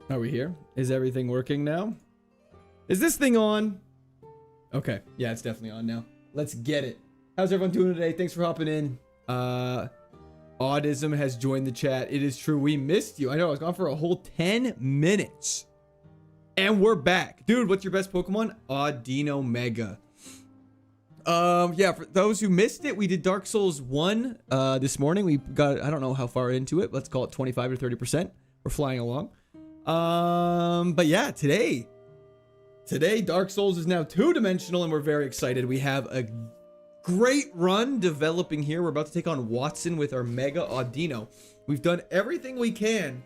Are we here? Is everything working now? Is this thing on? Okay. Yeah, it's definitely on now. Let's get it. How's everyone doing today? Thanks for hopping in. Autism has joined the chat. It is true. We missed you. I know. I was gone for a whole 10 minutes. And we're back. Dude, what's your best Pokemon? Audino Mega. Yeah, for those who missed it, we did Dark Souls 1 this morning. We got, I don't know how far into it. Let's call it 25 to 30%. We're flying along. But yeah, today Dark Souls is now 2-dimensional and we're very excited. We have a great run developing here. We're about to take on Watson with our Mega Audino. We've done everything we can.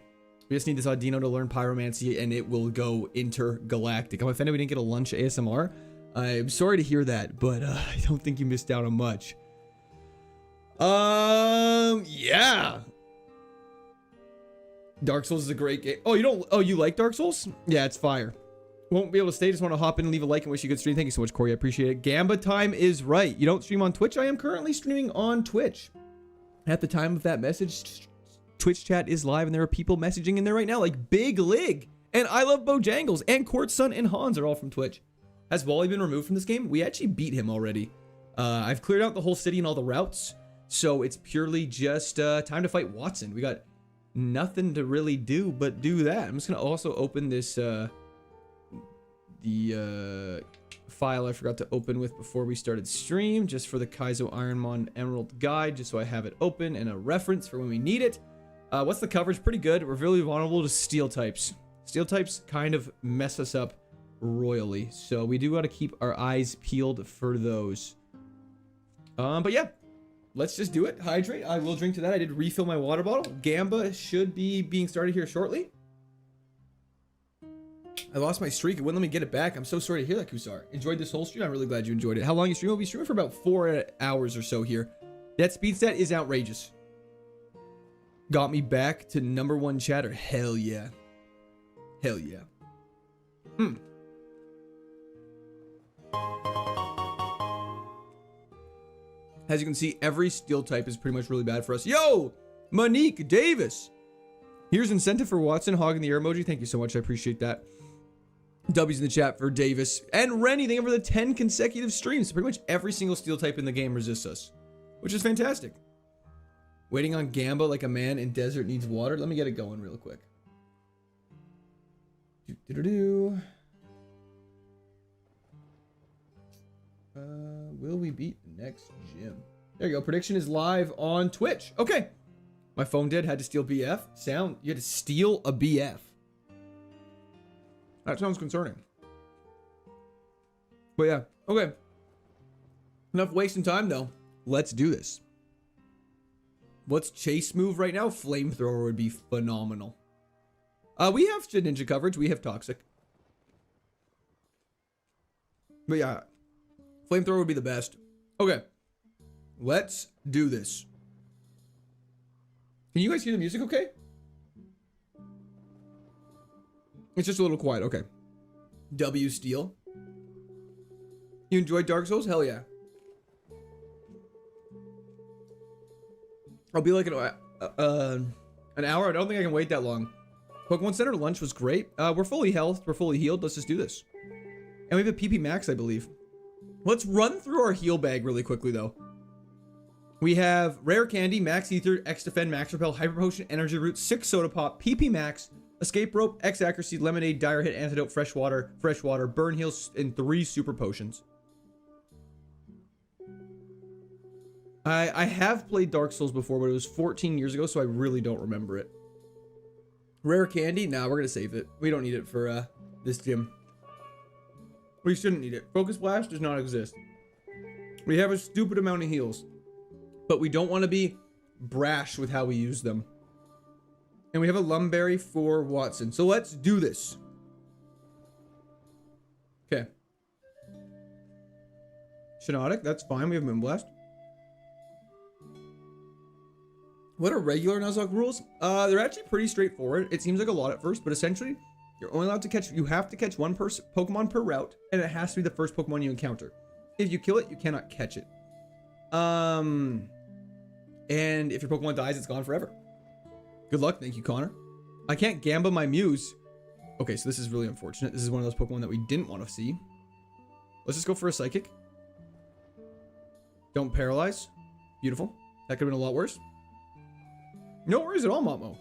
We just need this Audino to learn Pyromancy and it will go intergalactic. I'm offended we didn't get a lunch ASMR. I'm sorry to hear that, but I don't think you missed out on much. Yeah. Dark Souls is a great game. Oh, you like Dark Souls? Yeah, it's fire. Won't be able to stay. Just want to hop in and leave a like and wish you a good stream. Thank you so much, Corey. I appreciate it. Gamba time is right. You don't stream on Twitch? I am currently streaming on Twitch. At the time of that message, Twitch chat is live and there are people messaging in there right now like Big Lig and I Love Bojangles and Court Sun and Hans are all from Twitch. Has Wally been removed from this game? We actually beat him already. I've cleared out the whole city and all the routes. So it's purely just time to fight Watson. We got nothing to really do but do that. I'm just gonna also open this the file I forgot to open with before we started stream, just for the KAIZO IRONMON Emerald Guide, just so I have it open and a reference for when we need it. What's the coverage? Pretty good. We're really vulnerable to steel types. Steel types kind of mess us up royally, so we do got to keep our eyes peeled for those. But yeah, let's just do it. Hydrate. I will drink to that. I did refill my water bottle. Gamba should be being started here shortly. I lost my streak. It wouldn't let me get it back. I'm so sorry to hear that, Kusar. Enjoyed this whole stream. I'm really glad you enjoyed it. How long you stream? We'll be streaming for about 4 hours or so here. That speed stat is outrageous. Got me back to #1 chatter. Hell yeah. Hell yeah. As you can see, every steel type is pretty much really bad for us. Yo! Monique Davis! Here's incentive for Watson hogging the air emoji. Thank you so much. I appreciate that. W's in the chat for Davis. And Rennie, thank you for the 10 consecutive streams. So pretty much every single steel type in the game resists us, which is fantastic. Waiting on Gamba like a man in desert needs water. Let me get it going real quick. Will we beat the next gym? There you go. Prediction is live on Twitch. Okay. My phone did. Had to steal BF. You had to steal a BF. That sounds concerning. But yeah. Okay. Enough wasting time though. Let's do this. What's Chase move right now? Flamethrower would be phenomenal. We have ninja coverage. We have toxic. But yeah. Flamethrower would be the best. Okay. Let's do this. Can you guys hear the music okay? It's just a little quiet. Okay. W Steel. You enjoyed Dark Souls? Hell yeah. I'll be like an hour. I don't think I can wait that long. Pokemon Center lunch was great. We're fully healthed. We're fully healed. Let's just do this. And we have a PP Max, I believe. Let's run through our heal bag really quickly, though. We have Rare Candy, Max Ether, X Defend, Max Repel, Hyper Potion, Energy Root, 6 Soda Pop, PP Max, Escape Rope, X Accuracy, Lemonade, Dire Hit, Antidote, Fresh Water, Burn Heals, and 3 Super Potions. I have played Dark Souls before, but it was 14 years ago, so I really don't remember it. Rare Candy? Nah, we're going to save it. We don't need it for this gym. We shouldn't need it. Focus Blast does not exist. We have a stupid amount of heals, but we don't want to be brash with how we use them. And we have a Lumberry for Watson. So let's do this. Okay. Shinotic, that's fine. We have Moonblast. What are regular Nuzlocke rules? They're actually pretty straightforward. It seems like a lot at first, but essentially, you're only allowed to catch, you have to catch one Pokemon per route, and it has to be the first Pokemon you encounter. If you kill it, you cannot catch it. And if your Pokemon dies, it's gone forever. Good luck. Thank you, Connor. I can't Gamba my Muse. Okay, so this is really unfortunate. This is one of those Pokemon that we didn't want to see. Let's just go for a Psychic. Don't paralyze. Beautiful. That could have been a lot worse. No worries at all, Matmo.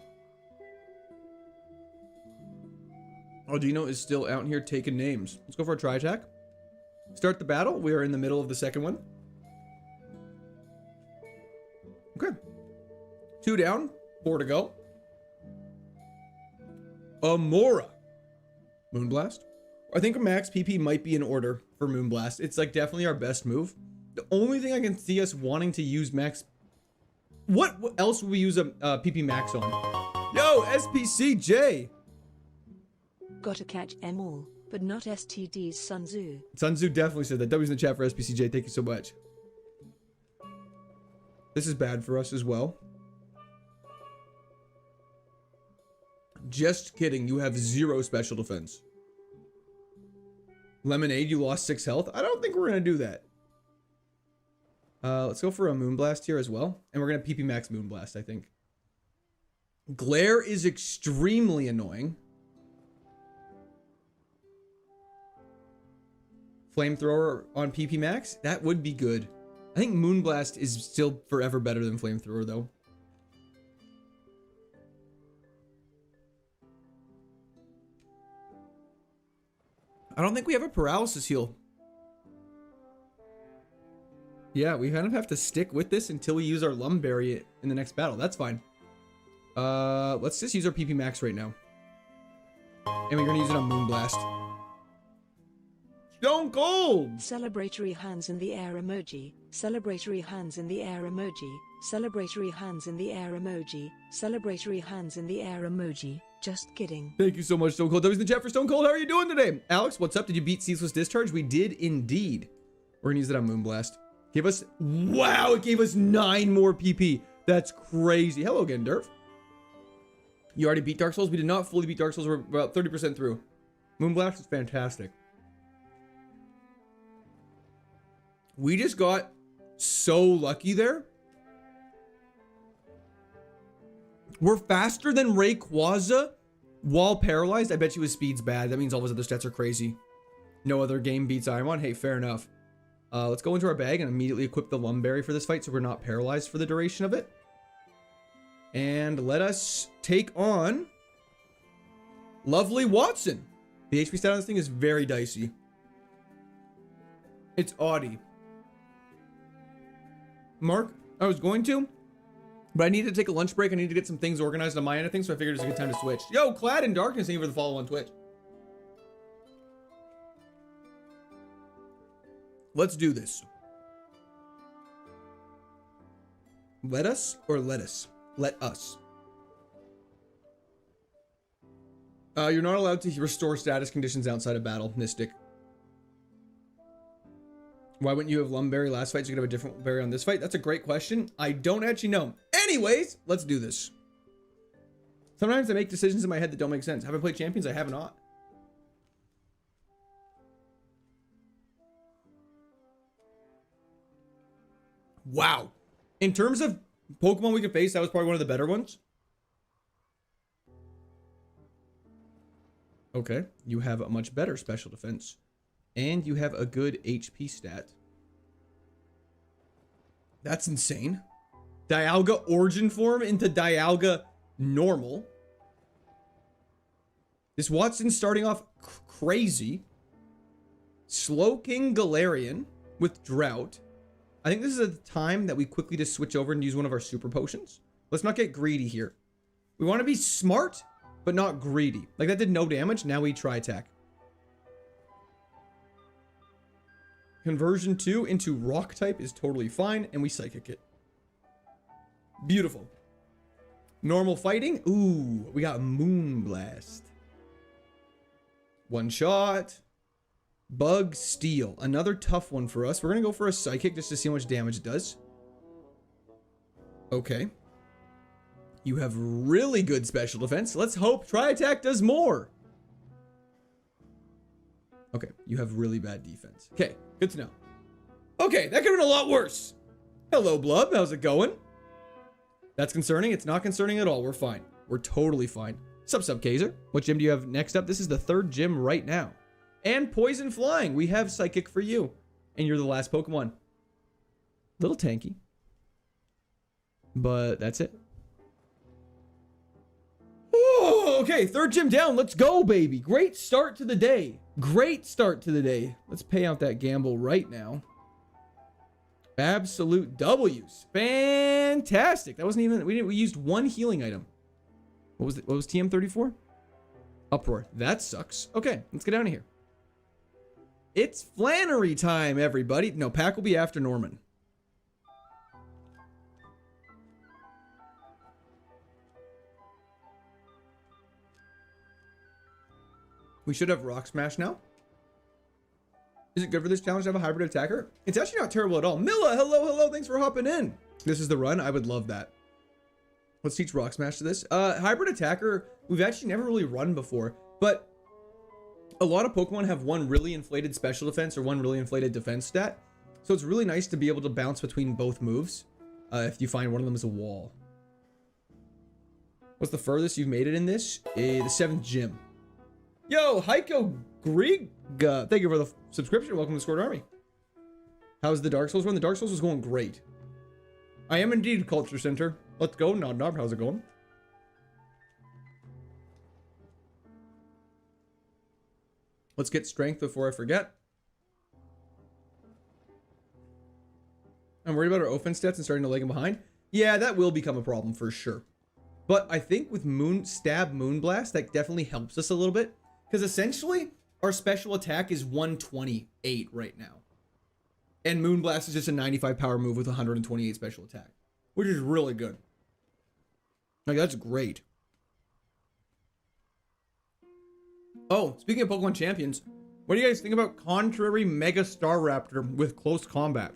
Audino is still out here taking names. Let's go for a Tri-Attack. Start the battle. We are in the middle of the second one. Okay. 2 down. 4 to go. Amora. Moonblast. I think a max PP might be in order for Moonblast. It's like definitely our best move. The only thing I can see us wanting to use max... What else would we use a PP max on? Yo, SPCJ! Gotta catch 'em all, but not STD's Sun Tzu. Sun Tzu definitely said that. W's in the chat for SPCJ. Thank you so much. This is bad for us as well. Just kidding. You have 0 special defense. Lemonade, you lost 6 health. I don't think we're going to do that. Let's go for a Moonblast here as well. And we're going to PP max Moonblast, I think. Glare is extremely annoying. Flamethrower on PP max? That would be good. I think Moonblast is still forever better than Flamethrower, though. I don't think we have a paralysis heal. Yeah, we kind of have to stick with this until we use our Lumberry in the next battle. That's fine. Let's just use our PP max right now. And we're going to use it on Moonblast. Stone Cold! Celebratory hands in the air emoji. Celebratory hands in the air emoji. Celebratory hands in the air emoji. Celebratory hands in the air emoji. Just kidding. Thank you so much, Stone Cold. That was in the chat for Stone Cold. How are you doing today? Alex, what's up? Did you beat Ceaseless Discharge? We did indeed. We're gonna use it on Moonblast. Give us... Wow, it gave us 9 more PP. That's crazy. Hello again, Durf. You already beat Dark Souls? We did not fully beat Dark Souls. We're about 30% through. Moonblast is fantastic. We just got so lucky there. We're faster than Rayquaza while paralyzed. I bet you his speed's bad. That means all his other stats are crazy. No other game beats Iron. Hey, fair enough. Let's go into our bag and immediately equip the Lumberry for this fight so we're not paralyzed for the duration of it. And let us take on Lovely Watson. The HP stat on this thing is very dicey. It's Audi. Mark, I was going to, but I need to take a lunch break. I need to get some things organized on my end of things, so I figured it's a good time to switch. Yo, Clad in Darkness, thank you for the follow on Twitch. Let's do this. Let us or let us? Let us. You're not allowed to restore status conditions outside of battle, Mystic. Why wouldn't you have Lumberry last fight so you could have a different berry on this fight? That's a great question. I don't actually know. Anyways, let's do this. Sometimes I make decisions in my head that don't make sense. Have I played Champions? I have not. Wow. In terms of Pokemon we could face, that was probably one of the better ones. Okay. You have a much better special defense. And you have a good HP stat. That's insane. Dialga Origin Form into Dialga Normal. This Watson's starting off crazy. Slowking Galarian with Drought. I think this is a time that we quickly just switch over and use one of our super potions. Let's not get greedy here. We want to be smart, but not greedy. Like that did no damage. Now we try attack. Conversion 2 into rock type is totally fine, and we psychic it. Beautiful. Normal fighting. Ooh, we got Moonblast. One shot. Bug Steel. Another tough one for us. We're going to go for a psychic just to see how much damage it does. Okay. You have really good special defense. Let's hope Tri-Attack does more. Okay, you have really bad defense. Okay, good to know. Okay, that could have been a lot worse. Hello, Blub. How's it going? That's concerning. It's not concerning at all. We're fine. We're totally fine. Sup, Kaiser. What gym do you have next up? This is the third gym right now. And Poison Flying. We have Psychic for you. And you're the last Pokemon. Little tanky. But that's it. Oh, okay, third gym down. Let's go, baby. Great start to the day. Great start to the day. Let's pay out that gamble right now. Absolute W's. Fantastic. That wasn't even, we used one healing item. What was TM34? Uproar. That sucks. Okay, let's get out of here. It's Flannery time, everybody. No, Pack will be after Norman. We should have Rock Smash now. Is it good for this challenge to have a hybrid attacker? It's actually not terrible at all. Milla, hello. Thanks for hopping in. This is the run. I would love that. Let's teach Rock Smash to this. Hybrid attacker, we've actually never really run before, but a lot of Pokemon have one really inflated special defense or one really inflated defense stat. So it's really nice to be able to bounce between both moves if you find one of them is a wall. What's the furthest you've made it in this? The 7th gym. Yo, Heiko Grieg, thank you for the subscription. Welcome to Squared Army. How's the Dark Souls run? The Dark Souls is going great. I am indeed Culture Center. Let's go, Nod Knob. How's it going? Let's get strength before I forget. I'm worried about our offense stats and starting to lag them behind. Yeah, that will become a problem for sure. But I think with Moonblast, that definitely helps us a little bit. Because essentially, our special attack is 128 right now. And Moonblast is just a 95 power move with 128 special attack. Which is really good. Like, that's great. Oh, speaking of Pokemon Champions, what do you guys think about Contrary Mega Staraptor with close combat?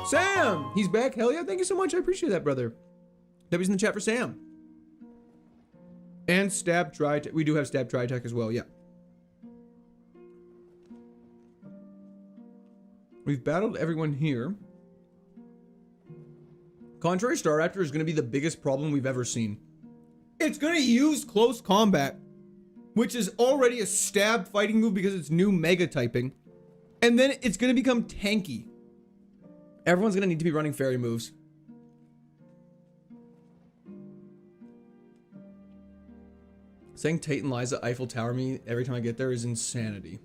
Sam! He's back. Hell yeah, thank you so much. I appreciate that, brother. W's in the chat for Sam. And Stab Tri. We do have Stab Tri Attack as well, yeah. We've battled everyone here. Contrary Staraptor is going to be the biggest problem we've ever seen. It's going to use close combat, which is already a stab fighting move because it's new mega typing. And then it's going to become tanky. Everyone's going to need to be running fairy moves. Saying Tate and Liza Eiffel Tower me every time I get there is insanity.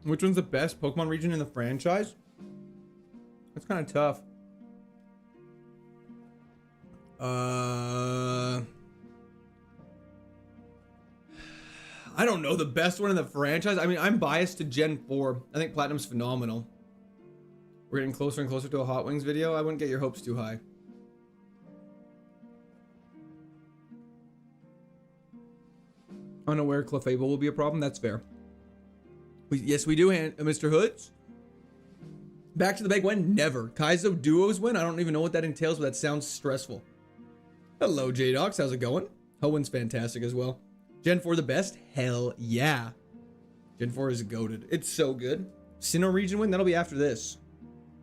Which one's the best Pokemon region in the franchise? That's kind of tough. I don't know the best one in the franchise. I mean, I'm biased to Gen 4. I think Platinum's phenomenal. We're getting closer and closer to a Hot Wings video. I wouldn't get your hopes too high. Unaware Clefable will be a problem. That's fair. Yes, we do, Mr. Hoods. Back to the bag win? Never. Kaizo duos win? I don't even know what that entails, but that sounds stressful. Hello, J-Docs. How's it going? Hoen's fantastic as well. Gen 4 the best? Hell yeah. Gen 4 is goated. It's so good. Sinnoh region win? That'll be after this.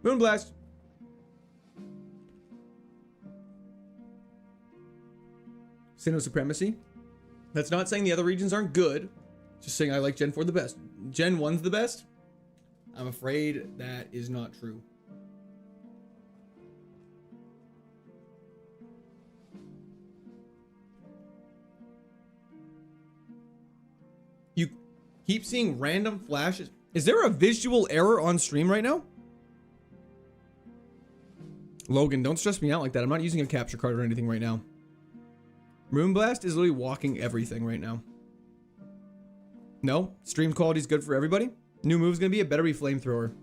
Moonblast. Sinnoh supremacy? That's not saying the other regions aren't good. Just saying I like Gen 4 the best. Gen 1's the best? I'm afraid that is not true. You keep seeing random flashes. Is there a visual error on stream right now? Logan, don't stress me out like that. I'm not using a capture card or anything right now. Moonblast is literally walking everything right now. No? Stream quality is good for everybody? New move's gonna be a better be flamethrower.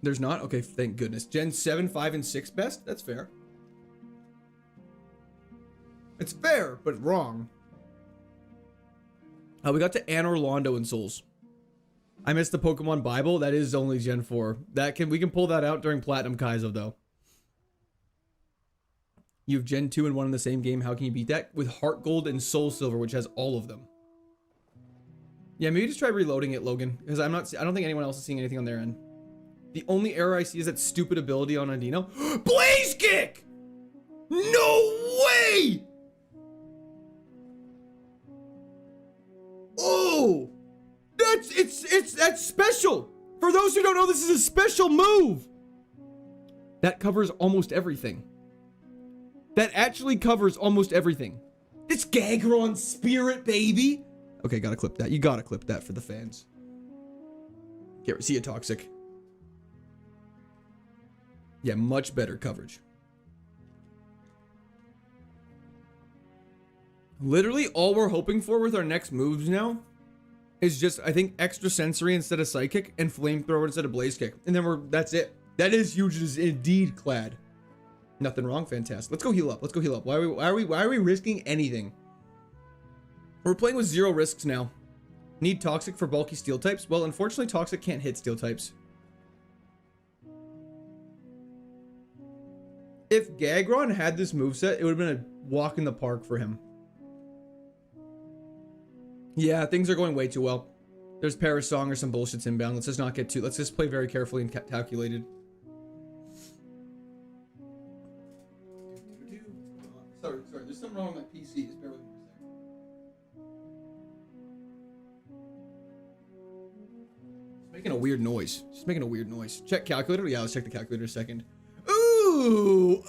There's not? Okay, thank goodness. Gen 7, 5, and 6 best? That's fair. It's fair, but wrong. We got to Anne Orlando in Souls. I missed the Pokemon Bible. That is only Gen 4. We can pull that out during Platinum Kaizo though. You have Gen 2 and 1 in the same game. How can you beat that? With Heart Gold and Soul Silver, which has all of them. Yeah, maybe just try reloading it, Logan. Because I don't think anyone else is seeing anything on their end. The only error I see is that stupid ability on Adino. Blaze Kick! No way! Oh! That's special! For those who don't know, this is a special move! That covers almost everything. That actually covers almost everything. It's Gagron Spirit, baby! Okay, gotta clip that. You gotta clip that for the fans. Okay, see you, Toxic. Yeah, much better coverage. Literally, all we're hoping for with our next moves now is just, I think, extra sensory instead of psychic and flamethrower instead of blaze kick. And then that's it. That is huge, is indeed clad. Nothing wrong, fantastic. Let's go heal up. Let's go heal up. Why are we risking anything? We're playing with 0 risks now. Need Toxic for bulky steel types? Well, unfortunately, Toxic can't hit steel types. If Gagron had this moveset, it would have been a walk in the park for him. Yeah, things are going way too well. There's Paris Song or some bullshit's inbound. Let's just not get too... Let's just play very carefully and calculated. Sorry. There's something wrong with my PC. Just bear with me for a second. It's making a weird noise. Just making a weird noise. Check calculator. Yeah, let's check the calculator in a second. Ooh!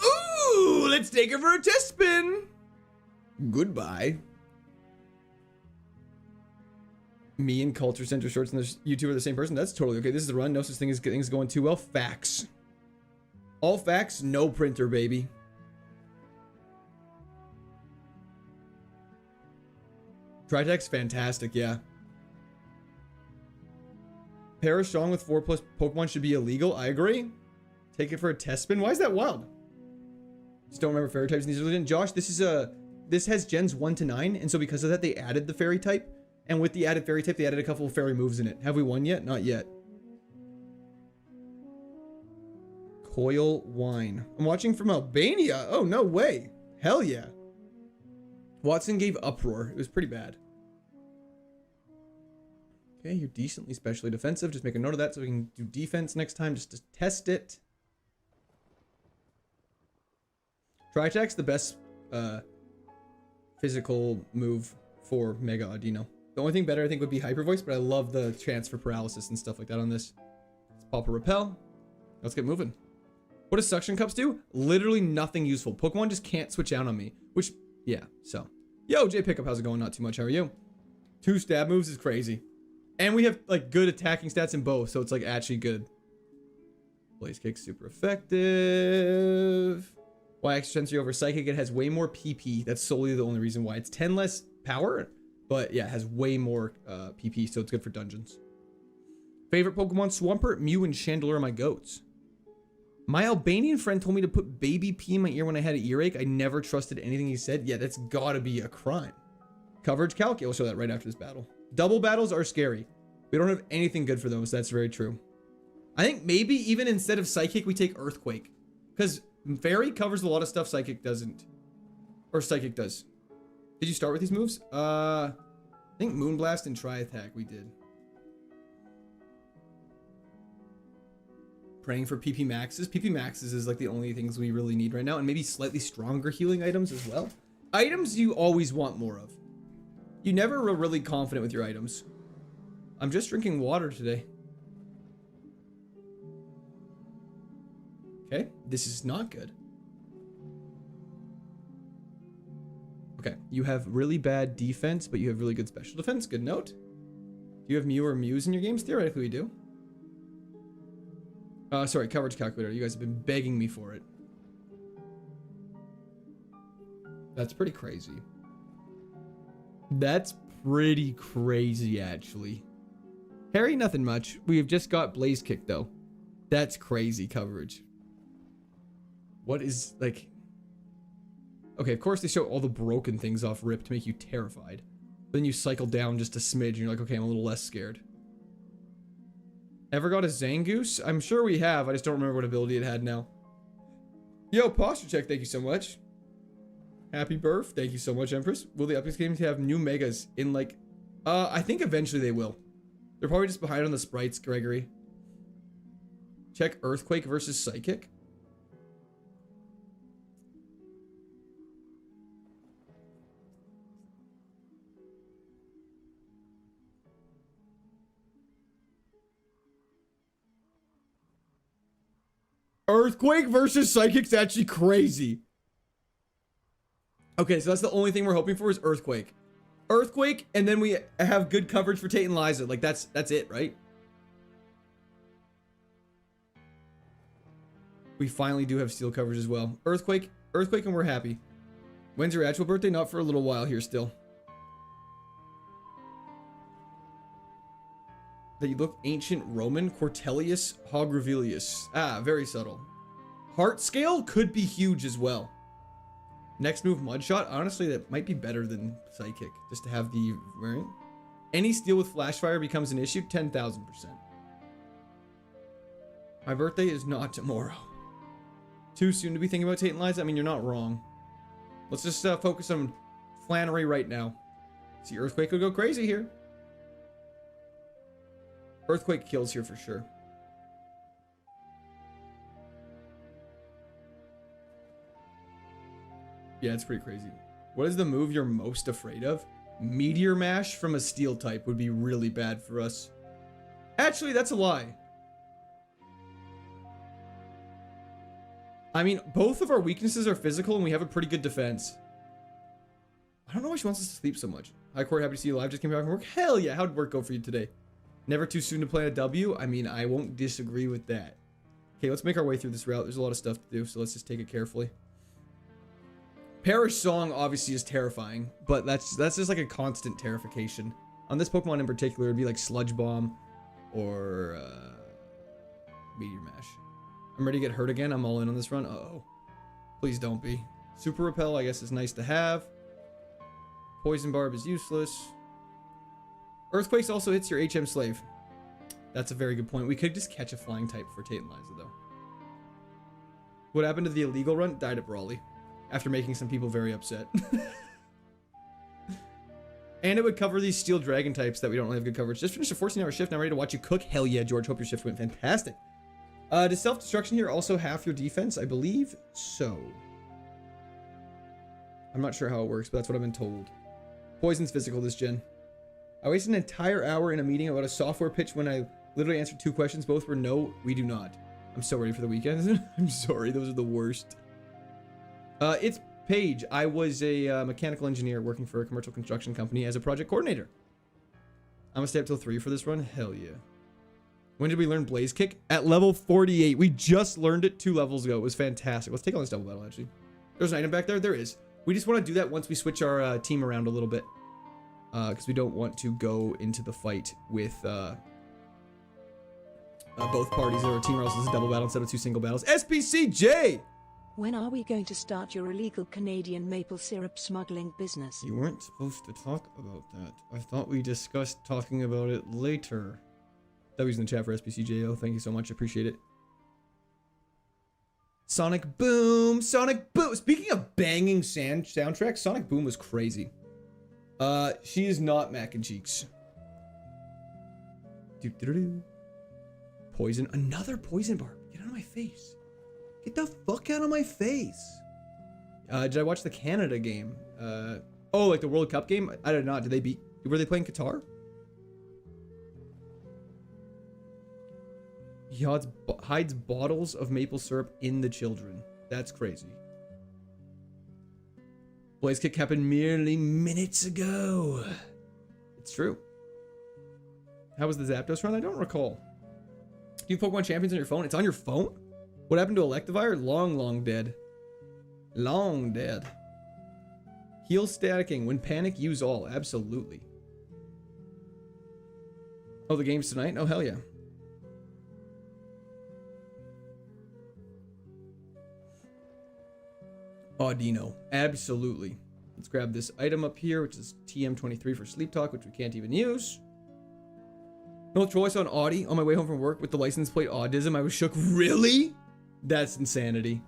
Let's take her for a test spin. Goodbye. Me and Culture Center Shorts and this YouTuber are the same person? That's totally okay. This is the run. No such thing as things going too well. Facts. All facts, no printer, baby. Tritec's fantastic, yeah. Paris Strong with 4+ Pokemon should be illegal. I agree. Take it for a test spin. Why is that wild? Just don't remember fairy types. These are legit. Josh, this has gens 1 to 9, and so because of that, they added the fairy type. And with the added fairy type, they added a couple of fairy moves in it. Have we won yet? Not yet. Coil Wine. I'm watching from Albania. Oh, no way. Hell yeah. Watson gave Uproar. It was pretty bad. Okay, you're decently specially defensive. Just make a note of that so we can do defense next time just to test it. Tritec's the best physical move for Mega Audino. The only thing better, I think, would be Hyper Voice, but I love the chance for paralysis and stuff like that on this. Let's pop a Repel. Let's get moving. What does Suction Cups do? Literally nothing useful. Pokemon just can't switch out on me, which, yeah, so. Yo, J Pickup, how's it going? Not too much, how are you? 2 stab moves is crazy. And we have, like, good attacking stats in both, so it's, like, actually good. Blaze Kick's super effective. Why extra sensory over Psychic? It has way more PP. That's solely the only reason why. It's 10 less power, but yeah, it has way more PP, so it's good for dungeons. Favorite Pokemon? Swampert, Mew, and Chandelure are my goats. My Albanian friend told me to put baby pee in my ear when I had an earache. I never trusted anything he said. Yeah, that's gotta be a crime. Coverage calc? Yeah, we'll show that right after this battle. Double battles are scary. We don't have anything good for those. That's very true. I think maybe even instead of Psychic, we take Earthquake. Because Fairy covers a lot of stuff Psychic doesn't. Or Psychic does. Did you start with these moves? I think Moonblast and Tri-Attack we did. Praying for PP Maxes. PP Maxes is like the only things we really need right now. And maybe slightly stronger healing items as well. Items you always want more of. You never are really confident with your items. I'm just drinking water today. Okay, this is not good. Okay, you have really bad defense, but you have really good special defense. Good note. Do you have Mew or Mews in your games? Theoretically, we do. Sorry, coverage calculator. You guys have been begging me for it. That's pretty crazy. That's pretty crazy, actually. Harry, nothing much. We've just got Blaze Kick, though. That's crazy coverage. What is, like... Okay, of course they show all the broken things off rip to make you terrified. Then you cycle down just a smidge and you're like, okay, I'm a little less scared. Ever got a Zangoose? I'm sure we have. I just don't remember what ability it had now. Yo, posture check, thank you so much. Happy birth. Thank you so much, Empress. Will the Epic Games have new megas in like... I think eventually they will. They're probably just behind on the sprites, Gregory. Check Earthquake versus Psychic. Earthquake versus Psychic's actually crazy. Okay, so that's the only thing we're hoping for is Earthquake. Earthquake, and then we have good coverage for Tate and Liza. Like, that's it, right? We finally do have steel coverage as well. Earthquake, and we're happy. When's your actual birthday? Not for a little while here still. That you look ancient Roman. Cortelius Hogrevilius. Ah, very subtle. Heart scale could be huge as well. Next move, Mudshot. Honestly, that might be better than Psychic. Just to have the variant. Any steal with Flashfire becomes an issue. 10,000%. My birthday is not tomorrow. Too soon to be thinking about Tate and Liza? I mean, you're not wrong. Let's just focus on Flannery right now. See, Earthquake could go crazy here. Earthquake kills here for sure. Yeah, it's pretty crazy. What is the move you're most afraid of? Meteor Mash from a steel type would be really bad for us. Actually, that's a lie. I mean, both of our weaknesses are physical and we have a pretty good defense. I don't know why she wants us to sleep so much. Hi, Court. Happy to see you live. Just came back from work. Hell yeah. How'd work go for you today? Never too soon to plan a W? I mean, I won't disagree with that. Okay, let's make our way through this route. There's a lot of stuff to do, so let's just take it carefully. Perish Song obviously is terrifying, but that's just like a constant terrification. On this Pokemon in particular, it'd be like Sludge Bomb or Meteor Mash. I'm ready to get hurt again. I'm all in on this run. Uh-oh. Please don't be. Super Repel, I guess, is nice to have. Poison Barb is useless. Earthquakes also hits your HM Slave. That's a very good point. We could just catch a flying type for Tate and Liza, though. What happened to the illegal run? Died at Brawley. After making some people very upset. And it would cover these steel dragon types that we don't really have good coverage. Just finished a 14-hour shift. Now ready to watch you cook. Hell yeah, George. Hope your shift went fantastic. Does self-destruction here also half your defense? I believe so. I'm not sure how it works, but that's what I've been told. Poison's physical this gen. I wasted an entire hour in a meeting about a software pitch when I literally answered 2 questions. Both were no, we do not. I'm so ready for the weekend. I'm sorry, those are the worst. It's Paige. I was a mechanical engineer working for a commercial construction company as a project coordinator. I'm gonna stay up till 3 for this run. Hell yeah. When did we learn Blaze Kick? At level 48. We just learned it 2 levels ago. It was fantastic. Let's take on this double battle, actually. There's an item back there. There is. We just want to do that once we switch our team around a little bit. Because we don't want to go into the fight with both parties or a team, or else it's a double battle instead of 2 single battles. SPCJ! When are we going to start your illegal Canadian maple syrup smuggling business? You weren't supposed to talk about that. I thought we discussed talking about it later. W's in the chat for SPCJO. Thank you so much. I appreciate it. Sonic Boom! Sonic Boom! Speaking of banging soundtracks, Sonic Boom was crazy. She is not Mac and Cheeks. Poison. Another poison barb. Get out of my face. Get the fuck out of my face. Did I watch the Canada game? Oh, like the World Cup game? I did not. Did they beat... Were they playing Qatar? He hides bottles of maple syrup in the children. That's crazy. Blaze Kick happened merely minutes ago. It's true. How was the Zapdos run? I don't recall. Do you have Pokemon Champions on your phone? It's on your phone? What happened to Electivire? Long, long dead. Long dead. Heal staticking. When panic, use all. Absolutely. Oh, the game's tonight? Oh, hell yeah. Audino. Absolutely. Let's grab this item up here, which is TM23 for Sleep Talk, which we can't even use. No choice on Audi on my way home from work with the license plate Autism. I was shook. Really? That's insanity.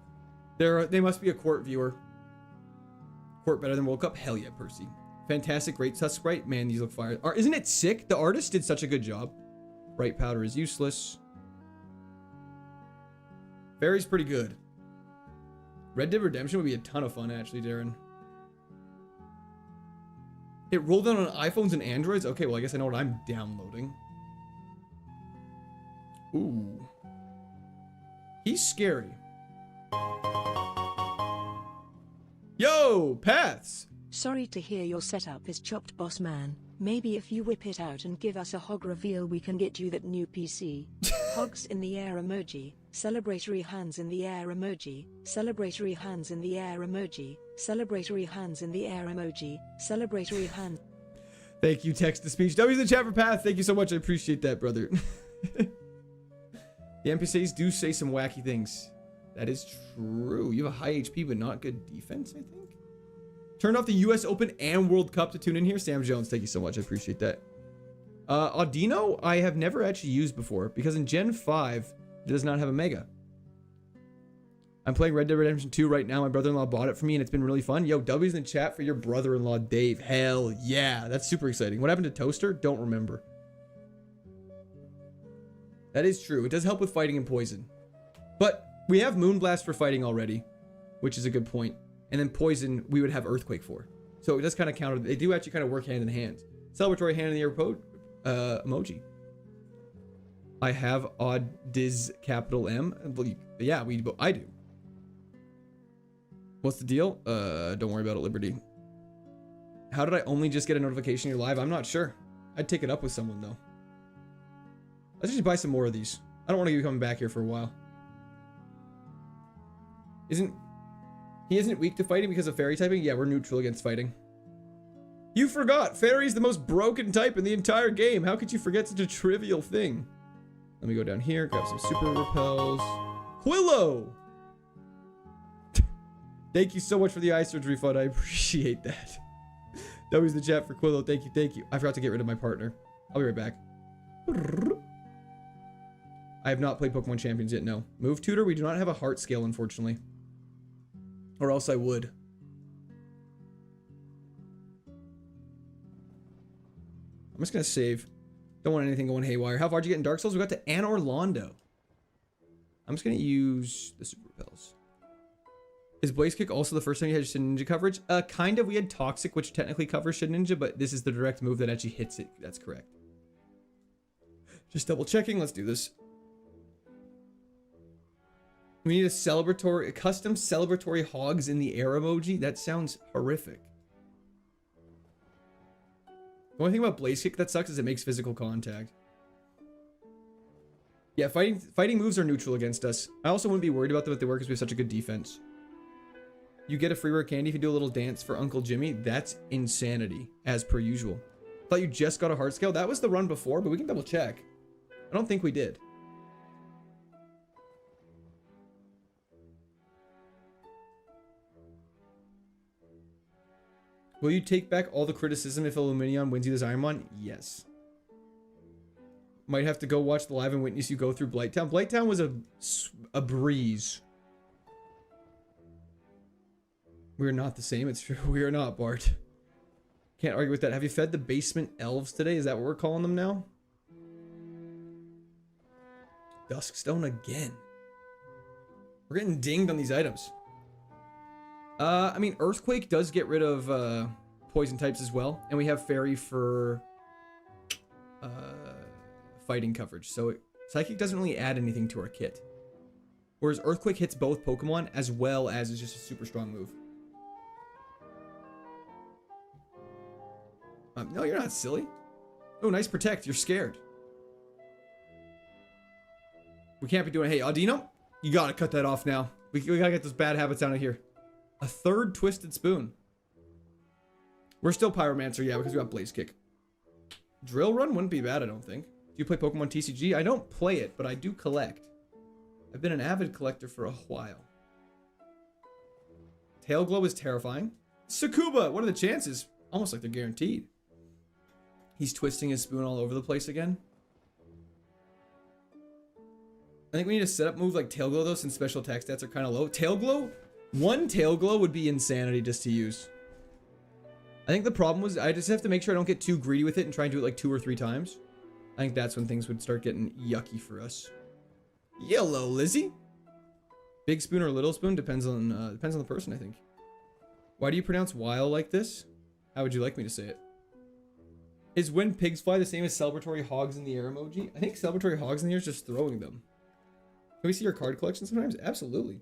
They must be a court viewer. Court better than World Cup? Hell yeah, Percy. Fantastic, great Tusk Sprite. Man, these look fire. Isn't it sick? The artist did such a good job. Bright powder is useless. Fairy's pretty good. Red Dead Redemption would be a ton of fun, actually, Darren. It rolled out on iPhones and Androids? Okay, well, I guess I know what I'm downloading. Ooh. He's scary. Yo, Paths! Sorry to hear your setup is chopped, boss man. Maybe if you whip it out and give us a hog reveal, we can get you that new PC. Hogs in the air emoji. Celebratory hands in the air emoji. Celebratory hands in the air emoji. Celebratory hands in the air emoji. Celebratory hand. Thank you, text to speech. W's in the chat for Path. Thank you so much. I appreciate that, brother. The NPCs do say some wacky things. That is true. You have a high HP, but not good defense, I think. Turned off the US Open and World Cup to tune in here. Sam Jones, thank you so much. I appreciate that. Audino, I have never actually used before because in Gen 5, it does not have a Mega. I'm playing Red Dead Redemption 2 right now. My brother-in-law bought it for me and it's been really fun. Yo, W's in the chat for your brother-in-law, Dave. Hell yeah. That's super exciting. What happened to Toaster? Don't remember. That is true. It does help with fighting and poison. But we have Moonblast for fighting already, which is a good point. And then poison, we would have Earthquake for. So it does kind of counter. They do actually kind of work hand in hand. Celebratory hand in the air emoji. I have Audiz capital M. Yeah, I do. What's the deal? Don't worry about it, Liberty. How did I only just get a notification you're live? I'm not sure. I'd take it up with someone though. Let's just buy some more of these. I don't want to be coming back here for a while. He isn't weak to fighting because of fairy typing? Yeah, we're neutral against fighting. You forgot! Fairy's the most broken type in the entire game. How could you forget such a trivial thing? Let me go down here, grab some super repels. Quillo! Thank you so much for the eye surgery fund. I appreciate that. That was the chat for Quillo. Thank you, thank you. I forgot to get rid of my partner. I'll be right back. I have not played Pokemon Champions yet, no. Move Tutor, we do not have a heart scale, unfortunately. Or else I would. I'm just gonna save. Don't want anything going haywire. How far did you get in Dark Souls? We got to Anne Orlando. I'm just gonna use the super repels. Is Blaze Kick also the first time you had Shedinja coverage? Kind of. We had Toxic, which technically covers Shedinja, but this is the direct move that actually hits it. That's correct. Just double checking. Let's do this. We need a custom celebratory hogs in the air emoji. That sounds horrific. The only thing about Blaze Kick that sucks is it makes physical contact. Yeah, fighting moves are neutral against us. I also wouldn't be worried about them if they work because we have such a good defense. You get a free rare candy if you do a little dance for Uncle Jimmy. That's insanity, as per usual. Thought you just got a heart scale. That was the run before, but we can double check. I don't think we did. Will you take back all the criticism if Illuminion wins you this Ironmon? Yes. Might have to go watch the live and witness you go through Blighttown. Blighttown was a breeze. We are not the same. It's true. We are not, Bart. Can't argue with that. Have you fed the basement elves today? Is that what we're calling them now? Duskstone again. We're getting dinged on these items. I mean, Earthquake does get rid of poison types as well. And we have Fairy for fighting coverage. So Psychic doesn't really add anything to our kit. Whereas Earthquake hits both Pokemon as well as is just a super strong move. No, you're not silly. Oh, nice Protect. You're scared. We can't be doing... Hey, Audino, you gotta cut that off now. We gotta get those bad habits out of here. A third Twisted Spoon. We're still Pyromancer, yeah, because we got Blaze Kick. Drill Run wouldn't be bad, I don't think. Do you play Pokemon TCG? I don't play it, but I do collect. I've been an avid collector for a while. Tail Glow is terrifying. Sukuba, what are the chances? Almost like they're guaranteed. He's twisting his spoon all over the place again. I think we need a setup move like Tail Glow though, since special attack stats are kind of low. Tail Glow? One Tail Glow would be insanity just to use. I think the problem was I just have to make sure I don't get too greedy with it and try and do it like 2 or 3 times. I think that's when things would start getting yucky for us. Yellow, Lizzie. Big spoon or little spoon depends on the person, I think. Why do you pronounce while like this? How would you like me to say it? Is when pigs fly the same as celebratory hogs in the air emoji? I think celebratory hogs in the air is just throwing them. Can we see your card collection sometimes? Absolutely.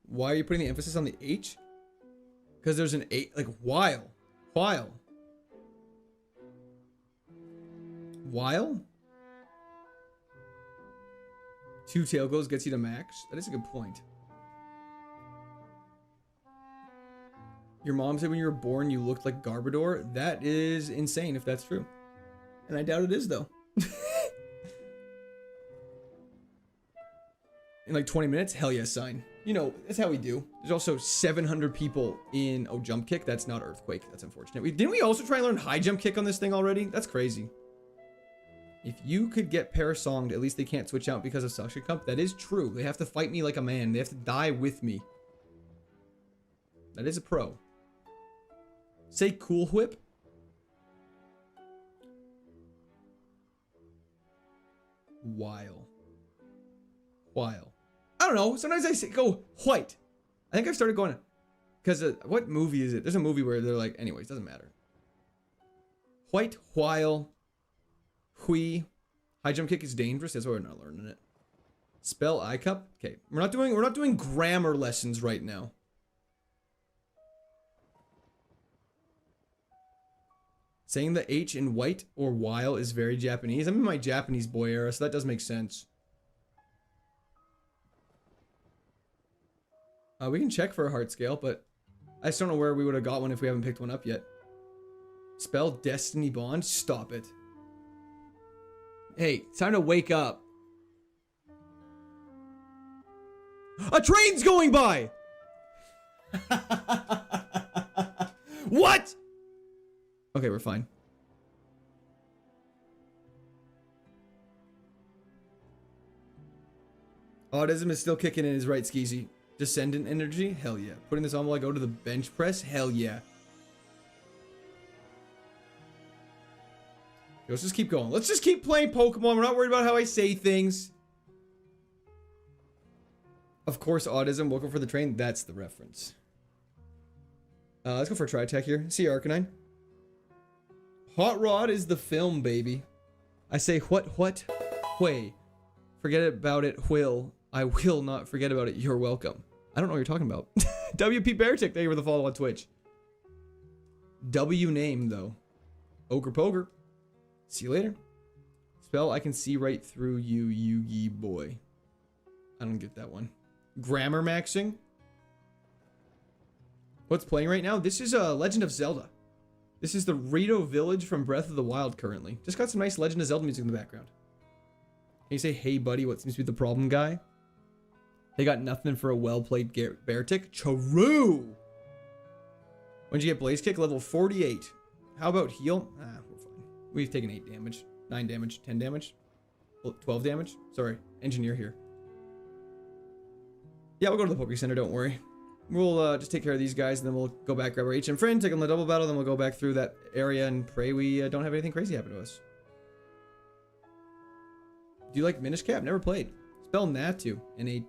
Why are you putting the emphasis on the H? Because there's an 8, like while. While. While? 2 tail goals gets you to max. That is a good point. Your mom said when you were born you looked like Garbodor. That is insane if that's true. And I doubt it is though. In like 20 minutes? Hell yes, sign. You know, that's how we do. There's also 700 people in... Oh, jump kick? That's not earthquake. That's unfortunate. Didn't we also try and learn high jump kick on this thing already? That's crazy. If you could get parasonged, at least they can't switch out because of suction cup. That is true. They have to fight me like a man. They have to die with me. That is a pro. Say cool whip. While. I don't know. Sometimes I say go white. I think I've started going because what movie is it? There's a movie where they're like, anyways, doesn't matter. White, while, hui. High jump kick is dangerous. That's why we're not learning it. Spell I cup. Okay, we're not doing grammar lessons right now. Saying the H in white or while is very Japanese. I'm in my Japanese boy era, so that does make sense. We can check for a heart scale, but I just don't know where we would have got one if we haven't picked one up yet. Spell Destiny Bond? Stop it. Hey, it's time to wake up. A train's going by! What? Okay, we're fine. Autism is still kicking in his right, Skeezy. Descendant energy? Hell yeah. Putting this on while I go to the bench press? Hell yeah. Let's just keep going. Let's just keep playing Pokemon. We're not worried about how I say things. Of course, autism. Welcome for the train. That's the reference. Let's go for a Tri-Attack here. See you, Arcanine. Hot Rod is the film, baby. I say what? Way. Forget about it, will. I will not forget about it. You're welcome. I don't know what you're talking about. WP Beartick, thank you for the follow on Twitch. W name, though. Ogre Poker. See you later. Spell I can see right through you, Yugi boy. I don't get that one. Grammar maxing. What's playing right now? This is Legend of Zelda. This is the Rito Village from Breath of the Wild currently. Just got some nice Legend of Zelda music in the background. Can you say, hey buddy, what seems to be the problem, guy? They got nothing for a well-played Beartick. True! When'd you get Blaze Kick? Level 48. How about heal? We're fine. We've taken 8 damage, 9 damage, 10 damage, 12 damage. Sorry, engineer here. Yeah, we'll go to the Poke Center, don't worry. We'll just take care of these guys, and then we'll go back, grab our HM friend, take on the double battle, then we'll go back through that area and pray we don't have anything crazy happen to us. Do you like Minish Cap? Never played. Spell Natu. N-A-T-U.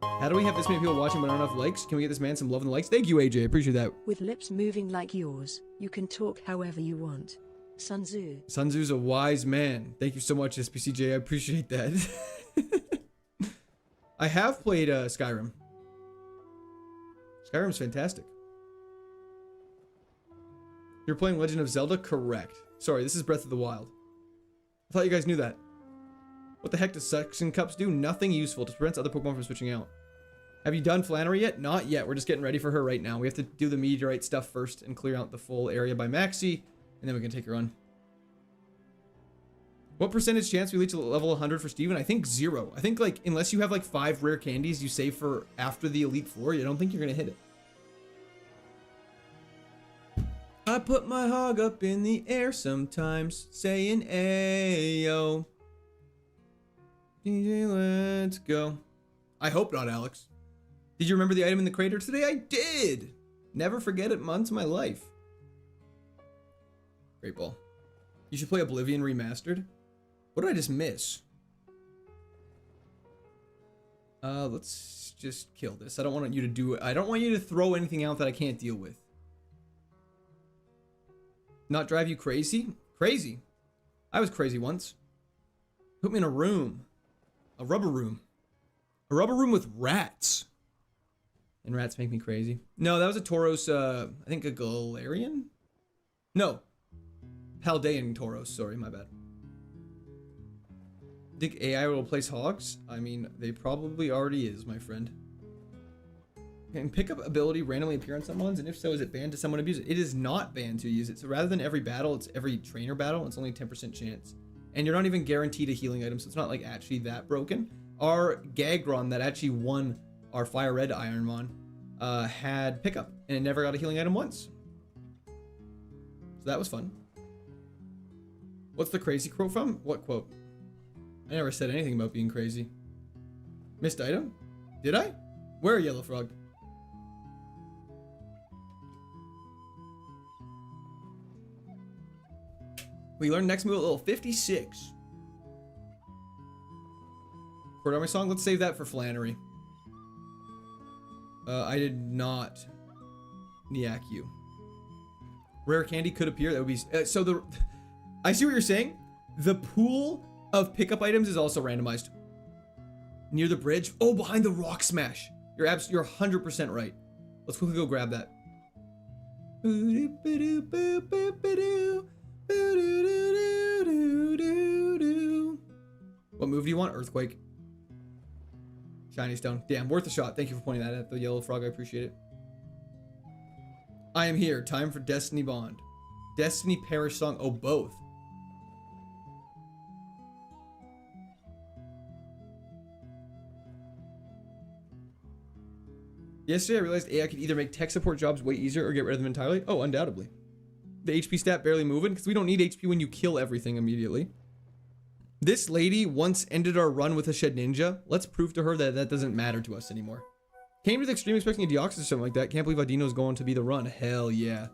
How do we have this many people watching but not enough likes? Can we get this man some love and likes? Thank you, AJ. I appreciate that. With lips moving like yours, you can talk however you want. Sun Tzu. Sun Tzu's a wise man. Thank you so much, SPCJ. I appreciate that. I have played Skyrim. Skyrim's fantastic. You're playing Legend of Zelda? Correct. Sorry, this is Breath of the Wild. I thought you guys knew that. What the heck does suction cups do? Nothing useful. Just prevents other Pokemon from switching out. Have you done Flannery yet? Not yet. We're just getting ready for her right now. We have to do the meteorite stuff first and clear out the full area by Maxi, and then we can take her on. What percentage chance we reach level 100 for Steven? I think 0. I think, like, unless you have, like, 5 rare candies you save for after the Elite Four, I don't think you're going to hit it. I put my hog up in the air sometimes, saying ayo. DJ, let's go. I hope not, Alex. Did you remember the item in the crater today? I did. Never forget it months of my life. Great ball. You should play Oblivion Remastered. What did I just miss? Let's just kill this. I don't want you to do it. I don't want you to throw anything out that I can't deal with. Not drive you crazy? Crazy. I was crazy once. Put me in a room. A rubber room. A rubber room with rats. And rats make me crazy. No, that was a Tauros, I think a Galarian? No. Paldean Tauros, sorry, my bad. Think AI will replace hogs? I mean, they probably already is, my friend. Can pickup ability randomly appear on someone's? And if so, is it banned to someone abuse it? It is not banned to use it. So rather than every battle, it's every trainer battle. It's only a 10% chance. And you're not even guaranteed a healing item, so it's not like actually that broken. Our Gagron that actually won our Fire Red Ironmon had pickup, and it never got a healing item once. So that was fun. What's the crazy quote from? What quote? I never said anything about being crazy. Missed item? Did I? Where, Yellow Frog? We learn next move at level 56. Chord Army song? Let's save that for Flannery. I did not Nyack you. Rare candy could appear. That would be... I see what you're saying. The pool of pickup items is also randomized. Near the bridge. Oh, behind the rock smash. You're 100% right. Let's quickly go grab that. What move do you want? Earthquake. Shiny stone. Damn, worth a shot. Thank you for pointing that at the Yellow Frog. I appreciate it. I am here. Time for Destiny Bond. Destiny Parish Song. Oh, both. Yesterday I realized AI could either make tech support jobs way easier or get rid of them entirely. Oh, undoubtedly. The HP stat barely moving because we don't need HP when you kill everything immediately. This lady once ended our run with a Shed Ninja. Let's prove to her that that doesn't matter to us anymore. Came to the extreme expecting a Deoxys or something like that. Can't believe Adino's going to be the run. Hell yeah.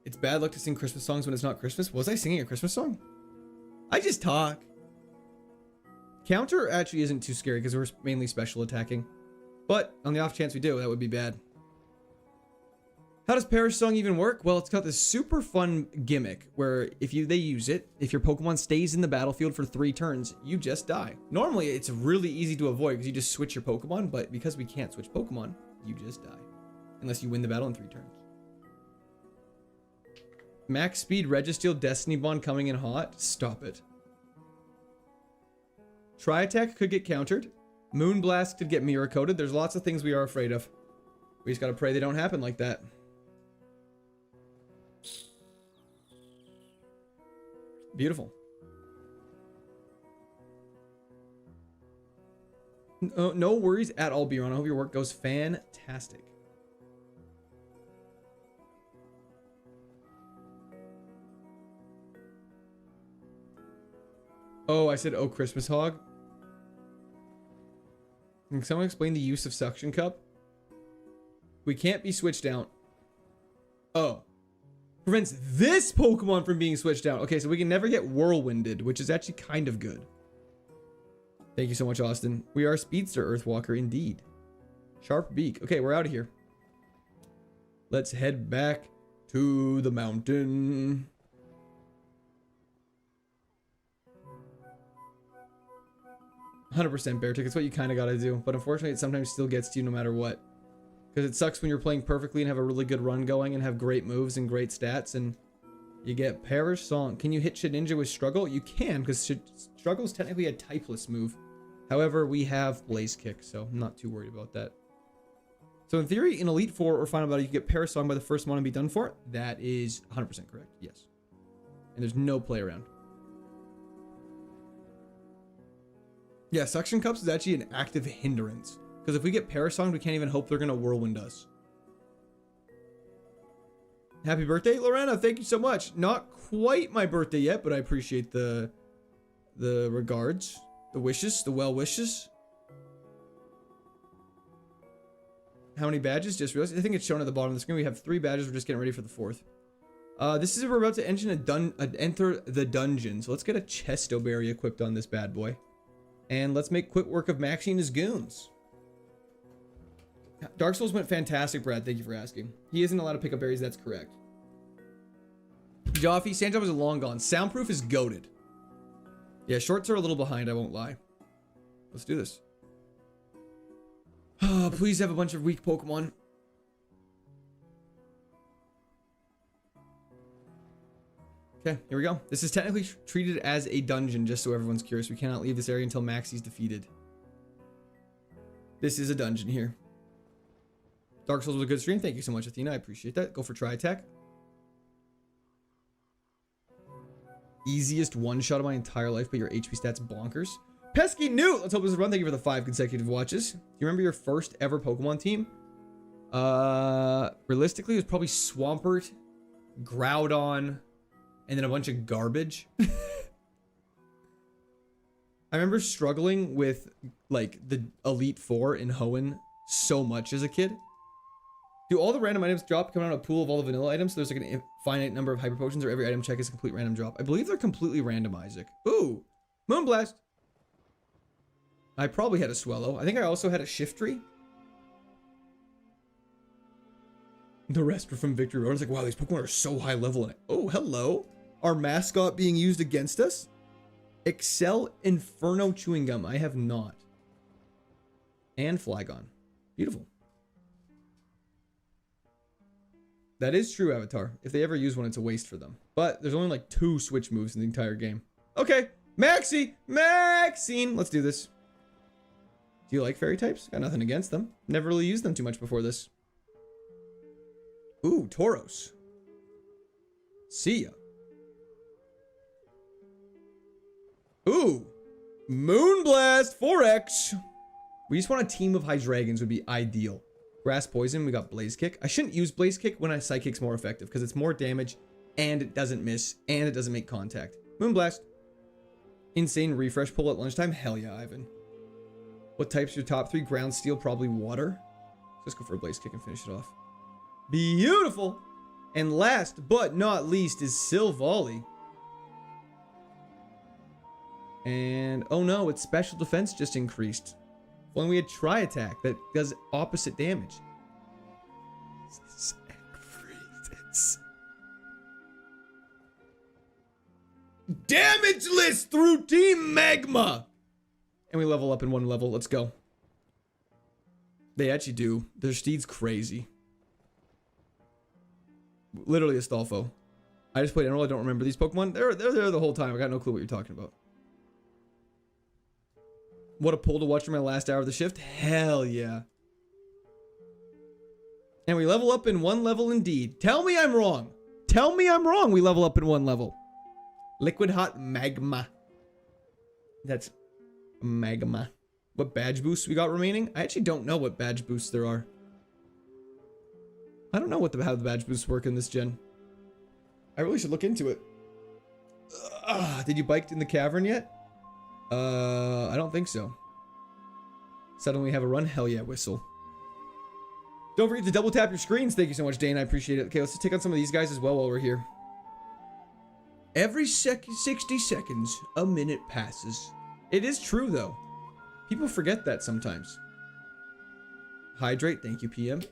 It's bad luck to sing Christmas songs when it's not Christmas. Was I singing a Christmas song? I just talk. Counter actually isn't too scary because we're mainly special attacking. But on the off chance we do, that would be bad. How does Parish Song even work? Well, it's got this super fun gimmick where if they use it, if your Pokemon stays in the battlefield for 3 turns, you just die. Normally, it's really easy to avoid because you just switch your Pokemon, but because we can't switch Pokemon, you just die. Unless you win the battle in 3 turns. Max Speed Registeel Destiny Bond coming in hot? Stop it. Tri-Attack could get countered. Moonblast could get Mirror Coated. There's lots of things we are afraid of. We just gotta pray they don't happen like that. Beautiful. No worries at all, Biron. I hope your work goes fantastic. Oh, I said, oh, Christmas hog. Can someone explain the use of Suction Cup? We can't be switched out. Oh. Prevents this Pokemon from being switched out. Okay, so we can never get Whirlwinded, which is actually kind of good. Thank you so much, Austin. We are Speedster Earthwalker, indeed. Sharp Beak. Okay, we're out of here. Let's head back to the mountain. "100% Bear Tick. It's what you kind of got to do. But unfortunately, it sometimes still gets to you no matter what. Because it sucks when you're playing perfectly and have a really good run going and have great moves and great stats and you get Parish Song. Can you hit Shedinja with Struggle? You can, because Struggle is technically a typeless move. However, we have Blaze Kick, so I'm not too worried about that. So in theory, in Elite Four or Final Battle, you can get Parish Song by the first one and be done for it. That is 100% correct, yes. And there's no play around. Yeah, Suction Cups is actually an active hindrance. Because if we get Parish Song, we can't even hope they're going to Whirlwind us. Happy birthday, Lorena. Thank you so much. Not quite my birthday yet, but I appreciate the the regards, the wishes, the well wishes. How many badges? Just realized. I think it's shown at the bottom of the screen. We have 3 badges. We're just getting ready for the 4th. This is we're about to enter the dungeon. So let's get a chesto-berry equipped on this bad boy. And let's make quick work of maxing his goons. Dark Souls went fantastic, Brad. Thank you for asking. He isn't allowed to pick up berries. That's correct. Joffy, Sandjob is long gone. Soundproof is goated. Yeah, shorts are a little behind. I won't lie. Let's do this. Oh, please have a bunch of weak Pokemon. Okay, here we go. This is technically treated as a dungeon, just so everyone's curious. We cannot leave this area until Maxie's defeated. This is a dungeon here. Dark Souls was a good stream. Thank you so much, Athena. I appreciate that. Go for try attack. Easiest one-shot of my entire life, but your HP stats bonkers. Pesky Newt! Let's hope this is run. Thank you for the 5 consecutive watches. Do you remember your first ever Pokemon team? Realistically, it was probably Swampert, Groudon, and then a bunch of garbage. I remember struggling with, like, the Elite Four in Hoenn so much as a kid. Do all the random items drop coming out of a pool of all the vanilla items? So there's like an infinite number of hyper potions, or every item check is a complete random drop? I believe they're completely random, Isaac. Ooh, Moonblast. I probably had a Swellow. I think I also had a Shiftry. The rest were from Victory Road. I was like, wow, these Pokemon are so high level. Oh, hello. Our mascot being used against us? Excel Inferno Chewing Gum. I have not. And Flygon. Beautiful. That is true, Avatar. If they ever use one, it's a waste for them. But there's only like 2 switch moves in the entire game. Okay, Maxine! Let's do this. Do you like fairy types? Got nothing against them. Never really used them too much before this. Ooh, Tauros. See ya. Ooh, Moonblast 4X. We just want a team of Hydreigons would be ideal. Grass Poison, we got Blaze Kick. I shouldn't use Blaze Kick when a Psychic's more effective because it's more damage and it doesn't miss and it doesn't make contact. Moonblast. Insane refresh pull at lunchtime. Hell yeah, Ivan. What type's your top 3? Ground Steel, probably Water. Let's go for a Blaze Kick and finish it off. Beautiful. And last but not least is Silvally. And oh no, its special defense just increased. When we had Tri Attack that does opposite damage. Damage list through Team Magma. And we level up in 1 level. Let's go. They actually do. Their Steed's crazy. Literally a Stalfo. I just played Emerald. I don't remember these Pokemon. They're there the whole time. I got no clue what you're talking about. What a pull to watch for my last hour of the shift. Hell yeah. And we level up in 1 level indeed. Tell me I'm wrong. Tell me I'm wrong. We level up in 1 level. Liquid Hot Magma. That's Magma. What badge boosts we got remaining? I actually don't know what badge boosts there are. I don't know how the badge boosts work in this gen. I really should look into it. Did you bike in the cavern yet? I don't think so. Suddenly have a run? Hell yeah, whistle. Don't forget to double tap your screens. Thank you so much, Dane. I appreciate it. Okay, let's just take on some of these guys as well while we're here. Every 60 seconds, a minute passes. It is true, though. People forget that sometimes. Hydrate. Thank you, PM.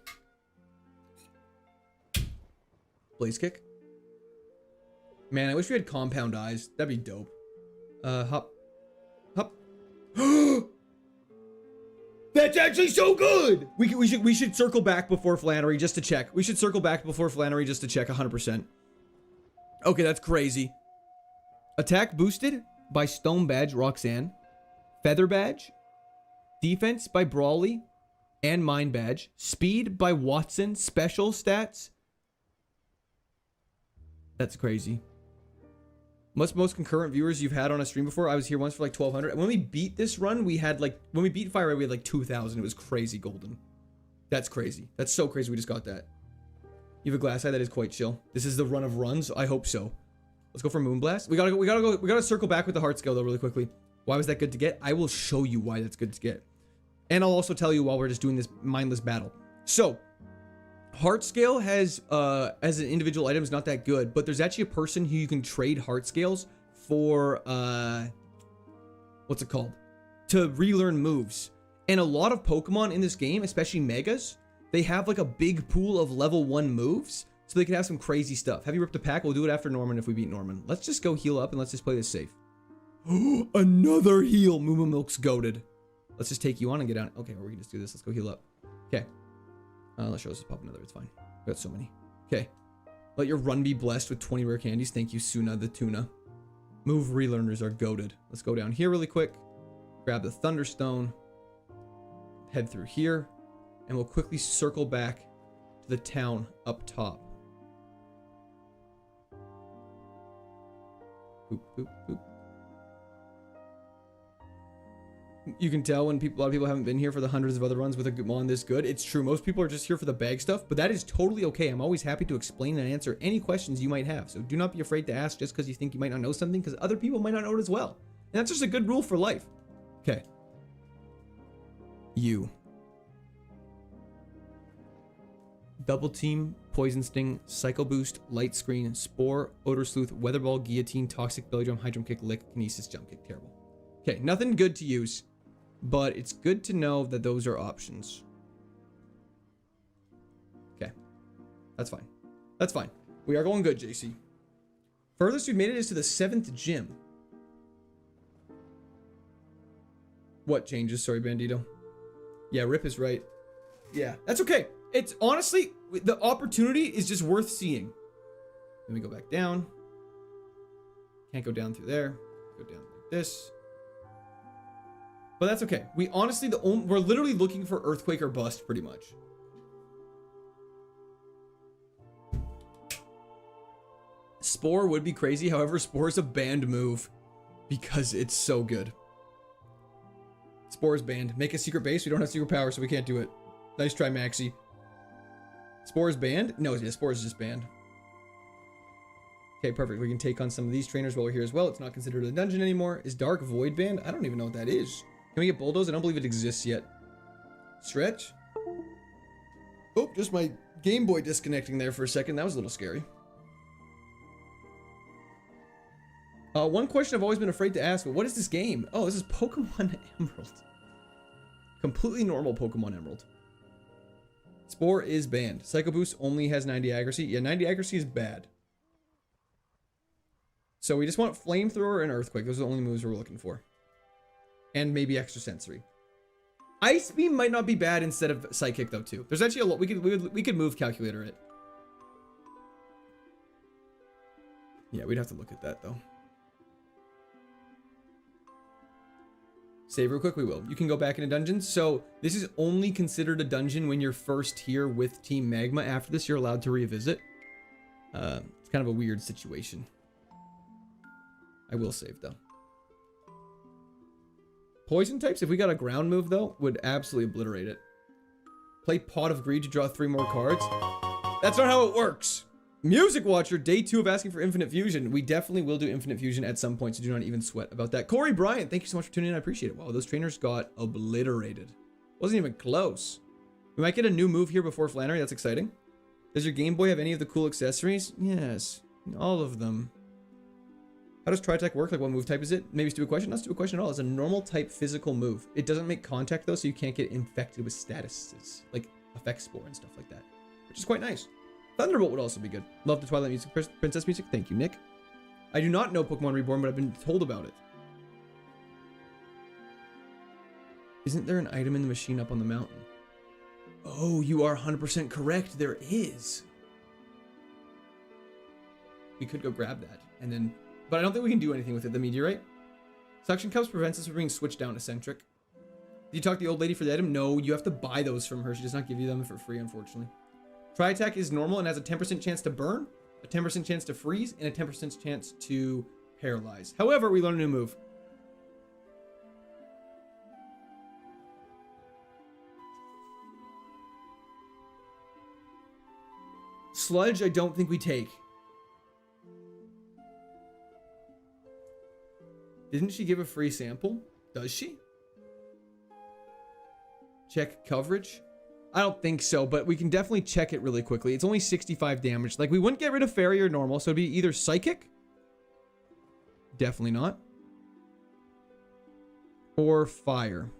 Blaze Kick. Man, I wish we had compound eyes. That'd be dope. Hop. Hop. That's actually so good! We should circle back before Flannery just to check. We should circle back before Flannery just to check 100%. Okay, that's crazy. Attack boosted by Stone Badge Roxanne. Feather Badge. Defense by Brawly and Mind Badge. Speed by Watson. Special stats. That's crazy. Most concurrent viewers you've had on a stream before? I was here once for like 1,200. And when we beat this run, we had like... When we beat Fire Red, we had like 2,000. It was crazy golden. That's crazy. That's so crazy we just got that. You have a glass eye? That is quite chill. This is the run of runs? I hope so. Let's go for Moonblast. We gotta circle back with the heart skill though really quickly. Why was that good to get? I will show you why that's good to get. And I'll also tell you while we're just doing this mindless battle. So, heart scale has, as an individual item is not that good, but there's actually a person who you can trade heart scales for, what's it called? To relearn moves. And a lot of Pokemon in this game, especially Megas, they have like a big pool of level 1 moves, so they can have some crazy stuff. Have you ripped a pack? We'll do it after Norman if we beat Norman. Let's just go heal up and let's just play this safe. Another heal. Moo Milk's goated. Let's just take you on and get on. Okay, or we can just do this. Let's go heal up. Okay. Let's show us pop another. It's fine. We got so many. Okay. Let your run be blessed with 20 rare candies. Thank you, Suna the Tuna. Move relearners are goated. Let's go down here really quick. Grab the Thunderstone. Head through here. And we'll quickly circle back to the town up top. Boop, boop, boop. You can tell when a lot of people haven't been here for the hundreds of other runs with a Mon this good. It's true. Most people are just here for the bag stuff, but that is totally okay. I'm always happy to explain and answer any questions you might have. So do not be afraid to ask just because you think you might not know something, because other people might not know it as well. And that's just a good rule for life. Okay. You. Double Team, Poison Sting, Psycho Boost, Light Screen, Spore, Odor Sleuth, Weather Ball, Guillotine, Toxic Belly Drum, High Jump Kick, Lick, Kinesis, Jump Kick. Terrible. Okay, nothing good to use, but it's good to know that those are options. Okay, that's fine. That's fine. We are going good, JC. Furthest we've made it is to the 7th gym. What changes? Sorry, Bandito. Yeah, Rip is right. Yeah, that's okay. It's honestly, the opportunity is just worth seeing. Let me go back down. Can't go down through there. Go down like this. But that's okay. We honestly, we're literally looking for Earthquake or Bust pretty much. Spore would be crazy. However, Spore is a banned move because it's so good. Spore is banned. Make a secret base. We don't have secret power, so we can't do it. Nice try, Maxi. Spore is banned? No, yeah, Spore is just banned. Okay, perfect. We can take on some of these trainers while we're here as well. It's not considered a dungeon anymore. Is Dark Void banned? I don't even know what that is. Can we get Bulldoze? I don't believe it exists yet. Stretch? Oh, just my Game Boy disconnecting there for a second. That was a little scary. One question I've always been afraid to ask, but what is this game? Oh, this is Pokemon Emerald. Completely normal Pokemon Emerald. Spore is banned. Psycho Boost only has 90 accuracy. Yeah, 90 accuracy is bad. So we just want Flamethrower and Earthquake. Those are the only moves we're looking for. And maybe Extra Sensory. Ice Beam might not be bad instead of Psychic though too. There's actually a lot we could move Calculator it. Yeah, we'd have to look at that though. Save real quick, we will. You can go back into dungeons. So this is only considered a dungeon when you're first here with Team Magma. After this, you're allowed to revisit. It's kind of a weird situation. I will save though. Poison types, if we got a ground move though, would absolutely obliterate it. Play Pot of Greed to draw 3 more cards. That's not how it works. Music Watcher, day 2 of asking for Infinite Fusion. We definitely will do Infinite Fusion at some point, so do not even sweat about that. Corey Bryant, thank you so much for tuning in. I appreciate it. Wow, those trainers got obliterated. Wasn't even close. We might get a new move here before Flannery. That's exciting. Does your Game Boy have any of the cool accessories? Yes, all of them. How does Tri-Attack work? Like, what move type is it? Maybe stupid question? Not stupid question at all. It's a normal type physical move. It doesn't make contact though, so you can't get infected with statuses, like Effect Spore and stuff like that, which is quite nice. Thunderbolt would also be good. Love the Twilight music, Princess music. Thank you, Nick. I do not know Pokemon Reborn, but I've been told about it. Isn't there an item in the machine up on the mountain? Oh, you are 100% correct. There is. We could go grab that and then, but I don't think we can do anything with it. The meteorite. Suction cups prevents us from being switched down eccentric. Did you talk to the old lady for the item? No, you have to buy those from her. She does not give you them for free, unfortunately. Tri-Attack is normal and has a 10% chance to burn, a 10% chance to freeze, and a 10% chance to paralyze. However, we learn a new move. Sludge, I don't think we take. Didn't she give a free sample? Does she? Check coverage? I don't think so, but we can definitely check it really quickly. It's only 65 damage. Like, we wouldn't get rid of fairy or normal, so it'd be either psychic. Definitely not. Or fire.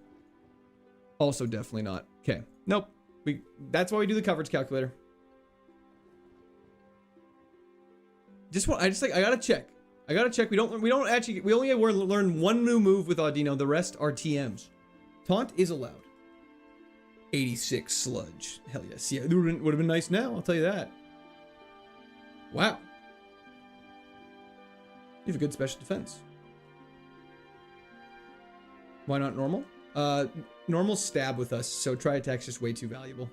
Also definitely not. Okay. Nope. That's why we do the coverage calculator. I gotta check. I gotta check. We only learn one new move with Audino. The rest are TMs. Taunt is allowed. 86 sludge. Hell yes. Yeah, it would have been nice now, I'll tell you that. Wow. You have a good special defense. Why not normal? Normal stab with us, so try attack's just way too valuable.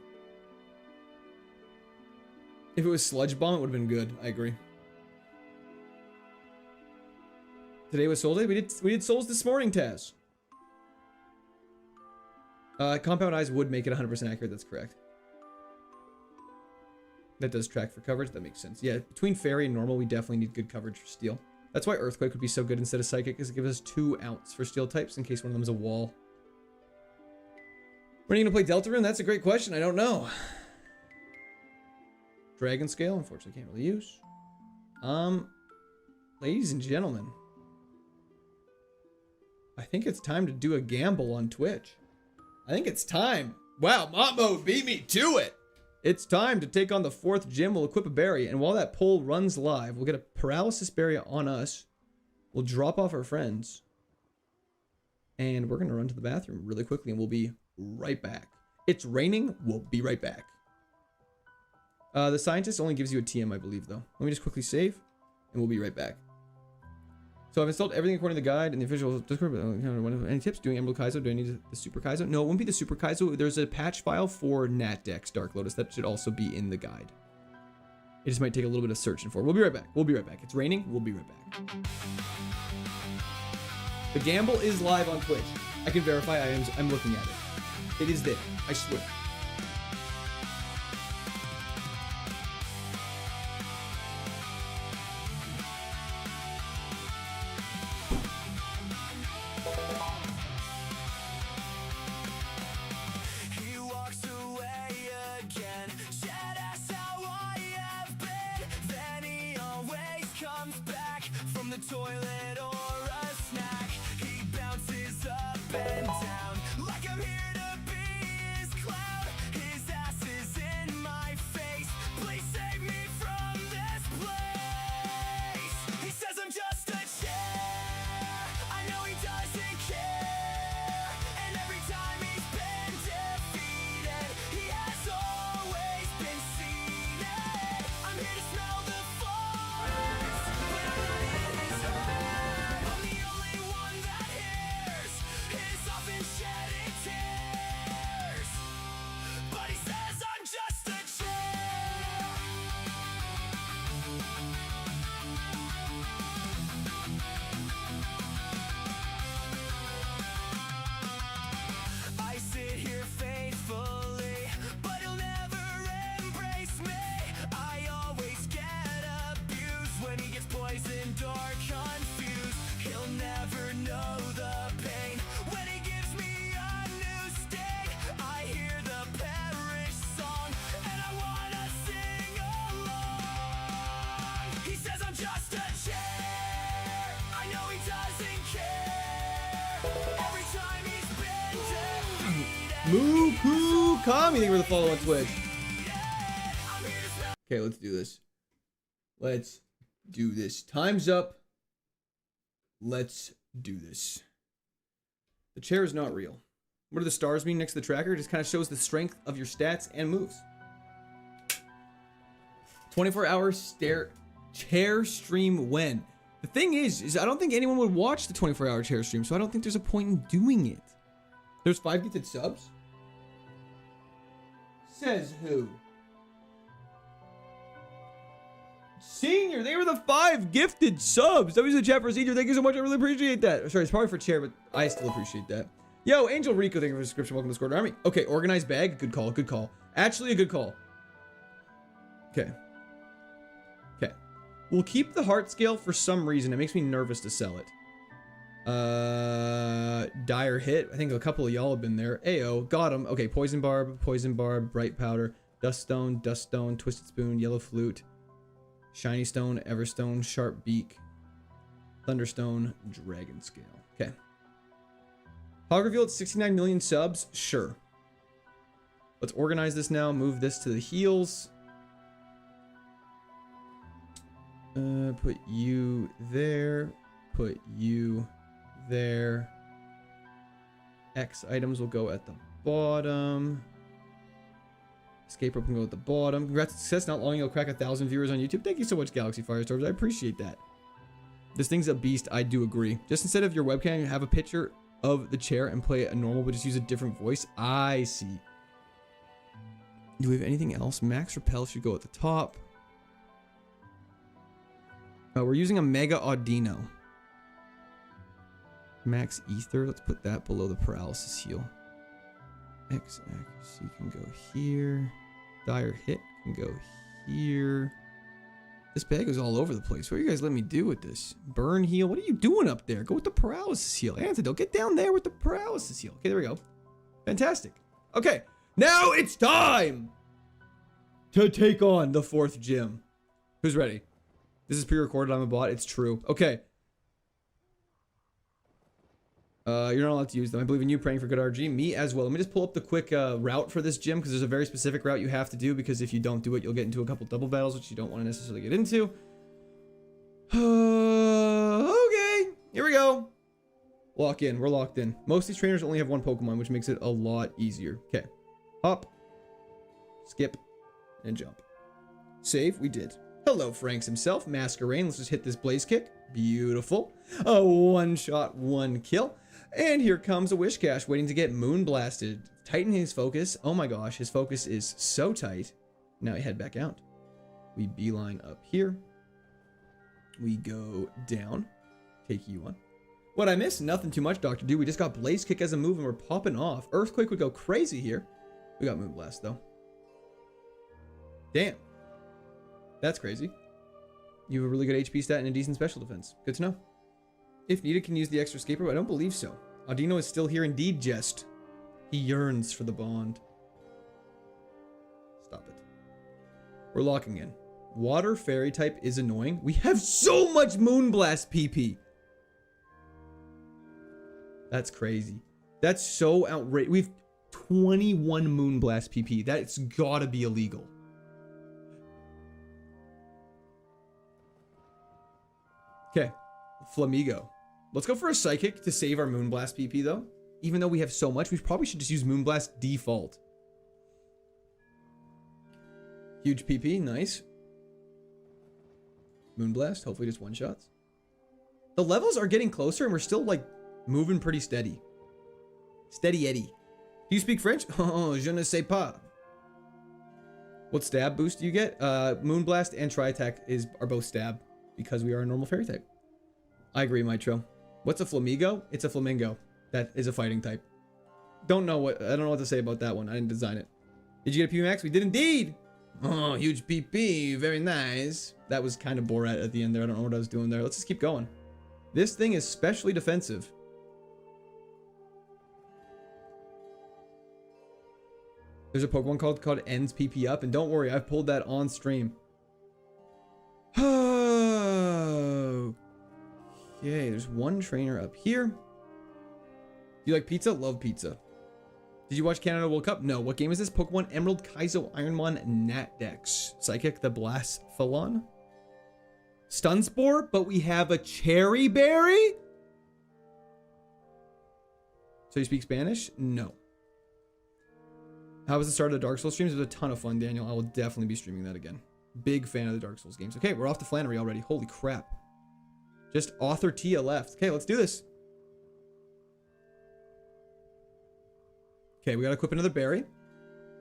If it was sludge bomb, it would have been good. I agree. Today was soul day. We did souls this morning, Taz. Compound eyes would make it 100% accurate. That's correct. That does track for coverage. That makes sense. Yeah, between fairy and normal, we definitely need good coverage for steel. That's why earthquake would be so good instead of psychic, because it gives us 2 ounce for steel types in case one of them is a wall. When are you gonna play Delta Rune? That's a great question. I don't know. Dragon scale, unfortunately, can't really use. Ladies and gentlemen, I think it's time to do a gamble on Twitch. I think it's time. Wow, Mamo beat me to it. It's time to take on the 4th gym. We'll equip a berry, and while that poll runs live, we'll get a paralysis berry on us. We'll drop off our friends, and we're gonna run to the bathroom really quickly, and we'll be right back. It's raining. We'll be right back. The scientist only gives you a TM, I believe, though. Let me just quickly save, and we'll be right back. So I've installed everything according to the guide and the official Discord. Any tips? Doing Emerald Kaizo? Do I need the Super Kaizo? No, it wouldn't be the Super Kaizo. There's a patch file for Natdex Dark Lotus. That should also be in the guide. It just might take a little bit of searching for. We'll be right back. We'll be right back. It's raining. We'll be right back. The gamble is live on Twitch. I can verify. I'm looking at it. It is there. I swear. Toilet or a snack, he bounces up and down like I'm here to be his clown. His ass is in my face. Please save me from this place. He says I'm just a chair. I know he doesn't care. And every time he's been defeated, he has always been seated. I'm here to smell the forest, but I'm not in his heart. I'm the only one that hears his often shedding tears. But he says I'm just a chair. I sit here faithfully, but he'll never embrace me. I always get abused when he gets poisoned or confused. He'll never know the pain when he gives me a new sting. I hear the parish song and I wanna sing along. He says I'm just a chair. I know he doesn't care. Every time he's been defeated, Muku Kami, thank you for the follow on Twitch. I'm here to smell. Okay, let's do this. Let's do this. Time's up. Let's do this. The chair is not real. What do the stars mean next to the tracker? It just kind of shows the strength of your stats and moves. 24-hour chair stream when? The thing is I don't think anyone would watch the 24-hour chair stream, so I don't think there's a point in doing it. There's 5 gifted subs? Says who? Senior, they were the 5 gifted subs. That was the chat for Senior. Thank you so much. I really appreciate that. Sorry, it's probably for chair, but I still appreciate that. Yo, Angel Rico, thank you for the subscription. Welcome to Discord Army. Okay, organized bag. Good call. Good call. Actually, a good call. Okay. Okay. We'll keep the heart scale for some reason. It makes me nervous to sell it. Dire Hit. I think a couple of y'all have been there. Ayo, got him. Okay, Poison Barb, Bright Powder, Dust Stone, Twisted Spoon, Yellow Flute, Shiny Stone, Everstone, Sharp Beak, Thunderstone, Dragon Scale. Okay. Hog Reveal at 69 million subs? Sure. Let's organize this now. Move this to the heels. Put you there. Put you there. X items will go at the bottom. Escape rope can go at the bottom. Congrats on success. Not long you'll crack 1,000 viewers on YouTube. Thank you so much, Galaxy Firestorms. I appreciate that. This thing's a beast. I do agree. Just instead of your webcam, have a picture of the chair and play it a normal, but just use a different voice. I see. Do we have anything else? Max Repel should go at the top. We're using a Mega Audino. Max Ether. Let's put that below the Paralysis Heal. X Accuracy can go here. Dire Hit can go here. This bag is all over the place. What are you guys letting me do with this? Burn Heal. What are you doing up there? Go with the Paralysis Heal. Antidote. Get down there with the Paralysis Heal. Okay, there we go. Fantastic. Okay. Now it's time to take on the 4th gym. Who's ready? This is pre-recorded. I'm a bot. It's true. Okay. You're not allowed to use them. I believe in you, praying for good RG. Me as well. Let me just pull up the quick route for this gym, because there's a very specific route you have to do, because if you don't do it, you'll get into a couple double battles, which you don't want to necessarily get into. Okay. Here we go. Lock in. We're locked in. Most of these trainers only have one Pokemon, which makes it a lot easier. Okay. Hop. Skip. And jump. Save. We did. Hello, Franks himself. Masquerain. Let's just hit this Blaze Kick. Beautiful. A one-shot, one kill. And here comes a Wishcash waiting to get Moon Blasted. Tighten his focus. Oh my gosh, his focus is so tight. Now we head back out. We beeline up here. We go down. Take you on. What I missed? Nothing too much, Dr. Dude. We just got Blaze Kick as a move and we're popping off. Earthquake would go crazy here. We got Moon Blast though. Damn. That's crazy. You have a really good HP stat and a decent special defense. Good to know. If needed, can use the extra escape rope. I don't believe so. Audino is still here indeed, Jest. He yearns for the bond. Stop it. We're locking in. Water Fairy type is annoying. We have so much Moonblast PP. That's crazy. That's so outrageous. We have 21 Moonblast PP. That's gotta be illegal. Okay, Flamigo. Let's go for a Psychic to save our Moonblast PP though. Even though we have so much, we probably should just use Moonblast default. Huge PP, nice. Moonblast, hopefully just one-shots. The levels are getting closer and we're still like moving pretty steady. Steady Eddie. Do you speak French? Oh, je ne sais pas. What stab boost do you get? Moonblast and Tri-Attack are both stab, because we are a normal fairy type. I agree, Mitro. What's a Flamigo? It's a flamingo. That is a fighting type. I don't know what to say about that one. I didn't design it. Did you get a PP max? We did indeed. Oh, huge PP. Very nice. That was kind of Borat at the end there. I don't know what I was doing there. Let's just keep going. This thing is specially defensive. There's a Pokemon called Ends PP Up, and don't worry, I've pulled that on stream. Okay, there's one trainer up here. Do you like pizza? Love pizza. Did you watch Canada World Cup? No. What game is this? Pokemon Emerald Kaizo Ironmon Nat Dex. Psychic the Blasphalon. Stun Spore, but we have a Cherry Berry? So you speak Spanish? No. How was the start of the Dark Souls streams? It was a ton of fun, Daniel. I will definitely be streaming that again. Big fan of the Dark Souls games. Okay, we're off to Flannery already. Holy crap. Just Author Tia left. Okay, let's do this. Okay, we gotta equip another berry.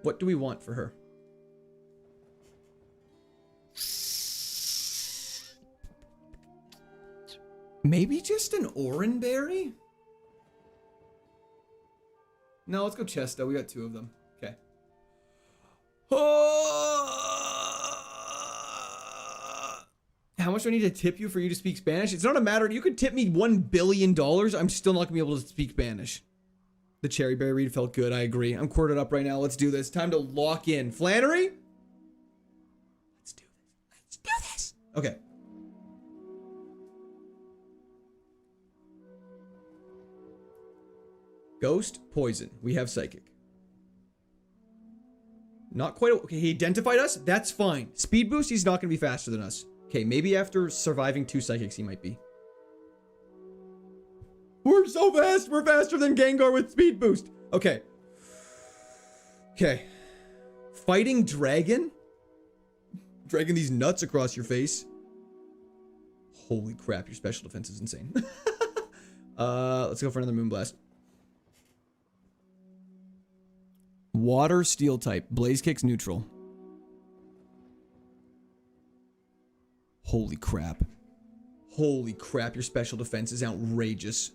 What do we want for her? Maybe just an Oran berry? No, let's go Chesto. We got 2 of them. Okay. How much do I need to tip you for you to speak Spanish? It's not a matter. You could tip me $1 billion. I'm still not going to be able to speak Spanish. The cherry berry read felt good. I agree. I'm quartered up right now. Let's do this. Time to lock in. Flannery? Let's do this. Let's do this. Okay. Ghost, poison. We have psychic. Not quite. Okay, he identified us. That's fine. Speed boost, he's not going to be faster than us. Okay, maybe after surviving 2 psychics, he might be. We're so fast. We're faster than Gengar with speed boost. Okay. Okay. Fighting dragon? Dragging these nuts across your face. Holy crap, your special defense is insane. Let's go for another Moonblast. Water, steel type. Blaze kicks neutral. Holy crap. Holy crap, your special defense is outrageous.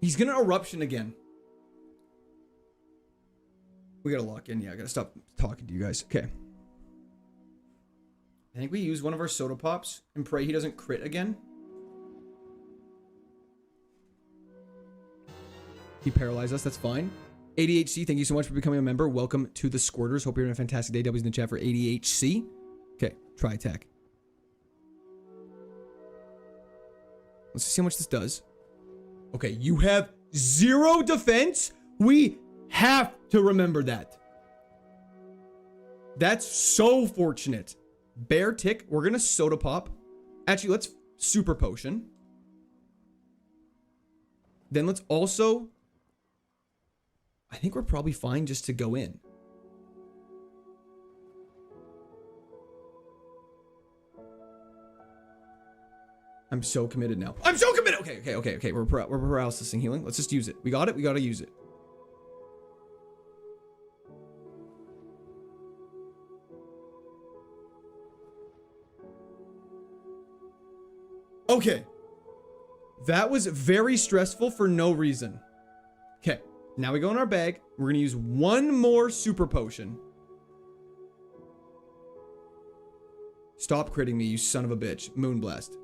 He's gonna eruption again. We gotta lock in. Yeah, I gotta stop talking to you guys. Okay. I think we use one of our soda pops and pray he doesn't crit again. He paralyzed us. That's fine. ADHC, thank you so much for becoming a member. Welcome to the Squirters. Hope you're having a fantastic day. W's in the chat for ADHC. Okay, try attack. Let's see how much this does. Okay, you have 0 defense. We have to remember that. That's so fortunate. Bear tick. We're going to soda pop. Actually, let's super potion. Then let's also... I think we're probably fine just to go in. I'm so committed now. I'm so committed. Okay. We're paralysis and healing. Let's just use it. We got it. We got to use it. Okay. That was very stressful for no reason. Okay. Now we go in our bag. We're going to use one more super potion. Stop critting me, you son of a bitch. Moonblast.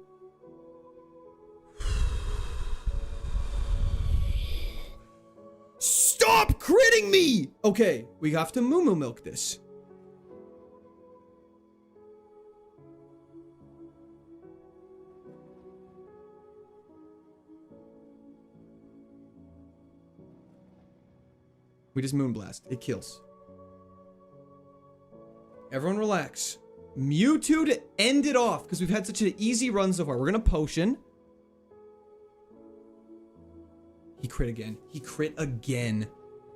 Stop critting me! Okay, we have to moo milk this. We just Moonblast. It kills. Everyone relax. Mewtwo to end it off, because we've had such an easy run so far. We're going to potion. He crit again. He crit again.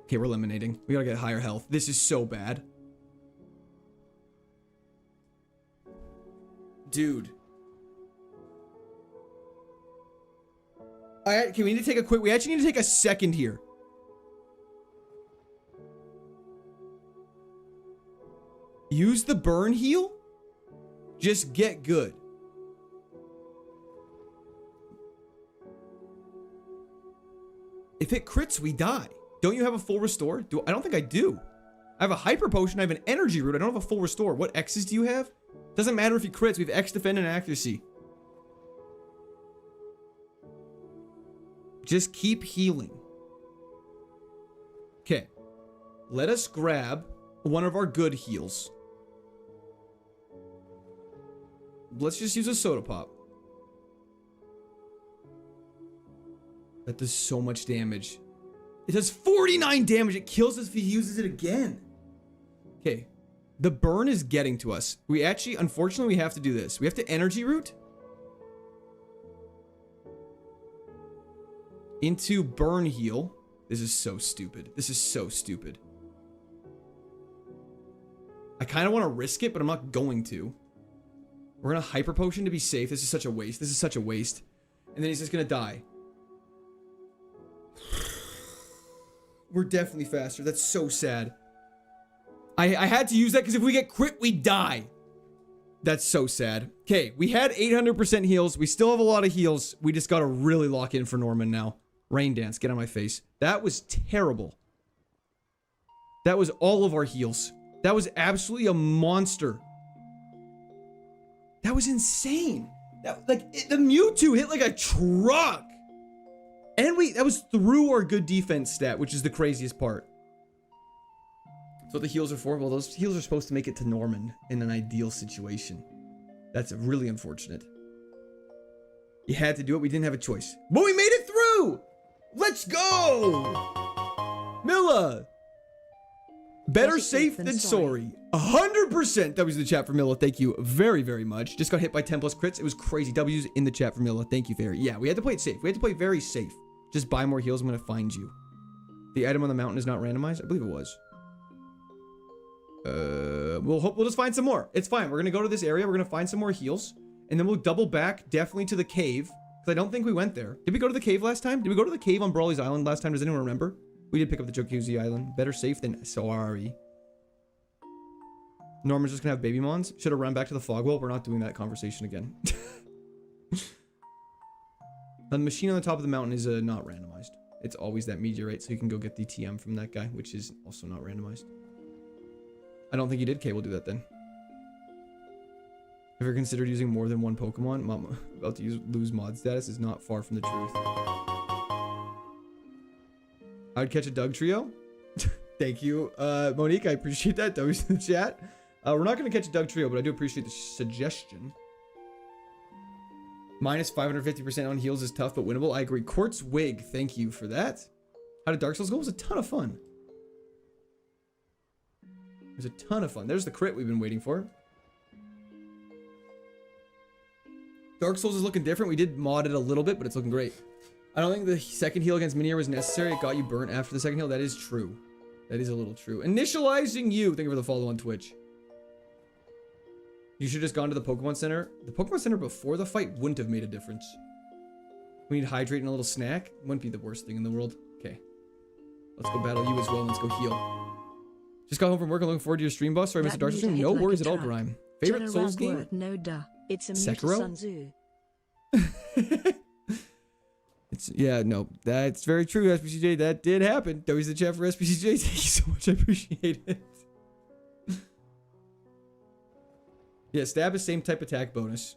Okay, we're eliminating. We got to get higher health. This is so bad. Dude. Okay, we need to take a quick... We actually need to take a second here. Use the burn heal. Just get good. If it crits, we die. Don't you have a full restore? I don't think I do. I have a hyper potion. I have an energy root. I don't have a full restore. What X's do you have? Doesn't matter if he crits. We have X defend and accuracy. Just keep healing. Okay. Let us grab one of our good heals. Let's just use a soda pop. That does so much damage. It does 49 damage. It kills us if he uses it again. Okay. The burn is getting to us. We actually, unfortunately, we have to do this. We have to energy root into burn heal. This is so stupid. This is so stupid. I kind of want to risk it, but I'm not going to. We're going to hyper potion to be safe. This is such a waste. This is such a waste. And then he's just going to die. We're definitely faster. That's so sad. I had to use that because if we get crit, we die. That's so sad. Okay, we had 800% heals. We still have a lot of heals. We just got to really lock in for Norman now. Rain dance. Get on my face. That was terrible. That was all of our heals. That was absolutely a monster. That was insane. The Mewtwo hit like a truck. And that was through our good defense stat, which is the craziest part. So what the heals are for? Well, those heals are supposed to make it to Norman in an ideal situation. That's really unfortunate. You had to do it. We didn't have a choice. But we made it through! Let's go! Milla! Better safe than sorry. 100% W's in the chat for Milla. Thank you very, very much. Just got hit by 10 plus crits. It was crazy. W's in the chat for Milla. Thank you, Fairy. Yeah, we had to play it safe. We had to play very safe. Just buy more heals. I'm going to find you. The item on the mountain is not randomized? I believe it was. We'll just find some more. It's fine. We're going to go to this area. We're going to find some more heals. And then we'll double back definitely to the cave. Because I don't think we went there. Did we go to the cave last time? Did we go to the cave on Brawley's Island last time? Does anyone remember? We did pick up the Jacuzzi Island. Better safe than sorry. Norman's just gonna have baby mons. Should have run back to the fog wall. We're not doing that conversation again. The machine on the top of the mountain is not randomized. It's always that meteorite, so you can go get the TM from that guy, which is also not randomized. I don't think you did. Okay, we'll do that then. Have you ever considered using more than one Pokemon? Mama, about to lose mod status is not far from the truth. I'd catch a Doug trio. Thank you, Monique. I appreciate that. W's in the chat. We're not going to catch a Doug trio, but I do appreciate the suggestion. Minus 550% on heals is tough, but winnable. I agree. Quartz Wig, thank you for that. How did Dark Souls go? It was a ton of fun. It was a ton of fun. There's the crit we've been waiting for. Dark Souls is looking different. We did mod it a little bit, but it's looking great. I don't think the second heal against Minior was necessary. It got you burnt after the second heal. That is true. That is a little true. Initializing you. Thank you for the follow on Twitch. You should have just gone to the Pokemon Center. The Pokemon Center before the fight wouldn't have made a difference. We need hydrate and a little snack. Wouldn't be the worst thing in the world. Okay. Let's go battle you as well. Let's go heal. Just got home from work. I'm looking forward to your stream, boss. Sorry, I missed the Dark Stream. No worries at all, Grime. Favorite Souls game? No duh. It's a Sekiro? Sun Tzu. Yeah, no, that's very true, SPCJ. That did happen. W's the chat for SPCJ. Thank you so much. I appreciate it. Yeah, stab is same type attack bonus.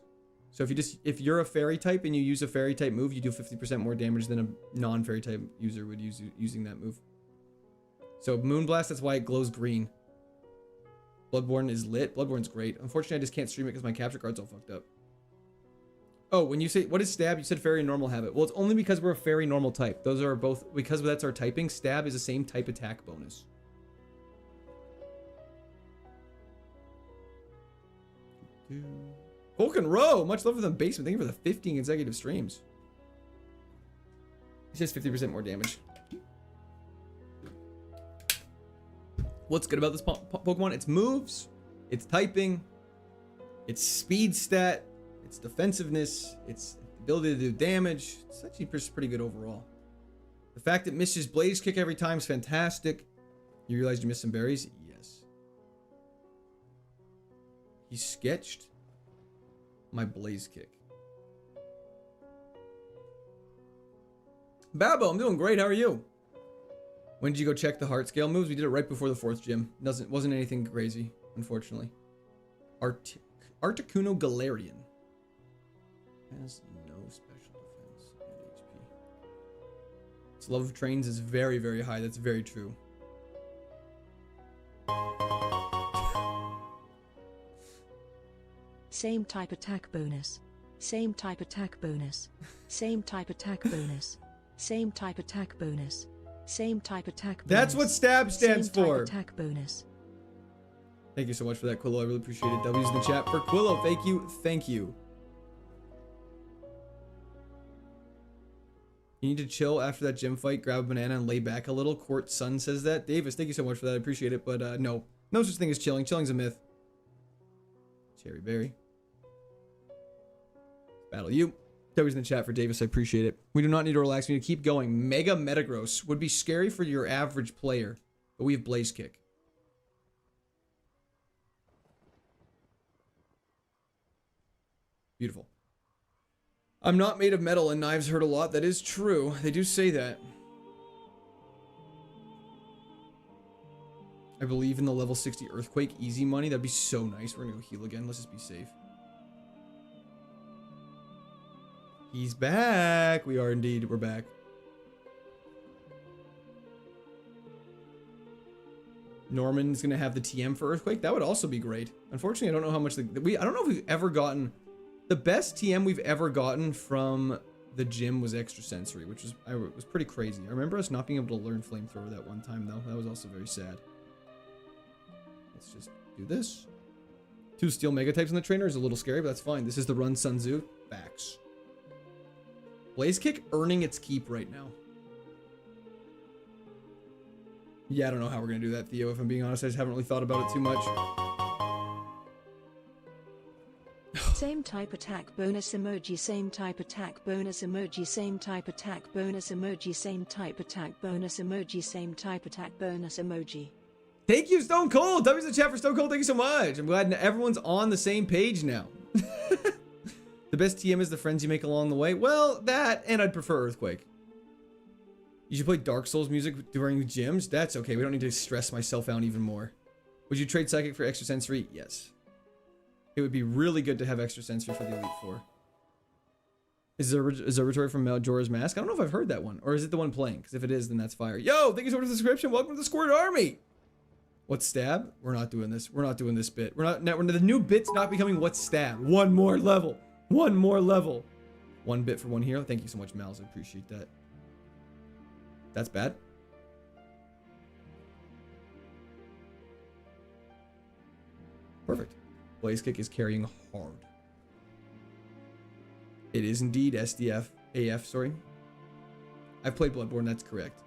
So if you're a fairy type and you use a fairy type move, you do 50% more damage than a non-fairy type user would use using that move. So Moonblast, that's why it glows green. Bloodborne is lit. Bloodborne's great. Unfortunately, I just can't stream it because my capture card's all fucked up. Oh, when you say, what is stab? You said fairy normal habit. Well, it's only because we're a fairy normal type. Those are both, because that's our typing. Stab is the same type attack bonus. Vulcan Row, much love for the basement. Thank you for the 15 consecutive streams. It's just 50% more damage. What's good about this Pokemon? Its moves, its typing, its speed stat, its defensiveness, its ability to do damage. It's actually pretty good overall. The fact it misses Blaze Kick every time is fantastic. You realized you missed some berries? Yes. He sketched my Blaze Kick. Babbo, I'm doing great. How are you? When did you go check the heart scale moves? We did it right before the 4th gym. Wasn't anything crazy, unfortunately. Articuno Galarian has no special defense and HP. Its love of trains is very, very high. That's very true. Same type attack bonus. Same type attack bonus. Same type attack bonus. Same type attack bonus. Same type attack bonus. That's what stab stands for. Attack bonus. Thank you so much for that, Quillo. I really appreciate it. W's in the chat for Quillo. Thank you. Thank you. You need to chill after that gym fight, grab a banana and lay back a little. Court Sun says that. Davis, thank you so much for that. I appreciate it. But no such thing as chilling. Chilling's a myth. Cherry Berry. Battle you. W's in the chat for Davis. I appreciate it. We do not need to relax. We need to keep going. Mega Metagross would be scary for your average player, but we have Blaze Kick. Beautiful. I'm not made of metal and knives hurt a lot. That is true. They do say that. I believe in the level 60 earthquake easy money. That'd be so nice. We're gonna go heal again. Let's just be safe. He's back. We are indeed. We're back. Norman's gonna have the TM for earthquake. That would also be great. Unfortunately, I don't know how much I don't know if we've ever gotten the best TM we've ever gotten from the gym was extrasensory, which was pretty crazy. I remember us not being able to learn flamethrower that one time though. That was also very sad. Let's just do this. 2 steel mega types in the trainer is a little scary, but that's fine. This is the run Sun Tzu. Facts. Blaze kick earning its keep right now. Yeah, I don't know how we're gonna do that, Theo. If I'm being honest, I just haven't really thought about it too much. Same type attack bonus emoji, same type attack bonus emoji, same type attack bonus emoji, same type attack bonus emoji, same type attack bonus emoji. Thank you, Stone Cold. W's in the chat for Stone Cold. Thank you so much. I'm glad everyone's on the same page now. The best TM is the friends you make along the way. Well, that, and I'd prefer Earthquake. You should play Dark Souls music during gyms. That's okay. We don't need to stress myself out even more. Would you trade Psychic for Extrasensory? Yes. It would be really good to have Extrasensory for the Elite Four. Is there Observatory from Majora's Mask? I don't know if I've heard that one. Or is it the one playing? Because if it is, then that's fire. Yo, thank you so much for the subscription. Welcome to the Squirt Army. What's stab? We're not doing this. We're not doing this bit. The new bit's not becoming what's stab. One more level. One more level. 1 bit for 1 hero. Thank you so much, Malz. I appreciate that. That's bad. Perfect. Blaze Kick is carrying hard. It is indeed SDF. AF, sorry. I've played Bloodborne, that's correct.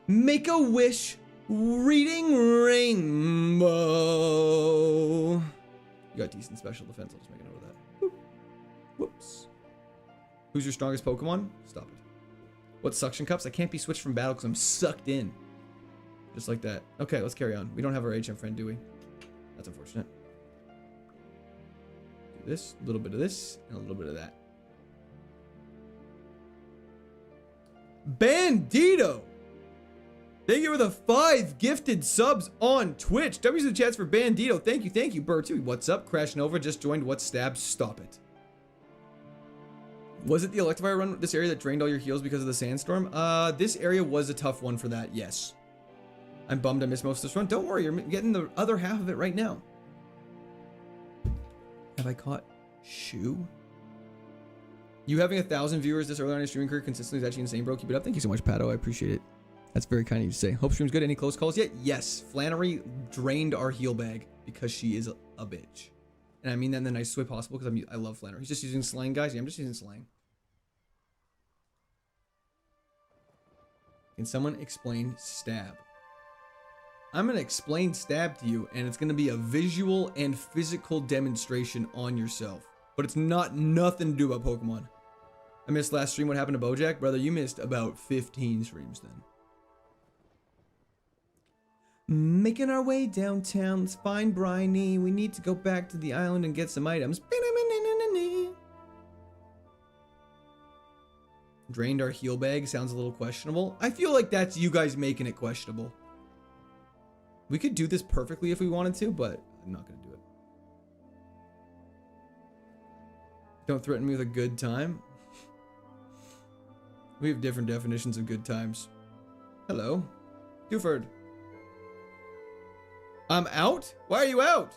Make a wish. Reading Rainbow. You got decent special defense. I'll just make a note of that. Whoops. Who's your strongest Pokemon? Stop it. What suction cups? I can't be switched from battle because I'm sucked in. Just like that. Okay, let's carry on. We don't have our HM friend, do we? That's unfortunate. Do this, a little bit of this, and a little bit of that. Bandito! Thank you for the 5 gifted subs on Twitch. W's in the chats for Bandito. Thank you, Bertu. What's up? Crash Nova just joined. What's stab? Stop it. Was it the Electivire run this area that drained all your heals because of the sandstorm? This area was a tough one for that, yes. I'm bummed I missed most of this run. Don't worry, you're getting the other half of it right now. Have I caught Shu? You having 1,000 viewers this early on your streaming career consistently is actually insane, bro. Keep it up. Thank you so much, Pato. I appreciate it. That's very kind of you to say. Hope stream's good. Any close calls yet? Yes. Flannery drained our heal bag because she is a bitch. And I mean that in the nicest way possible because I love Flannery. He's just using slang, guys. Yeah, I'm just using slang. Can someone explain stab? I'm going to explain stab to you, and it's going to be a visual and physical demonstration on yourself. But it's nothing to do about Pokemon. I missed last stream. What happened to Bojack? Brother, you missed about 15 streams then. Making our way downtown. Let's find Briny. We need to go back to the island and get some items. Drained our heal bag. Sounds a little questionable. I feel like that's you guys making it questionable. We could do this perfectly if we wanted to, but I'm not going to do it. Don't threaten me with a good time. We have different definitions of good times. Hello. Duford. I'm out? Why are you out?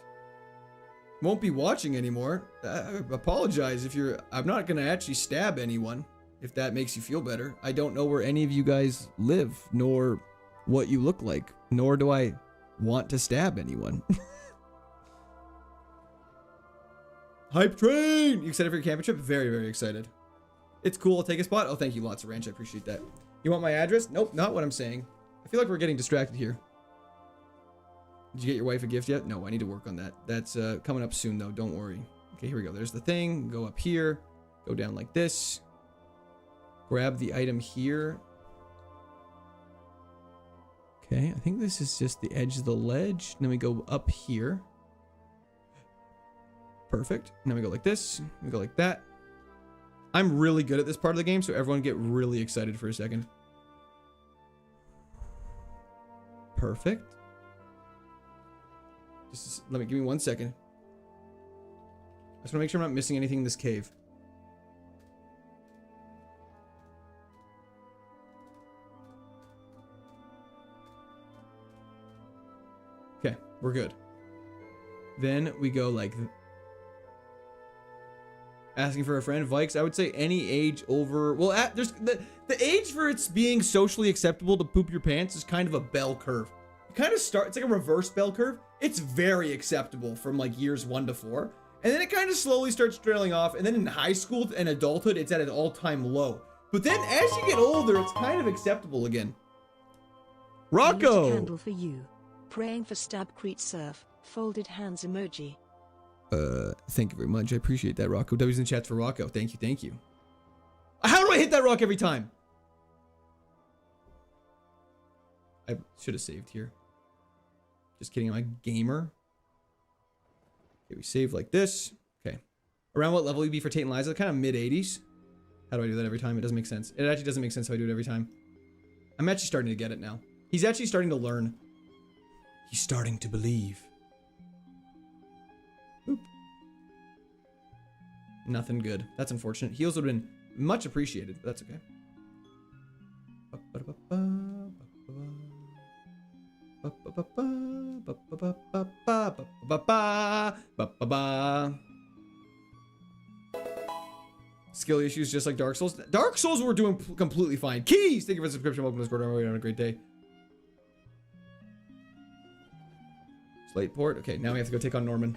Won't be watching anymore. I apologize if you're... I'm not going to actually stab anyone, if that makes you feel better. I don't know where any of you guys live, nor what you look like, nor do I want to stab anyone. Hype train! You excited for your camping trip? Very, very excited. It's cool. I'll take a spot. Oh, thank you. Lots of ranch. I appreciate that. You want my address? Nope, not what I'm saying. I feel like we're getting distracted here. Did you get your wife a gift yet? No, I need to work on that. That's coming up soon, though. Don't worry. Okay, here we go. There's the thing. Go up here. Go down like this. Grab the item here. Okay, I think this is just the edge of the ledge. And then we go up here. Perfect. And then we go like this. We go like that. I'm really good at this part of the game, so everyone get really excited for a second. Perfect. Just let me give me 1 second. I just want to make sure I'm not missing anything in this cave. Okay, we're good. Then we go like asking for a friend. Vikes, I would say any age over. Well, there's the age for it's being socially acceptable to poop your pants is kind of a bell curve. It kind of starts, it's like a reverse bell curve. It's very acceptable from like years 1 to 4. And then it kind of slowly starts trailing off. And then in high school and adulthood, it's at an all-time low. But then as you get older, it's kind of acceptable again. Rocco! Candle for you. Praying for Stabcrete Surf. Folded hands emoji. Thank you very much. I appreciate that, Rocco. W's in the chat for Rocco. Thank you, thank you. How do I hit that rock every time? I should have saved here. Just kidding, I'm a gamer. Okay, we save like this. Okay. Around what level would you be for Tate and Liza? Kind of mid-80s. How do I do that every time? It doesn't make sense. It actually doesn't make sense how I do it every time. I'm actually starting to get it now. He's actually starting to learn. He's starting to believe. Oop. Nothing good. That's unfortunate. Heals would have been much appreciated, but that's okay. Skill issues just like Dark Souls. Dark Souls were doing completely fine. Keys! Thank you for the subscription. Welcome to Discord. We're having a great day. Slate port. Okay, now we have to go take on Norman.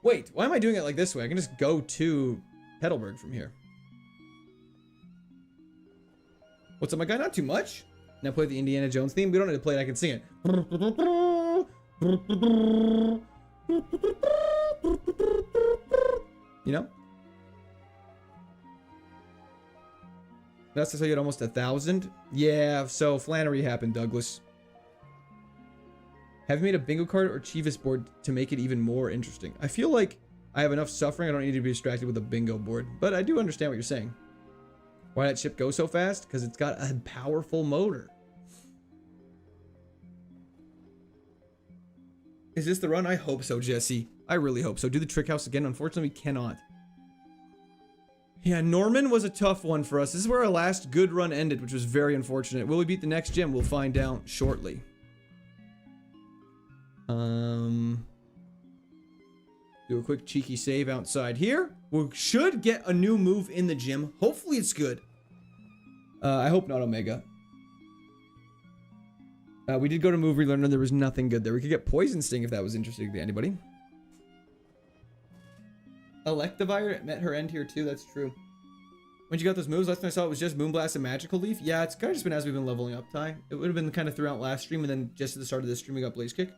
Wait, why am I doing it like this way? I can just go to Petalburg from here. What's up, my guy? Not too much. Now play the Indiana Jones theme. We don't need to play it. I can sing it. You know? That's to say you had almost 1,000. Yeah, so Flannery happened, Douglas. Have you made a bingo card or Chivas board to make it even more interesting? I feel like I have enough suffering. I don't need to be distracted with a bingo board. But I do understand what you're saying. Why that ship go so fast? Because it's got a powerful motor. Is this the run? I hope so, Jesse. I really hope so. Do the trick house again. Unfortunately, we cannot. Yeah, Norman was a tough one for us. This is where our last good run ended, which was very unfortunate. Will we beat the next gym? We'll find out shortly. Do a quick cheeky save outside here. We should get a new move in the gym. Hopefully it's good. I hope not, Omega. We did go to move relearner. There was nothing good there. We could get Poison Sting if that was interesting to anybody. Electivire met her end here too. That's true. When you got those moves, last time I saw it was just Moonblast and Magical Leaf. Yeah, it's kind of just been as we've been leveling up, Ty. It would have been kind of throughout last stream, and then just at the start of this stream we got Blaze Kick.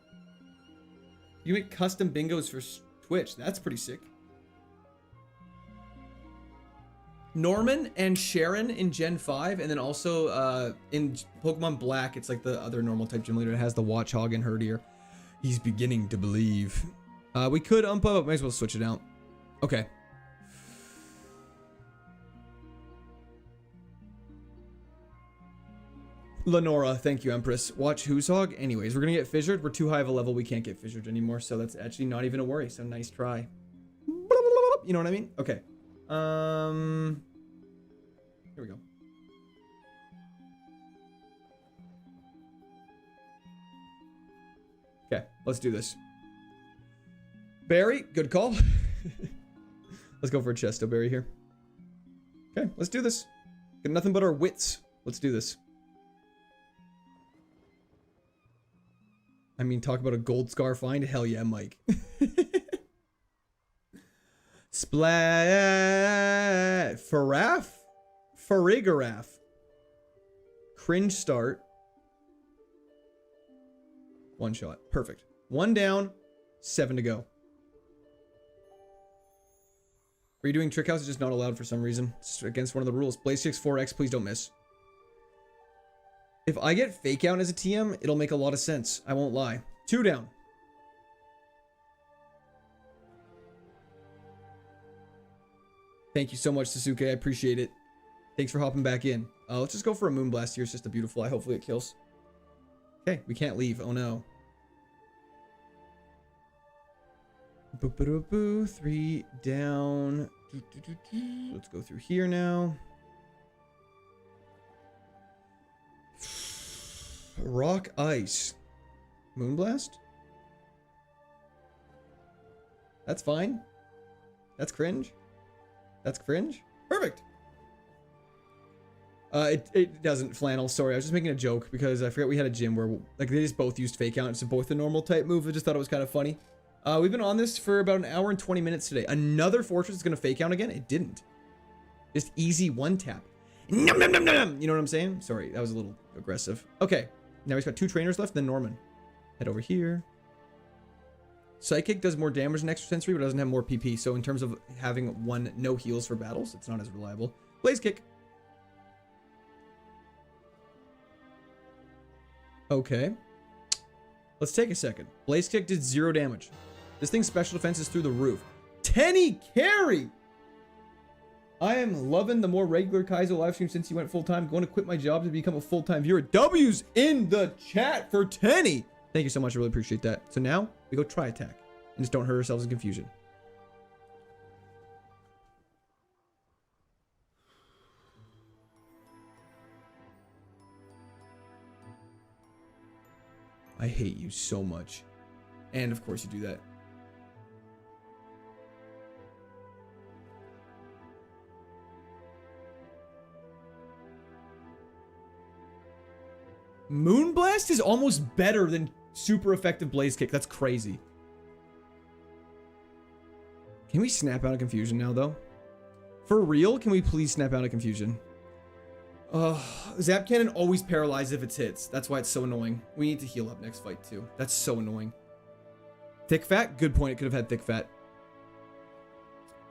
You make custom bingos for Twitch. That's pretty sick. Norman and Sharon in Gen 5, and then also in Pokemon Black, it's like the other normal type gym leader that has the Watchog and Herdier. He's beginning to believe. We could ump up, might as well switch it out. Okay. Lenora, thank you, Empress. Watch Who's Hog. Anyways, we're gonna get fissured. We're too high of a level. We can't get fissured anymore, so that's actually not even a worry. So nice try. You know what I mean? Okay. Here we go. Okay, let's do this. Barry, good call. Let's go for a Chesto Berry here. Okay, let's do this. Got nothing but our wits. Let's do this. I mean, talk about a gold scar find. Hell yeah, Mike. Splat. Faraf? Farigarath. Cringe start. One shot. Perfect. One down. 7 to go. Are you doing Trick House? It's just not allowed for some reason. It's against one of the rules. Blaze 6 4X, please don't miss. If I get Fake Out as a TM, it'll make a lot of sense. I won't lie. 2 down. Thank you so much, Sasuke. I appreciate it. Thanks for hopping back in. Let's just go for a Moonblast here. It's just a beautiful eye. Hopefully it kills. Okay, we can't leave. Oh no. Boo, boo, boo, boo. 3 down. Let's go through here now. Rock ice. Moonblast? That's fine. That's cringe. That's cringe. Perfect. It doesn't flannel. Sorry, I was just making a joke because I forgot we had a gym where like they just both used fake out. It's both a normal type move. I just thought it was kind of funny. We've been on this for about an hour and 20 minutes today. Another fortress is gonna fake out again. It didn't. Just easy one tap. Nom, nom, nom, nom. You know what I'm saying? Sorry, that was a little aggressive. Okay, now he's got 2 trainers left. Then Norman. Head over here. Psychic does more damage than extrasensory, but doesn't have more PP. So in terms of having one no heals for battles, it's not as reliable. Blaze Kick. Okay. Let's take a second. Blaze Kick did 0 damage. This thing's special defense is through the roof. Tenny carry! I am loving the more regular Kaizo live stream since you went full-time. Going to quit my job to become a full-time viewer. W's in the chat for Tenny! Thank you so much. I really appreciate that. So now, we go try attack. And just don't hurt ourselves in confusion. I hate you so much. And of course you do that. Moonblast is almost better than super effective Blaze Kick. That's crazy. Can we snap out of confusion now, though? For real, can we please snap out of confusion? Zap Cannon always paralyzes if it's hits. That's why it's so annoying. We need to heal up next fight, too. That's so annoying. Thick Fat? Good point. It could have had Thick Fat.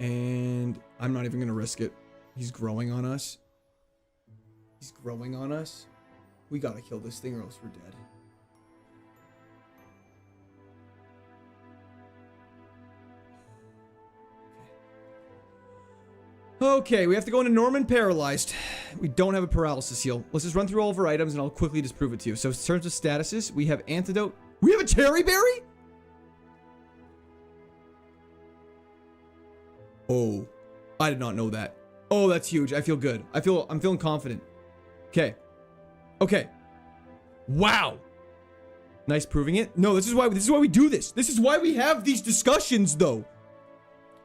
And I'm not even going to risk it. He's growing on us. He's growing on us. We gotta kill this thing or else we're dead. Okay, we have to go into Norman paralyzed. We don't have a paralysis heal. Let's just run through all of our items and I'll quickly disprove it to you. So in terms of statuses, we have antidote. We have a cherry berry? Oh, I did not know that. Oh, that's huge. I feel good. I'm feeling confident. Okay. Okay. Wow. Nice proving it. No, this is why we do this. This is why we have these discussions though.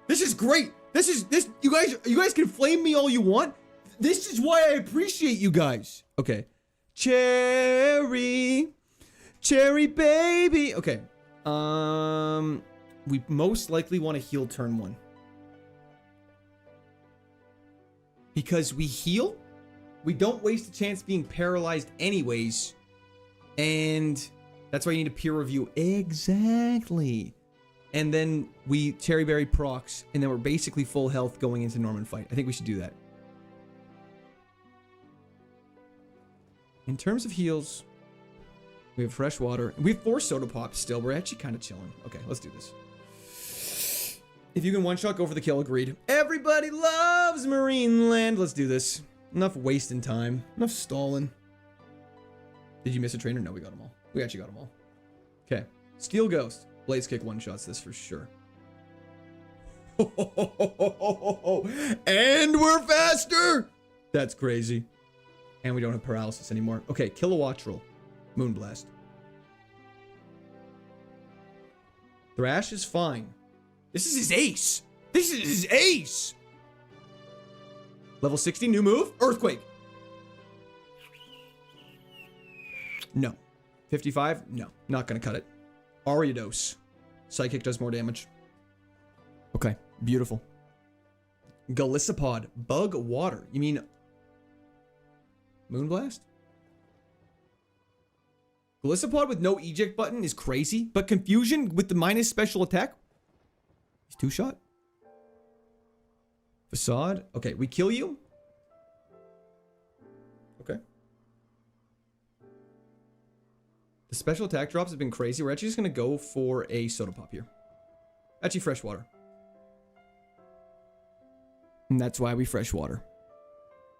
This is great. You guys can flame me all you want. This is why I appreciate you guys. Okay. Cherry baby. Okay. We most likely want to heal turn 1. Because we heal, we don't waste a chance being paralyzed anyways. And that's why you need a peer review. Exactly. And then we Cherry Berry procs, and then we're basically full health going into Norman fight. I think we should do that. In terms of heals, we have fresh water. We have 4 soda pops still. We're actually kind of chilling. Okay, let's do this. If you can one-shot, go for the kill. Agreed. Everybody loves Marineland. Let's do this. Enough wasting time. Enough stalling. Did you miss a trainer? No, we got them all. We actually got them all. Okay. Steel Ghost. Blaze Kick one-shots this for sure. And we're faster! That's crazy. And we don't have paralysis anymore. Okay, Kilowattrel. Moonblast. Thrash is fine. This is his ace. This is his ace. Level 60, new move. Earthquake. No. 55? No. Not gonna cut it. Ariados. Psychic does more damage. Okay. Beautiful. Galissapod. Bug water. You mean Moonblast? Galissapod with no eject button is crazy, but Confusion with the minus special attack? He's 2-shot. Facade. Okay, we kill you. Okay. The special attack drops have been crazy. We're actually just going to go for a soda pop here. Actually, fresh water. And that's why we fresh water.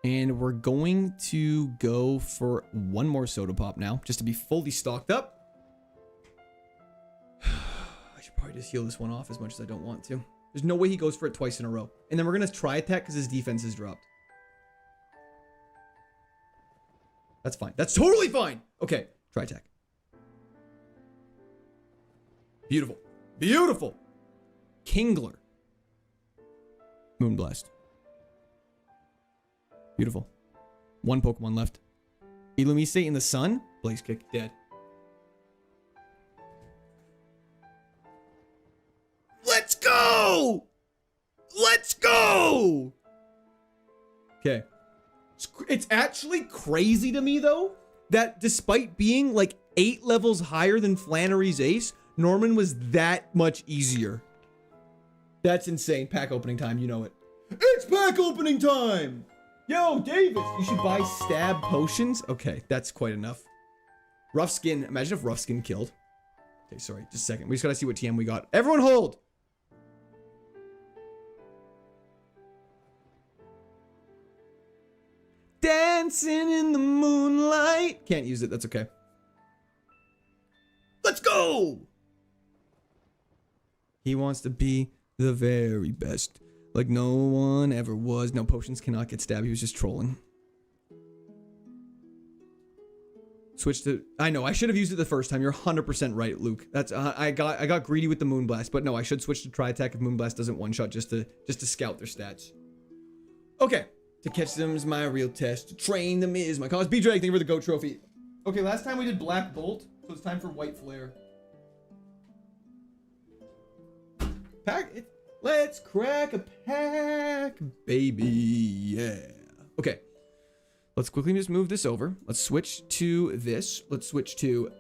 And we're going to go for one more soda pop now, just to be fully stocked up. I should probably probably just heal this one off as much as I don't want to. There's no way he goes for it twice in a row. And then we're going to try attack because his defense is dropped. That's fine. That's totally fine. Okay, try attack. Beautiful. Beautiful. Kingler. Moonblast. Beautiful. One Pokemon left. Illumise in the sun. Blaze Kick. Dead. Let's go! Let's go! Okay. It's actually crazy to me, though, that despite being like 8 levels higher than Flannery's Ace, Norman was that much easier. That's insane. Pack opening time, you know it. It's pack opening time! Yo, Davis, you should buy stab potions. Okay, that's quite enough. Rough Skin. Imagine if Rough Skin killed. Okay, sorry, just a second. We just gotta see what TM we got. Everyone hold! Dancing in the moonlight. Can't use it, that's okay. Let's go! He wants to be the very best. Like no one ever was. No, potions cannot get stabbed. He was just trolling. Switch to... I know, I should have used it the first time. You're 100% right, Luke. That's I got greedy with the Moonblast, but no, I should switch to Tri Attack if Moonblast doesn't one-shot just to scout their stats. Okay. To catch them is my real test. To train them is my cause. B-Drake, thank you for the GOAT trophy. Okay, last time we did Black Bolt, so it's time for White Flare. Pack it. Let's crack a pack, baby. Yeah. Okay. Let's quickly just move this over. Let's switch to this. Let's switch to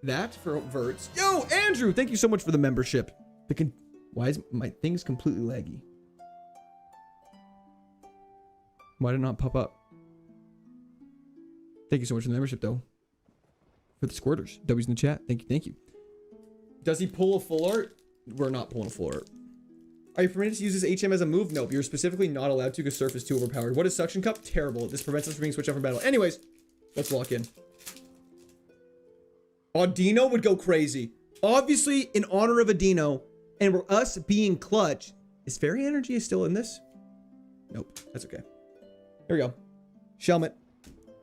that for Verts. Yo, Andrew, thank you so much for the membership. Why is my thing's completely laggy? Why did it not pop up? Thank you so much for the membership, though. For the squirters. W's in the chat. Thank you, thank you. Does he pull a full art? We're not pulling a full art. Are you permitted to use this HM as a move? Nope. You're specifically not allowed to because Surf is too overpowered. What is Suction Cup? Terrible. This prevents us from being switched up from battle. Anyways, let's lock in. Audino would go crazy. Obviously, in honor of Audino, and we're us being clutch. Is Fairy Energy still in this? Nope. That's okay. Here we go. Shelmet.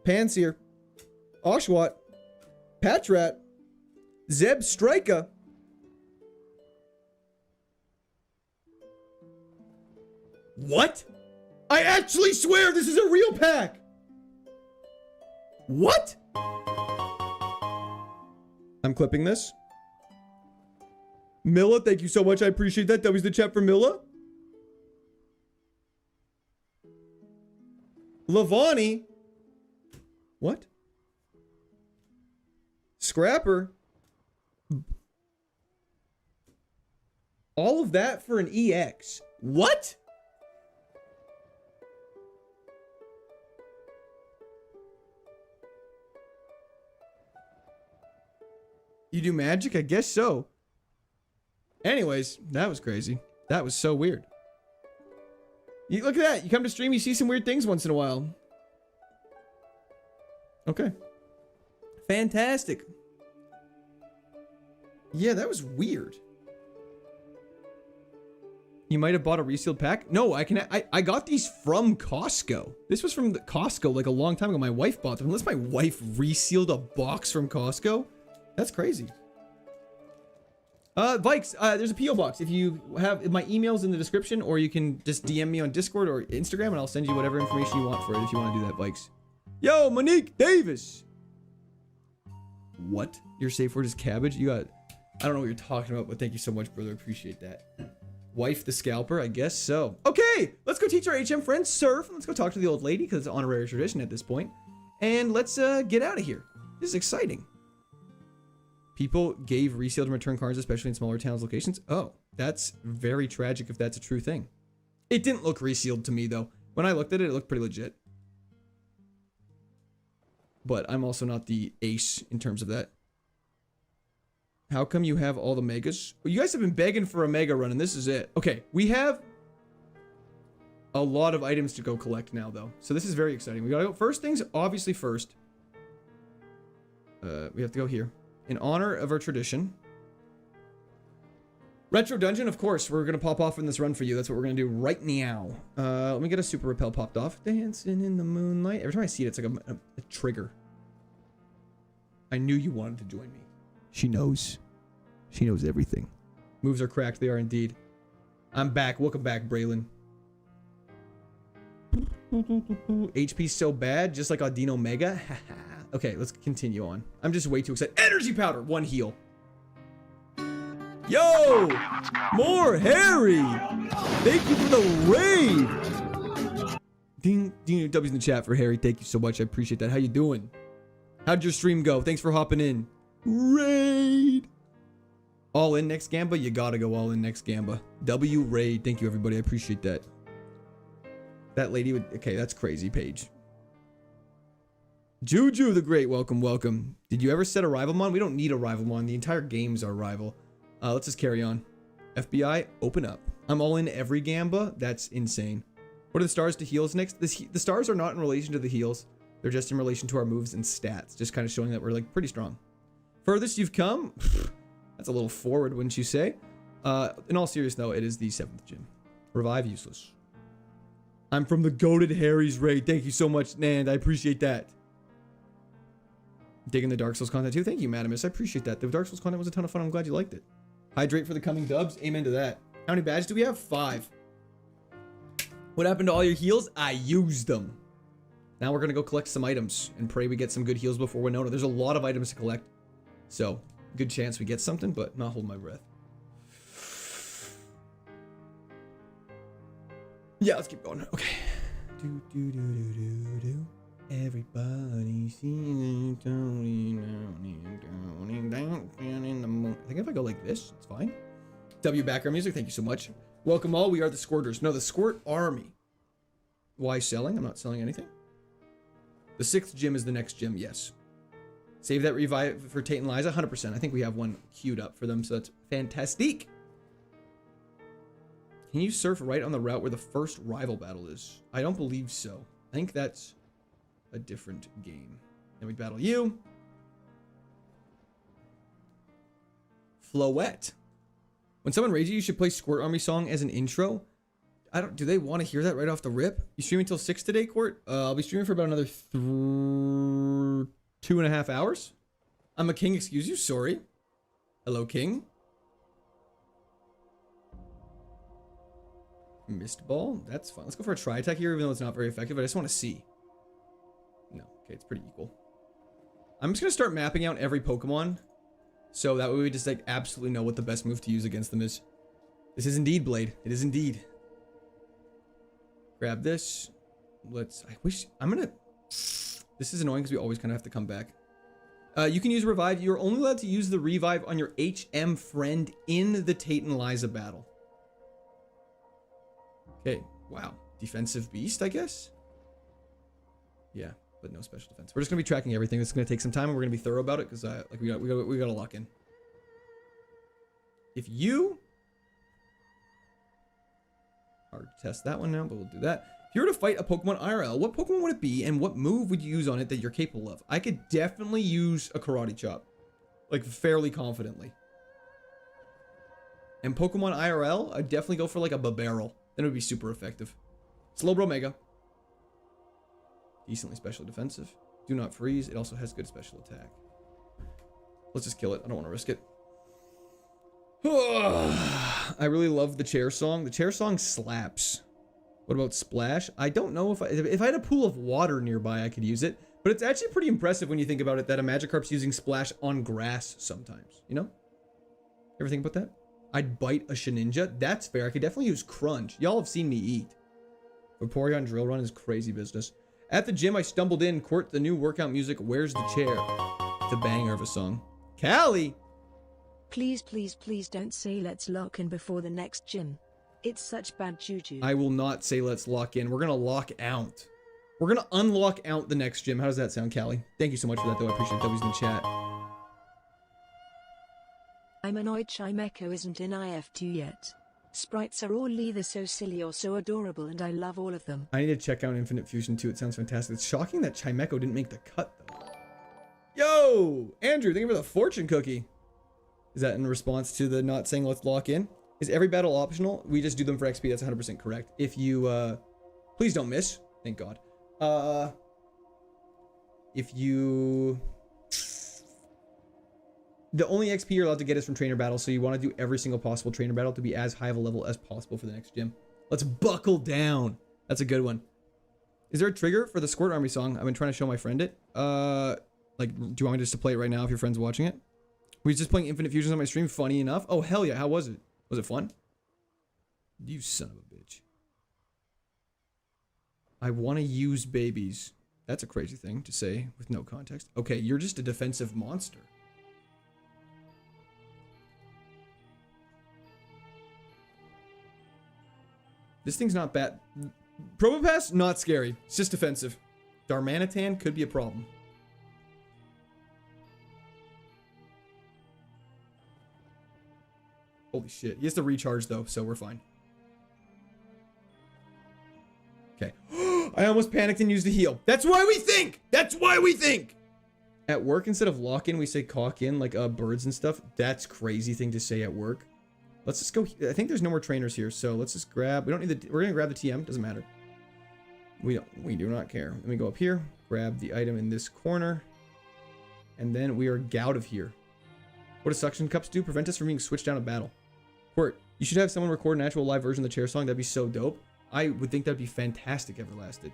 Panseer. Oshawott. Patrat. Zeb Strika. What? I actually swear this is a real pack! What? I'm clipping this. Milla, thank you so much. I appreciate that. That was the chat for Milla. Lavani. What? Scrapper. All of that for an EX. What? You do magic? I guess so. Anyways, that was crazy. That was so weird. You look at that. You come to stream, you see some weird things once in a while. Okay. Fantastic. Yeah, that was weird. You might have bought a resealed pack. No, I got these from Costco. This was from the Costco like a long time ago. My wife bought them. Unless my wife resealed a box from Costco. That's crazy. Vikes, there's a P.O. box. If you have my email's in the description, or you can just DM me on Discord or Instagram, and I'll send you whatever information you want for it if you want to do that, Vikes. Yo, Monique Davis. What? Your safe word is cabbage? You got... I don't know what you're talking about, but thank you so much, brother. Appreciate that. Wife the scalper? I guess so. Okay, let's go teach our HM friends Surf. Let's go talk to the old lady, because it's an honorary tradition at this point. And let's get out of here. This is exciting. People gave resealed and return cards, especially in smaller towns locations. Oh, that's very tragic if that's a true thing. It didn't look resealed to me, though. When I looked at it, it looked pretty legit. But I'm also not the ace in terms of that. How come you have all the megas? Well, you guys have been begging for a mega run, and this is it. Okay, we have a lot of items to go collect now, though. So this is very exciting. We gotta go. First things, obviously first. We have to go here. In honor of our tradition, Retro Dungeon, of course. We're going to pop off in this run for you. That's what we're going to do right now. Let me get a Super Repel popped off. Dancing in the moonlight. Every time I see it, it's like a trigger. I knew you wanted to join me. She knows. She knows everything. Moves are cracked. They are indeed. I'm back. Welcome back, Braylon. HP so bad, just like Audino Mega. Okay, let's continue on. I'm just way too excited. Energy powder, 1 heal. Yo! More Harry! Thank you for the raid! Ding, ding, W's in the chat for Harry. Thank you so much. I appreciate that. How you doing? How'd your stream go? Thanks for hopping in. Raid! All in next Gamba? You gotta go all in next Gamba. W raid. Thank you, everybody. I appreciate that. That lady would... Okay, that's crazy, Paige. Juju the Great. Welcome, welcome. Did you ever set a Rivalmon? We don't need a Rivalmon. The entire game's our rival. Let's just carry on. FBI, open up. I'm all in every Gamba. That's insane. What are the stars to heals next? The stars are not in relation to the heals. They're just in relation to our moves and stats. Just kind of showing that we're like pretty strong. Furthest you've come? That's a little forward, wouldn't you say? In all seriousness, though, it is the 7th gym. Revive useless. I'm from the goated Harry's raid. Thank you so much, Nand. I appreciate that. Digging the Dark Souls content too. Thank you, Madamus. I appreciate that. The Dark Souls content was a ton of fun. I'm glad you liked it. Hydrate for the coming dubs. Amen to that. How many badges do we have? 5. What happened to all your heals? I used them. Now we're going to go collect some items and pray we get some good heals before Winona. There's a lot of items to collect. So, good chance we get something, but not hold my breath. Yeah, let's keep going. Okay. Do, do, do, do, do, do. Everybody seeing Tony down in the moon. I think if I go like this, it's fine. W background music, thank you so much. Welcome all, we are the Squirters. No, the Squirt Army. Why selling? I'm not selling anything. The 6th gym is the next gym, yes. Save that revive for Tate and Liza, 100%. I think we have one queued up for them, so that's fantastic. Can you surf right on the route where the first rival battle is? I don't believe so. I think that's a different game. Then we battle you. Floette. When someone raids you should play Squirt Army song as an intro. Do they want to hear that right off the rip? You streaming until 6 today, Court? I'll be streaming for about another 2.5 hours. I'm a king, excuse you, sorry. Hello, king. Mist ball, that's fine. Let's go for a tri-attack here, even though it's not very effective. I just want to see. No, okay, it's pretty equal. I'm just gonna start mapping out every Pokemon, so that way we just like absolutely know what the best move to use against them is. This is indeed Blade. It is indeed. Grab this. I'm gonna. This is annoying because we always kind of have to come back. You can use Revive. You're only allowed to use the Revive on your HM friend in the Tate and Liza battle. Okay, wow. Defensive beast, I guess? Yeah, but no special defense. We're just going to be tracking everything. This is going to take some time, and we're going to be thorough about it, because like we got to lock in. If you... Hard to test that one now, but we'll do that. If you were to fight a Pokemon IRL, what Pokemon would it be, and what move would you use on it that you're capable of? I could definitely use a Karate Chop. Like, fairly confidently. And Pokemon IRL, I'd definitely go for, like, a Babarrel. Then it would be super effective. Slowbro Mega. Decently special defensive. Do not freeze. It also has good special attack. Let's just kill it. I don't want to risk it. I really love the chair song. The chair song slaps. What about Splash? I don't know if I had a pool of water nearby, I could use it. But it's actually pretty impressive when you think about it that a Magikarp's using Splash on grass sometimes. You know? Ever think about that? I'd bite a Shedinja. That's fair. I could definitely use Crunch. Y'all have seen me eat. Vaporeon Drill Run is crazy business. At the gym, I stumbled in. Court, the new workout music. Where's the chair? It's a banger of a song. Callie! Please, please, please don't say let's lock in before the next gym. It's such bad juju. I will not say let's lock in. We're going to lock out. We're going to unlock out the next gym. How does that sound, Callie? Thank you so much for that, though. I appreciate W's in the chat. I'm annoyed Chimecho isn't in IF2 yet. Sprites are all either so silly or so adorable, and I love all of them. I need to check out Infinite Fusion too. It sounds fantastic. It's shocking that Chimecho didn't make the cut, though. Yo! Andrew, thank you for the fortune cookie. Is that in response to the not saying let's lock in? Is every battle optional? We just do them for XP. That's 100% correct. If you, please don't miss. Thank God. If you... The only XP you're allowed to get is from trainer battles, so you want to do every single possible trainer battle to be as high of a level as possible for the next gym. Let's buckle down. That's a good one. Is there a trigger for the Squirt Army song? I've been trying to show my friend it. Like, do you want me just to play it right now if your friend's watching it? We was just playing Infinite Fusions on my stream. Funny enough. Oh, hell yeah. How was it? Was it fun? You son of a bitch. I want to use babies. That's a crazy thing to say with no context. Okay, you're just a defensive monster. This thing's not bad. Probopass, not scary. It's just defensive. Darmanitan could be a problem. Holy shit. He has to recharge though, so we're fine. Okay. I almost panicked and used a heal. That's why we think! That's why we think! At work, instead of lock in, we say cock in, like birds and stuff. That's crazy thing to say at work. Let's just go. I think there's no more trainers here, so let's just grab. We don't need the. We're gonna grab the TM. Doesn't matter. We do not care. Let me go up here. Grab the item in this corner, and then we are out of here. What do suction cups do? Prevent us from being switched down a battle. Court, you should have someone record an actual live version of the chair song. That'd be so dope. I would think that'd be fantastic. Everlasted.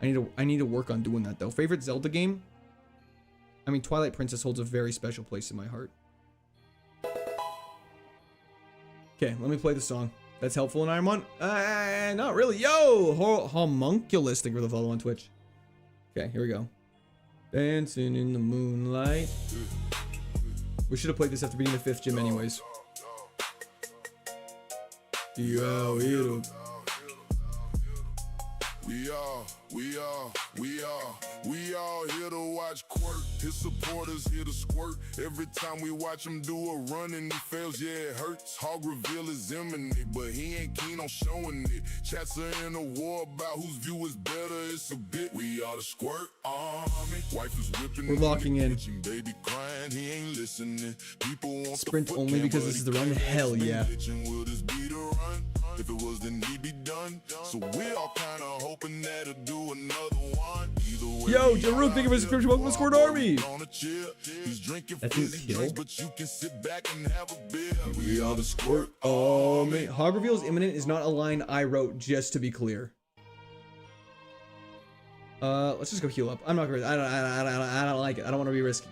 I need to work on doing that though. Favorite Zelda game? I mean, Twilight Princess holds a very special place in my heart. Okay, let me play the song. That's helpful in Ironmon? Not really. Yo! Homunculus, think we're the follow on Twitch. Okay, here we go. Dancing in the moonlight. We should have played this after beating the 5th gym anyways. Yo, it'll... We all here to watch Quirk. His supporters here to squirt. Every time we watch him do a run and he fails, yeah, it hurts. Hog reveal is imminent, but he ain't keen on showing it. Chats are in a war about whose view is better. It's a bit. We are the Squirt Army. Wife is whipping. We're locking in. Baby crying, he ain't listening. People want sprint only because this is the run. Hell yeah. Will this be the run? If it was, then he'd be done. So we're all kind of hoping that it'll do another one. Yo, Jaruk, thank you for the subscription. Welcome to Squirt Army. That didn't kill. But you can sit back and have a beer. We are the Squirt Army. Hog reveal is imminent is not a line I wrote, just to be clear. Let's just go heal up. I'm not gonna. I don't like it. I don't want to be risky.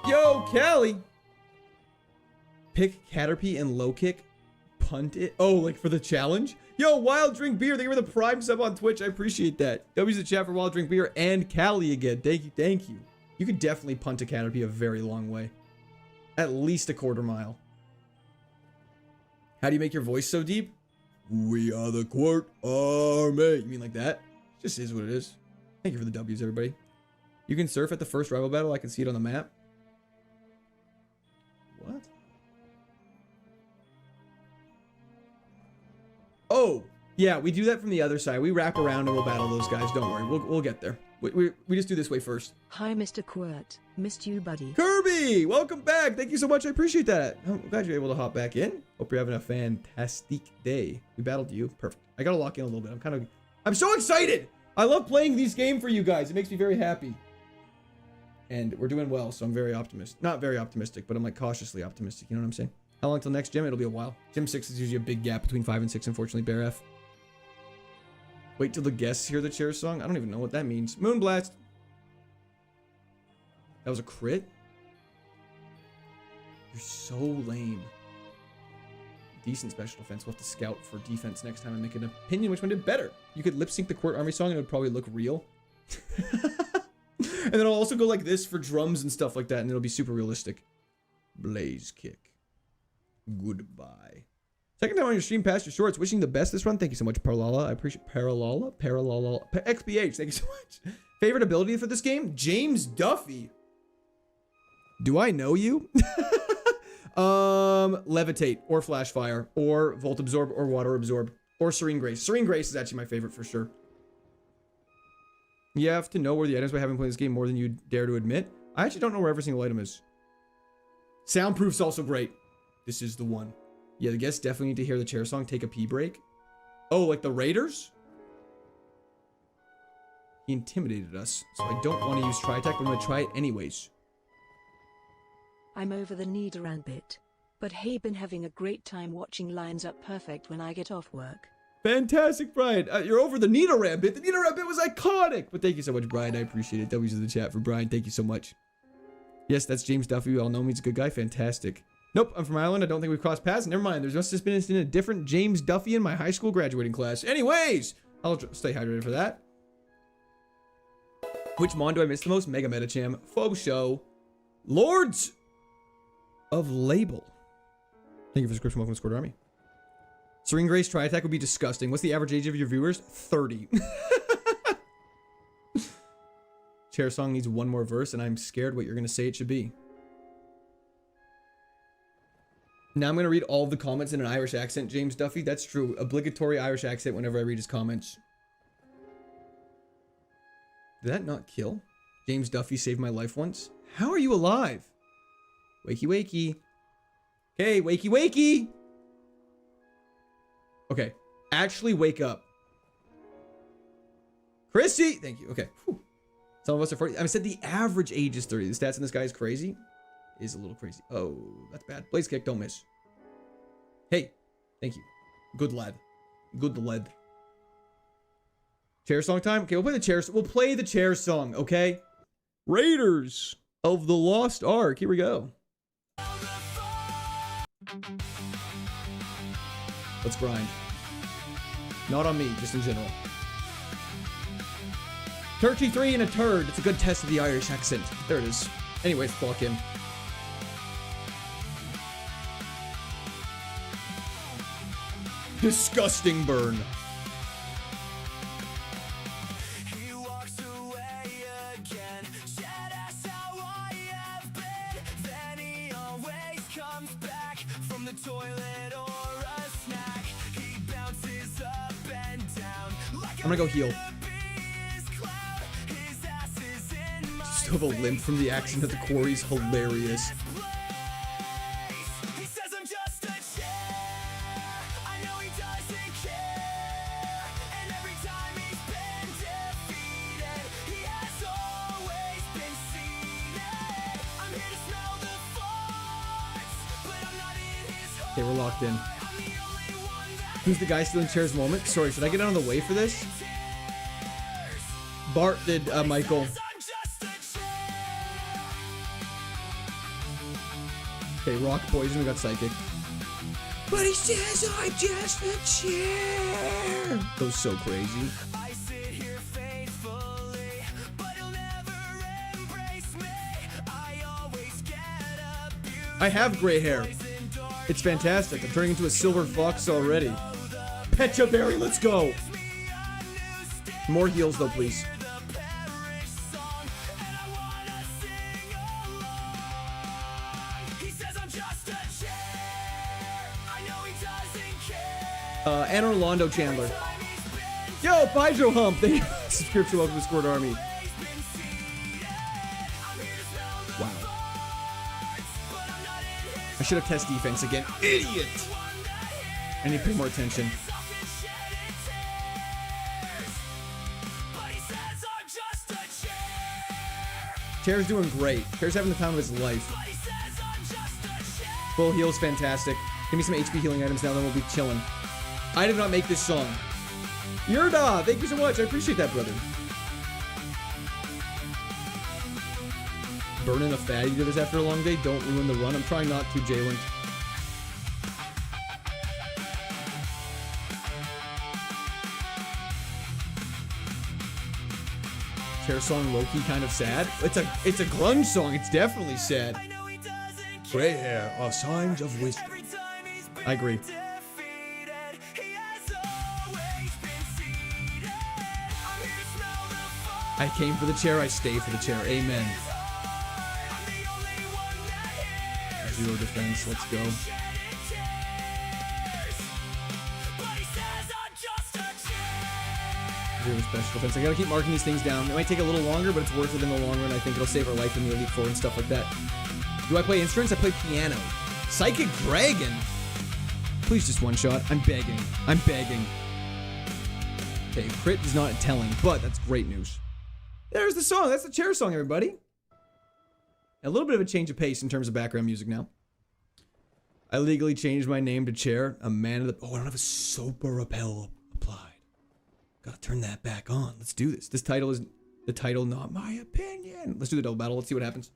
Yo, Callie. Pick Caterpie and low kick. Punt it. Oh, like for the challenge? Yo, Wild Drink Beer, thank you for the Prime sub on Twitch. I appreciate that. W's the chat for Wild Drink Beer and Callie again. Thank you, thank you. You could definitely punt a Caterpie a very long way. At least a quarter mile. How do you make your voice so deep? We are the Squirt Army. You mean like that? It just is what it is. Thank you for the W's, everybody. You can surf at the first rival battle. I can see it on the map. What? Oh, yeah, we do that from the other side. We wrap around and we'll battle those guys. Don't worry, we'll get there. We just do this way first. Hi, Mr. Quirt. Missed you, buddy. Kirby, welcome back. Thank you so much. I appreciate that. I'm glad you're able to hop back in. Hope you're having a fantastic day. We battled you. Perfect. I gotta lock in a little bit. I'm so excited. I love playing these games for you guys. It makes me very happy. And we're doing well, so I'm very optimistic. Not very optimistic, but I'm like cautiously optimistic. You know what I'm saying? How long till next gym? It'll be a while. Gym 6 is usually a big gap between 5 and 6, unfortunately, Bear F. Wait till the guests hear the chair song? I don't even know what that means. Moonblast. That was a crit? You're so lame. Decent special defense. We'll have to scout for defense next time and make an opinion which one did better. You could lip sync the Squirt Army song and it would probably look real. And then I'll also go like this for drums and stuff like that and it'll be super realistic. Blaze kick. Goodbye. Second time on your stream past your shorts. Wishing the best this run. Thank you so much, Paralala. I appreciate Paralala. XBH. Thank you so much. Favorite ability for this game? James Duffy. Do I know you? Levitate or Flash Fire or Volt Absorb or Water Absorb or Serene Grace. Serene Grace is actually my favorite for sure. You have to know where the items by having played this game more than you dare to admit. I actually don't know where every single item is. Soundproof's also great. This is the one. Yeah, the guests definitely need to hear the chair song. Take a pee break. Oh, like the Raiders? He intimidated us, so I don't want to use tri-attack, but I'm going to try it anyways. I'm over the Nidoran bit. But hey, been having a great time watching Lines Up Perfect when I get off work. Fantastic, Brian. You're over the Nidoran bit. The Nidoran bit was iconic. But thank you so much, Brian. I appreciate it. W's in the chat for Brian. Thank you so much. Yes, that's James Duffy. We all know him. He's a good guy. Fantastic. Nope, I'm from Ireland. I don't think we've crossed paths. Never mind. There's must have been a different James Duffy in my high school graduating class. Anyways, I'll stay hydrated for that. Which Mon do I miss the most? Mega Metacham, Faux Show, Lords of Label. Thank you for the subscription. Welcome to Squad Army. Serene Grace Tri-Attack would be disgusting. What's the average age of your viewers? 30. Chair song needs one more verse, and I'm scared what you're going to say it should be. Now I'm going to read all the comments in an Irish accent, James Duffy. That's true. Obligatory Irish accent whenever I read his comments. Did that not kill? James Duffy saved my life once. How are you alive? Wakey, wakey. Okay, wakey, wakey. Okay, actually wake up. Chrissy! Thank you. Okay. Whew. Some of us are 40. I said the average age is 30. The stats in this guy is crazy. Is a little crazy. Oh, that's bad. Blaze kick, don't miss. Hey, thank you. Good lad. Good lad. Chair song time? Okay, we'll play the chair song, okay? Raiders of the Lost Ark. Here we go. Let's grind. Not on me, just in general. Turkey 3 and a turd. It's a good test of the Irish accent. There it is. Anyways, clock in. Disgusting burn. He walks away again, said that's how I have been. Then he always comes back from the toilet or a snack. He bounces up and down like I'm gonna go heal. Still have a limp from the action at the quarry's hilarious. He says I'm just a chair. I know he doesn't care. And every time he's been defeated, he has always been seated. I'm here to smell the farts, but I'm not in his heart. Okay, we're locked in. I'm the only one that Who's the guy stealing chairs moment? Sorry, should I get out of the way for this? Bart did, Michael. I'm just a chair. Okay, rock poison, we got psychic. But he says I'm just a chair. Goes so crazy. I sit here faithfully, but he'll never embrace me. I always get abused. I have gray hair. It's fantastic. I'm turning into a silver fox already. Pecha Berry, let's go. More heals though, please. And Orlando Chandler. Yo, Hydro Hump. Thank you. Subscription, welcome to Squad Army. Wow. I should have tested defense again. Idiot. I need to pay more attention. Chair's doing great. Chair's having the time of his life. Full heal's fantastic. Give me some HP healing items now, then we'll be chilling. I did not make this song. Yurda, thank you so much. I appreciate that, brother. Burning a fatty to this after a long day. Don't ruin the run. I'm trying not to, Jalen. Chair song low-key kind of sad. It's a grunge song. It's definitely sad. Gray hair are signs of wisdom. I agree. I came for the chair, I stay for the chair. Amen. Zero defense, let's go. Zero special defense. I gotta keep marking these things down. It might take a little longer, but it's worth it in the long run. I think it'll save our life in the Elite Four and stuff like that. Do I play instruments? I play piano. Psychic Dragon. Please just one shot. I'm begging. I'm begging. Okay, crit is not telling, but that's great news. There's the song. That's the chair song, everybody. A little bit of a change of pace in terms of background music now. I legally changed my name to Chair. A man of the... Oh, I don't have a sober repel applied. Gotta turn that back on. Let's do this. This title is... The title, not my opinion. Let's do the double battle. Let's see what happens.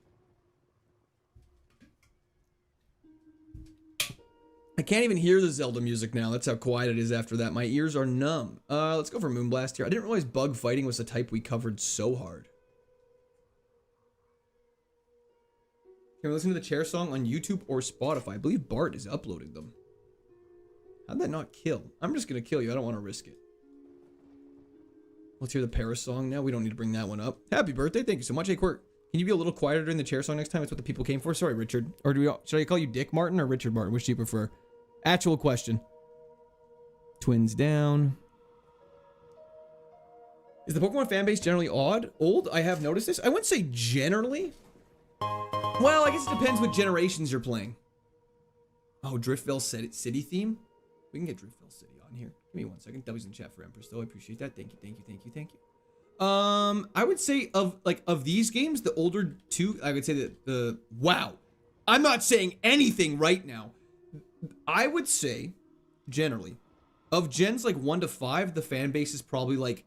I can't even hear the Zelda music now. That's how quiet it is after that. My ears are numb. Let's go for Moonblast here. I didn't realize bug fighting was a type we covered so hard. Can we listen to the chair song on YouTube or Spotify? I believe Bart is uploading them. How'd that not kill? I'm just gonna kill you. I don't want to risk it. Let's hear the Paris song now. We don't need to bring that one up. Happy birthday. Thank you so much. Hey, Quirk, can you be a little quieter during the chair song next time? It's what the people came for. Sorry, Richard. Or should I call you Dick Martin or Richard Martin? Which do you prefer? Actual question. Twins down. Is the Pokemon fan base generally old? I have noticed this. I wouldn't say generally. Well, I guess it depends what generations you're playing. Oh, Driftville City theme? We can get Driftville City on here. Give me 1 second. W's in chat for Empress, though. I appreciate that. Thank you, thank you, thank you, thank you. I would say of these games, the older two, I would say that the... Wow. I'm not saying anything right now. I would say, generally, of gens like 1 to 5, the fan base is probably like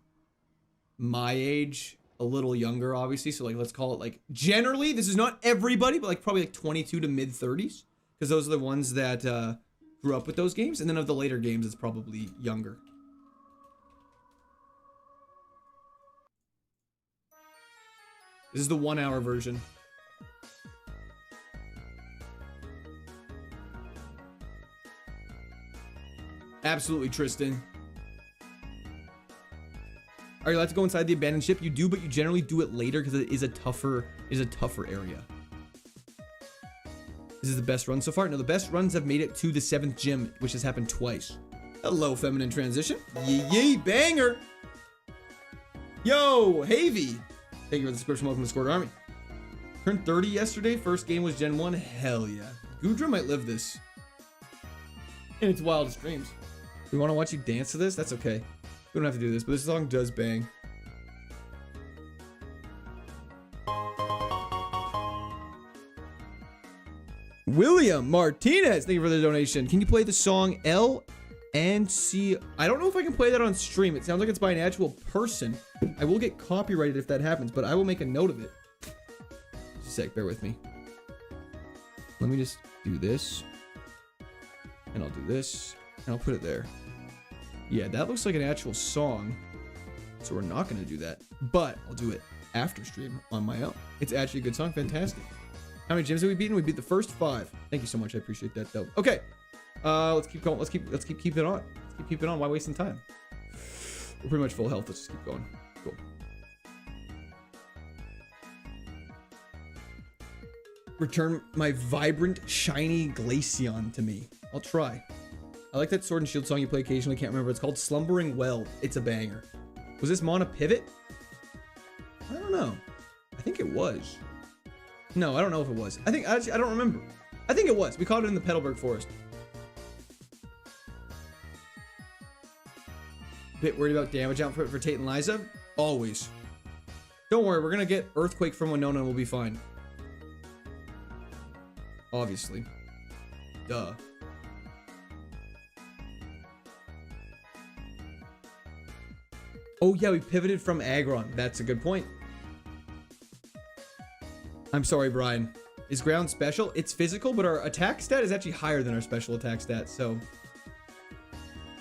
my age, a little younger, obviously. So like, let's call it like, generally, this is not everybody, but like probably like 22 to mid 30s, because those are the ones that grew up with those games. And then of the later games, it's probably younger. This is the 1 hour version. Absolutely, Tristan. Are you allowed to go inside the abandoned ship? You do, but you generally do it later because it is a tougher area. This is the best run so far. No, the best runs have made it to the 7th gym, which has happened twice. Hello, feminine transition. Yee banger. Yo, Havy. Thank you for the subscription. Welcome to Squad Army. Turned 30 yesterday. First game was Gen 1. Hell yeah. Gudra might live this in its wildest dreams. We want to watch you dance to this? That's okay. We don't have to do this, but this song does bang. William Martinez, thank you for the donation. Can you play the song L and C? I don't know if I can play that on stream. It sounds like it's by an actual person. I will get copyrighted if that happens, but I will make a note of it. Just a sec, bear with me. Let me just do this. And I'll do this. And I'll put it there. Yeah, that looks like an actual song. So we're not going to do that. But I'll do it after stream on my own. It's actually a good song. Fantastic. How many gyms have we beaten? We beat the first 5. Thank you so much. I appreciate that, though. Okay. Let's keep going. Let's keep keeping on. Let's keep it on. Why wasting time? We're pretty much full health. Let's just keep going. Cool. Return my vibrant, shiny Glaceon to me. I'll try. I like that Sword and Shield song you play occasionally. Can't remember. It's called Slumbering Well. It's a banger. Was this Mana Pivot? I don't know. I think it was. No, I don't know if it was. I don't remember. I think it was. We caught it in the Petalburg Forest. Bit worried about damage output for Tate and Liza? Always. Don't worry, we're gonna get Earthquake from Winona and we'll be fine. Obviously. Duh. Oh yeah, we pivoted from Aggron. That's a good point. I'm sorry, Brian. Is ground special? It's physical, but our attack stat is actually higher than our special attack stat, so...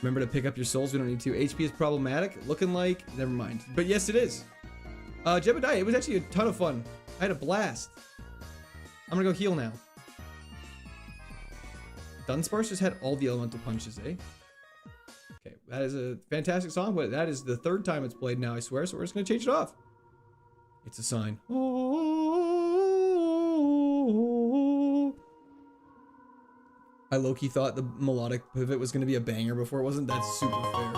Remember to pick up your souls, we don't need to. HP is problematic, looking like... Never mind. But yes, it is. Jebediah, it was actually a ton of fun. I had a blast. I'm gonna go heal now. Dunsparce just had all the elemental punches, eh? Okay, that is a fantastic song, but that is the 3rd time it's played now, I swear, so we're just gonna change it off. It's a sign. I low-key thought the melodic pivot was gonna be a banger before it wasn't. That's super fair.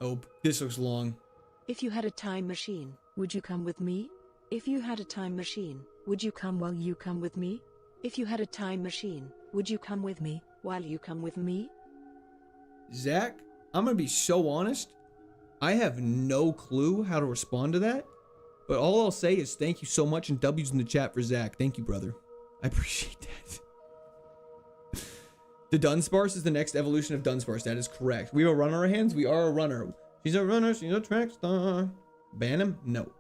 Oh, this looks long. If you had a time machine, would you come with me? If you had a time machine, would you come while you come with me? If you had a time machine, would you come with me while you come with me? Zach, I'm gonna be so honest. I have no clue how to respond to that. But all I'll say is thank you so much and W's in the chat for Zach. Thank you, brother. I appreciate that. The Dunsparce is the next evolution of Dunsparce. That is correct. We have a runner on our hands. We are a runner. She's a runner. She's a track star. Ban him? No.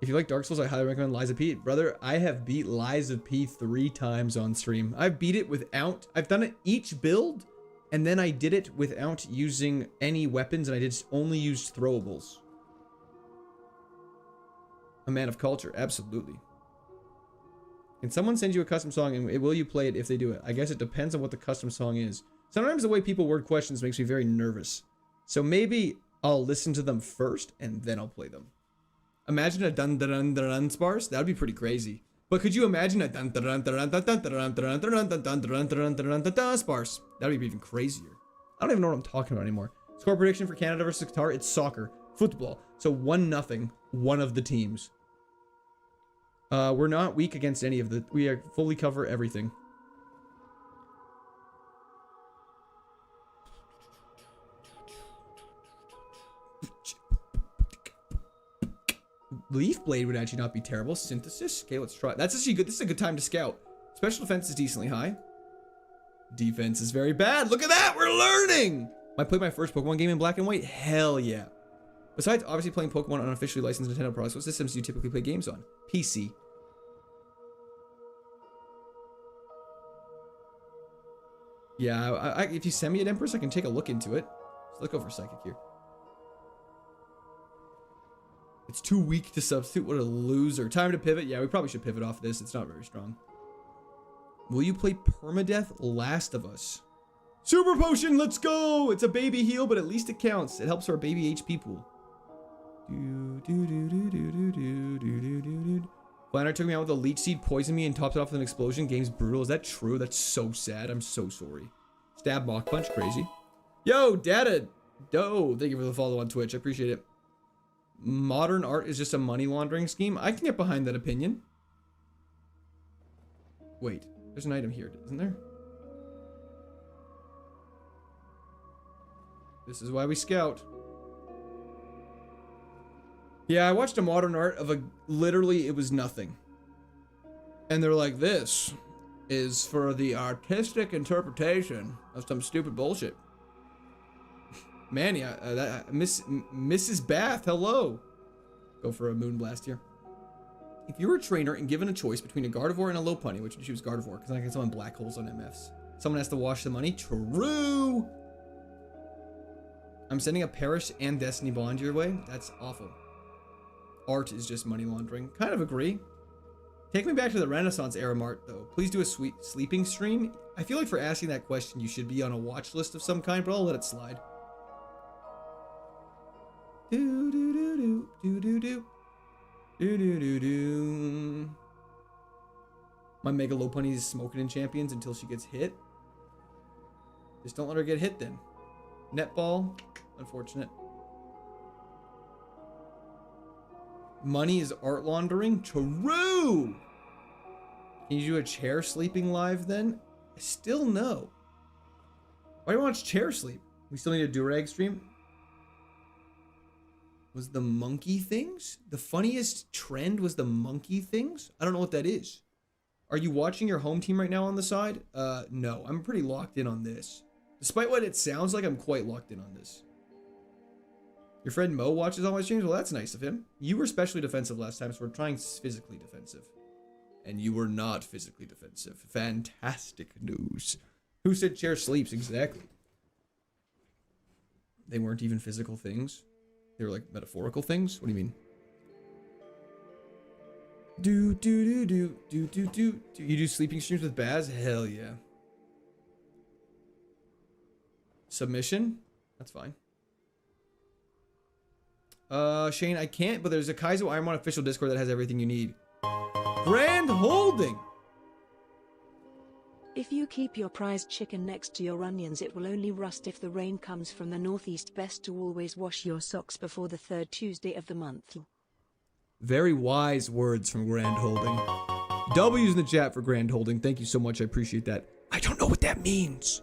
If you like Dark Souls, I highly recommend Lies of P. Brother, I have beat Lies of P 3 times on stream. I've beat it without... I've done it each build, and then I did it without using any weapons, and I did only use throwables. A man of culture, absolutely. Can someone send you a custom song, and will you play it if they do it? I guess it depends on what the custom song is. Sometimes the way people word questions makes me very nervous. So maybe I'll listen to them first, and then I'll play them. Imagine a dun dun dun dun dun sparse. That would be pretty crazy. But could you imagine a dun dun dun dun dun dun dun dun dun dun dun dun dun dun dun dun sparse? That would be even crazier. I don't even know what I'm talking about anymore. Score prediction for Canada versus Qatar. It's soccer, football. So 1-0, one of the teams. We're not weak against any of the. We fully cover everything. Leaf Blade would actually not be terrible. Synthesis. Okay, let's try. That's actually good. This is a good time to scout. Special defense is decently high. Defense is very bad. Look at that. We're learning. I played my first Pokemon game in black and white. Hell yeah. Besides obviously playing Pokemon on officially licensed Nintendo products, what systems do you typically play games on? PC. Yeah, if you send me an Empress, I can take a look into it. Let's go for Psychic here. It's too weak to substitute. What a loser. Time to pivot. Yeah, we probably should pivot off this. It's not very strong. Will you play Permadeath Last of Us? Super Potion, let's go! It's a baby heal, but at least it counts. It helps our baby HP pool. Flanner took me out with a leech seed, poisoned me, and topped it off with an explosion. Game's brutal. Is that true? That's so sad. I'm so sorry. Stab Mach Punch, crazy. Yo, Data Doe, thank you for the follow on Twitch. I appreciate it. Modern art is just a money laundering scheme. I can get behind that opinion. Wait, there's an item here, isn't there? This is why we scout. Yeah, I watched a modern art of a, literally it was nothing. And they're like, this is for the artistic interpretation of some stupid bullshit. Manny, Mrs. Bath, hello. Go for a Moonblast here. If you were a trainer and given a choice between a Gardevoir and a Lopunny, which would you choose Gardevoir? Because I can summon black holes on MFs. Someone has to wash the money. True. I'm sending a Perish and Destiny Bond your way. That's awful. Art is just money laundering. Kind of agree. Take me back to the Renaissance era Mart, though. Please do a sweet sleeping stream. I feel like for asking that question, you should be on a watch list of some kind, but I'll let it slide. Do do do do do do do do do do do. My Mega Lopunny is smoking in champions until she gets hit. Just don't let her get hit then. Netball, unfortunate. Money is art laundering. True. Can you do a chair sleeping live then? I still no. Why do you watch chair sleep? We still need a Durag stream. Was the monkey things? The funniest trend was the monkey things? I don't know what that is. Are you watching your home team right now on the side? No, I'm pretty locked in on this. Despite what it sounds like, I'm quite locked in on this. Your friend Mo watches all my streams? Well, that's nice of him. You were especially defensive last time, so we're trying physically defensive. And you were not physically defensive. Fantastic news. Who said chair sleeps? Exactly. They weren't even physical things. They were like metaphorical things? What do you mean? Do do do do do do do. You do sleeping streams with Baz? Hell yeah. Submission? That's fine. Shane, I can't, but there's a KAIZO IRONMON official Discord that has everything you need. Grand holding! If you keep your prized chicken next to your onions, it will only rust if the rain comes from the northeast. Best to always wash your socks before the 3rd Tuesday of the month. Very wise words from Grand Holding. W's in the chat for grand holding. Thank you so much. I appreciate that. I don't know what that means.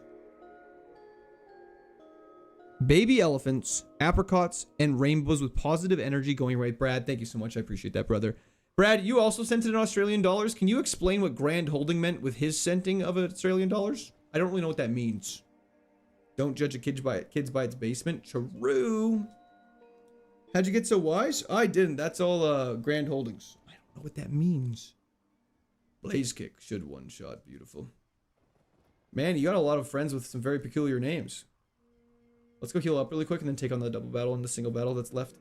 Baby elephants, apricots, and rainbows with positive energy going right. Brad, thank you so much. I appreciate that, brother. Brad, you also sent it in Australian dollars. Can you explain what grand holding meant with his sending of Australian dollars? I don't really know what that means. Don't judge a kid by its basement. True. How'd you get so wise? I didn't. That's all grand holdings. I don't know what that means. Blaze kick. Should one shot. Beautiful. Man, you got a lot of friends with some very peculiar names. Let's go heal up really quick and then take on the double battle and the single battle that's left.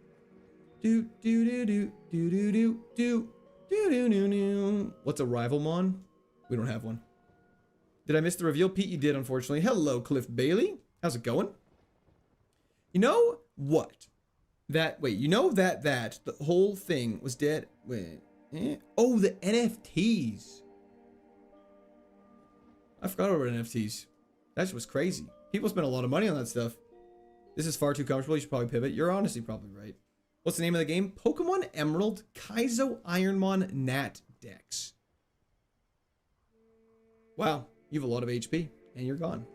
Do do do do do do do do do do do do. What's a rivalmon? We don't have one. Did I miss the reveal? Pete, you did, unfortunately. Hello, Cliff Bailey. How's it going? You know what? You know that the whole thing was dead. Oh, the NFTs. I forgot about NFTs. That was crazy. People spend a lot of money on that stuff. This is far too comfortable. You should probably pivot. You're honestly probably right. What's the name of the game? Pokemon Emerald KAIZO IRONMON Nat Dex. Wow, you have a lot of HP, and you're gone.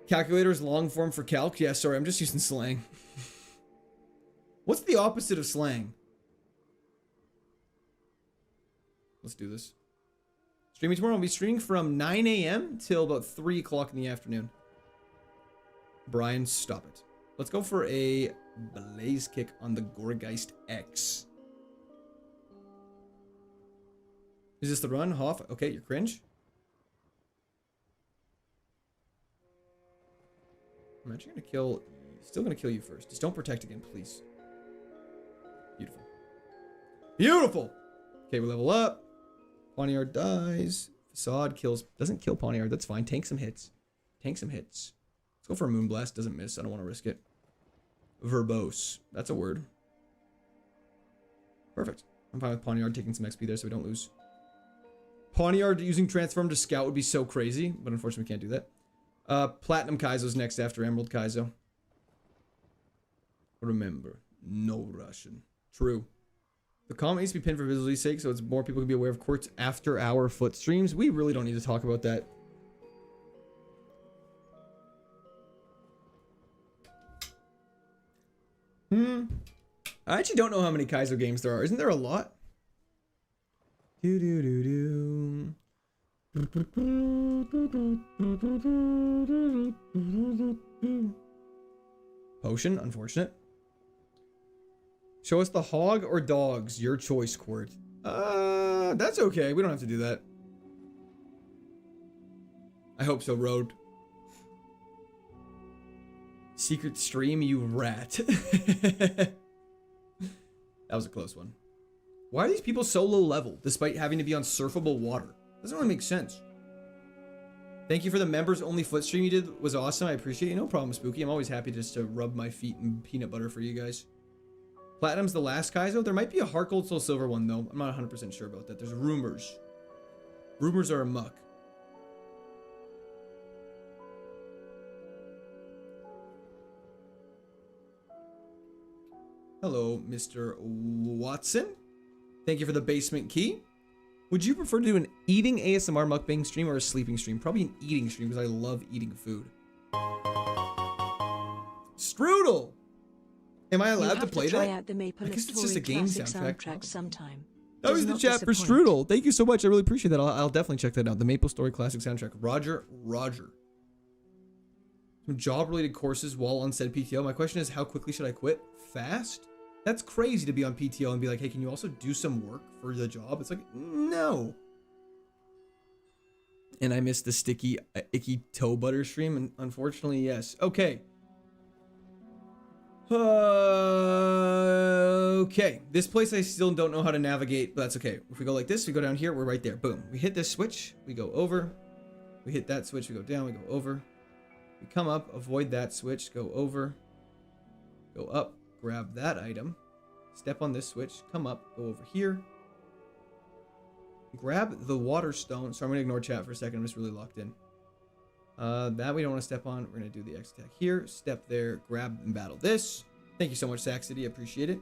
Calculator is long form for calc. Yeah, sorry, I'm just using slang. What's the opposite of slang? Let's do this. Streaming tomorrow. I'll be streaming from 9 a.m. till about 3 o'clock in the afternoon. Brian, stop it. Let's go for a blaze kick on the Gorgeist X. Is this the run? Hoff? Okay, you're cringe. I'm actually gonna kill... Still gonna kill you first. Just don't protect again, please. Beautiful. Beautiful! Okay, we level up. Pawniard dies. Facade kills... Doesn't kill Pawniard. That's fine. Tank some hits. Tank some hits. Let's go for a Moonblast. Doesn't miss. I don't want to risk it. Verbose. That's a word. Perfect. I'm fine with Pawniard taking some XP there so we don't lose. Pawniard using Transform to Scout would be so crazy, but unfortunately we can't do that. Platinum Kaizo's next after Emerald Kaizo. Remember, no Russian. True. The comment needs to be pinned for visibility's sake, so it's more people can be aware of Quartz after hour foot streams. We really don't need to talk about that. I actually don't know how many Kaizo games there are. Isn't there a lot? Potion, unfortunate. Show us the hog or dogs. Your choice, Quirt. That's okay. We don't have to do that. I hope so, Road. Secret stream, you rat. That was a close one. Why are these people so low level, despite having to be on surfable water? Doesn't really make sense. Thank you for the members only foot stream you did. Was awesome. I appreciate it. No problem, Spooky. I'm always happy just to rub my feet in peanut butter for you guys. Platinum's the last Kaizo. There might be a Heart Gold Soul Silver one, though. I'm not 100% sure about that. There's rumors. Rumors are amok. Hello, Mr. Watson. Thank you for the basement key. Would you prefer to do an eating ASMR mukbang stream or a sleeping stream? Probably an eating stream because I love eating food. Strudel! Am I allowed to play that? I guess it's just a game soundtrack. Sometime. That was the chat for Strudel. Thank you so much. I really appreciate that. I'll definitely check that out. The Maple Story Classic soundtrack. Roger. Some job-related courses while on said PTO. My question is, how quickly should I quit? Fast? That's crazy to be on PTO and be like, hey, can you also do some work for the job? It's like, no. And I missed the sticky, icky toe butter stream, and unfortunately, yes. Okay. Okay. This place I still don't know how to navigate, but that's okay. If we go like this, we go down here, we're right there. Boom. We hit this switch, we go over. We hit that switch, we go down, we go over. We come up, avoid that switch, go over. Go up. Grab that item, step on this switch, come up, go over here, grab the water stone. So I'm gonna ignore chat for a second. I'm just really locked in. That we don't want to step on. We're gonna do the X attack here, step there, grab and battle this. Thank you so much, Saxity. Appreciate it.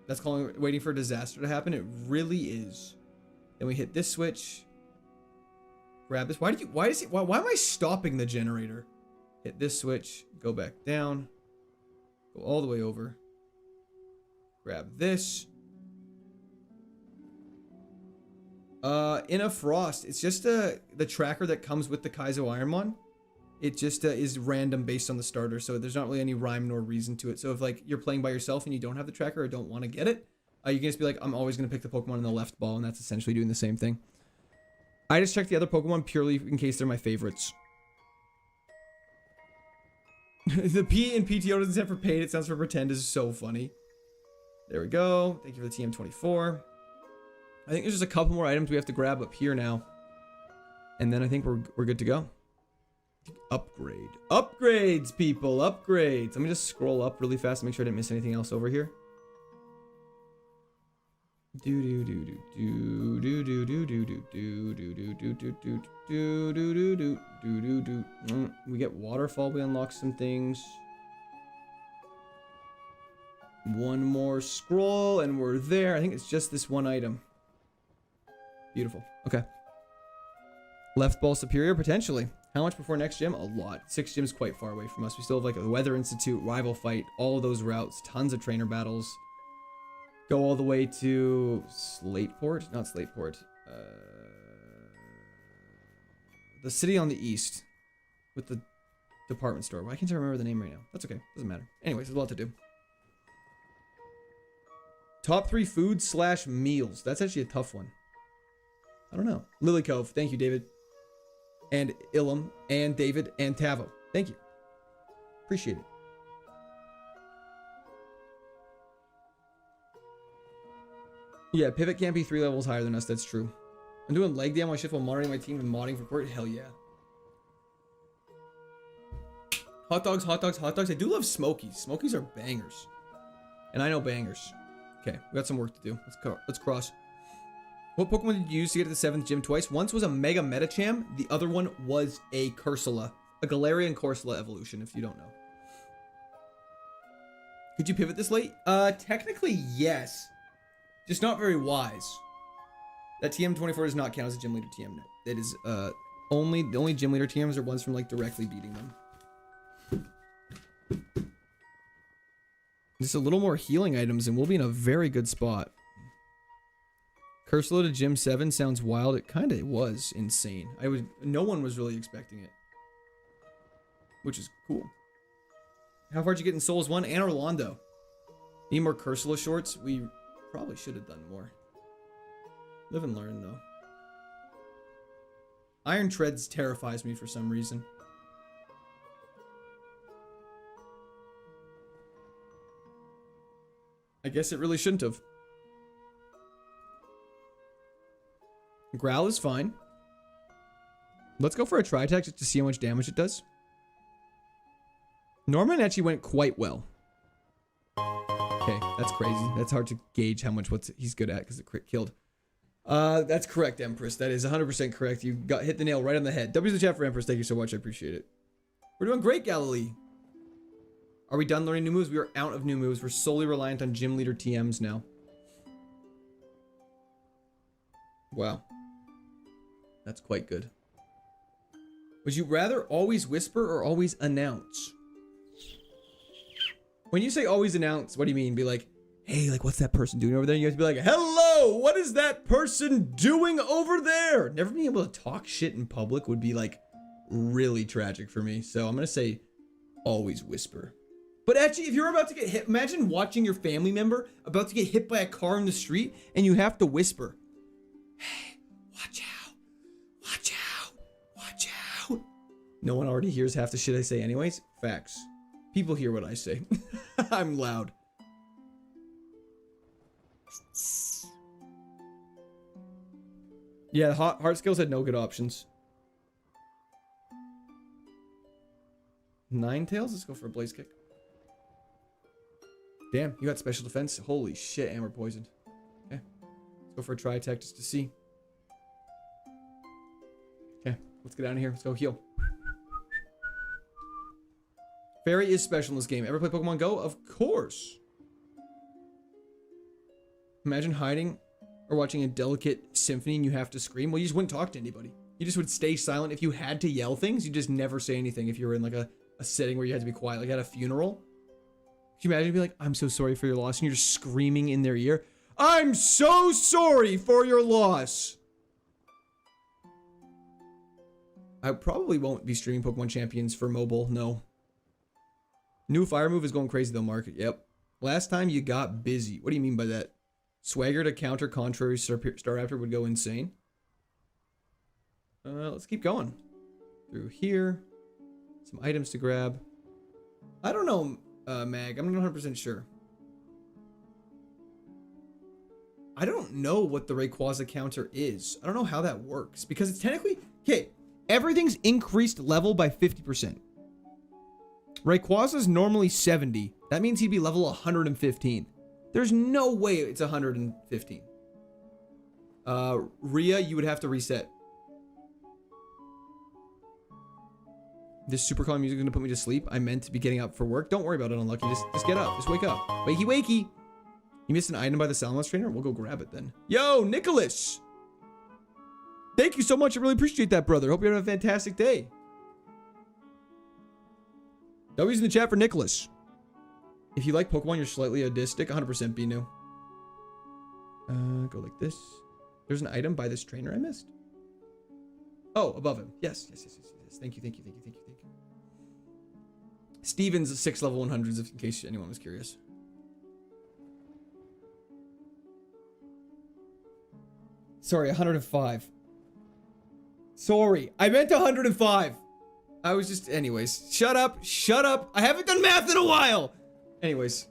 That's calling waiting for a disaster to happen. It really is. Then we hit this switch. Grab this. Why am I stopping the generator? Hit this switch. Go back down. Go all the way over. Grab this. In a Frost, it's just the tracker that comes with the Kaizo Ironmon. It just is random based on the starter, so there's not really any rhyme nor reason to it. So if like you're playing by yourself and you don't have the tracker or don't want to get it, you can just be like, I'm always going to pick the Pokemon in the left ball, and that's essentially doing the same thing. I just checked the other Pokemon purely in case they're my favorites. The P in PTO doesn't stand for paid, it stands for pretend is so funny. There we go. Thank you for the TM24. I think there's just a couple more items we have to grab up here now. And then I think we're good to go. Upgrade. Upgrades, people. Upgrades. Let me just scroll up really fast to make sure I didn't miss anything else over here. We get waterfall. We unlock some things. One more scroll and we're there. I think it's just this one item. Beautiful. Okay. Left ball superior, potentially. How much before next gym? A lot. 6 gyms quite far away from us. We still have like the Weather Institute, Rival Fight, all of those routes, tons of trainer battles. Go all the way to Slateport? Not Slateport. The city on the east with the department store. Why can't I remember the name right now? That's okay. Doesn't matter. Anyways, there's a lot to do. Top 3 foods / meals. That's actually a tough one. I don't know. Lily Cove. Thank you, David. And Ilum. And David. And Tavo. Thank you. Appreciate it. Yeah, Pivot can't be 3 levels higher than us. That's true. I'm doing leg day on my shift while monitoring my team and modding for court. Hell yeah. Hot dogs, hot dogs, hot dogs. I do love Smokies. Smokies are bangers. And I know bangers. Okay, we got some work to do. Let's cross. What Pokemon did you use to get to the 7th gym twice? Once was a Mega Metacham. The other one was a Cursula. A Galarian Corsola evolution, if you don't know. Could you pivot this late? Technically, yes. Just not very wise. That TM24 does not count as a gym leader TM. No. It is, the only gym leader TMs are ones from, like, directly beating them. Just a little more healing items and we'll be in a very good spot. Cursula to Gym 7 sounds wild. It kind of was insane. No one was really expecting it. Which is cool. How far did you get in Souls 1 and Orlando? Need more Cursula shorts? We probably should have done more. Live and learn, though. Iron Treads terrifies me for some reason. I guess it really shouldn't have. Growl is fine. Let's go for a Tri-Attack just to see how much damage it does. Norman actually went quite well. Okay, that's crazy. That's hard to gauge how much he's good at because the crit killed. That's correct, Empress. That is 100% correct. You hit the nail right on the head. W's the chat for Empress. Thank you so much. I appreciate it. We're doing great, Galilee. Are we done learning new moves? We are out of new moves. We're solely reliant on gym leader TMs now. Wow. That's quite good. Would you rather always whisper or always announce? When you say always announce, what do you mean? Be like, hey, like, what's that person doing over there? You have to be like, hello, what is that person doing over there? Never being able to talk shit in public would be like really tragic for me. So I'm going to say always whisper. But actually, if you're about to get hit, imagine watching your family member about to get hit by a car in the street and you have to whisper, hey, watch out, watch out, watch out. No one already hears half the shit I say anyways. Facts. People hear what I say. I'm loud. Yeah, Heart Skills had no good options. Ninetales? Let's go for a Blaze Kick. Damn, you got special defense. Holy shit, and we're poisoned. Okay. Let's go for a Tri-Attack just to see. Okay, let's get out of here. Let's go heal. Fairy is special in this game. Ever play Pokemon Go? Of course. Imagine hiding or watching a delicate symphony and you have to scream. Well, you just wouldn't talk to anybody. You just would stay silent. If you had to yell things, you just never say anything. If you were in like a setting where you had to be quiet, like at a funeral. Could you imagine being like, I'm so sorry for your loss, and you're just screaming in their ear, I'm so sorry for your loss. I probably won't be streaming Pokemon Champions for mobile, no. New fire move is going crazy though, Mark. Yep. Last time you got busy. What do you mean by that? Swagger to counter contrary Staraptor would go insane. Let's keep going. Through here. Some items to grab. I don't know, Mag. I'm not 100% sure. I don't know what the Rayquaza counter is. I don't know how that works. Because it's technically... Okay, everything's increased level by 50%. Rayquaza's normally 70. That means he'd be level 115. There's no way it's 115. Rhea, you would have to reset. This super calm music is gonna put me to sleep. I meant to be getting up for work. Don't worry about it, Unlucky. Just get up. Just wake up. Wakey, wakey. You missed an item by the Salamence trainer? We'll go grab it then. Yo, Nicholas! Thank you so much. I really appreciate that, brother. Hope you're having a fantastic day. W's in the chat for Nicholas. If you like Pokemon, you're slightly autistic. 100% Binu. Go like this. There's an item by this trainer I missed. Oh, above him. Yes. Thank you. Steven's 6 level 100s, in case anyone was curious. Sorry, 105. Sorry, I meant 105. I was just... Anyways. Shut up. I haven't done math in a while. Anyways.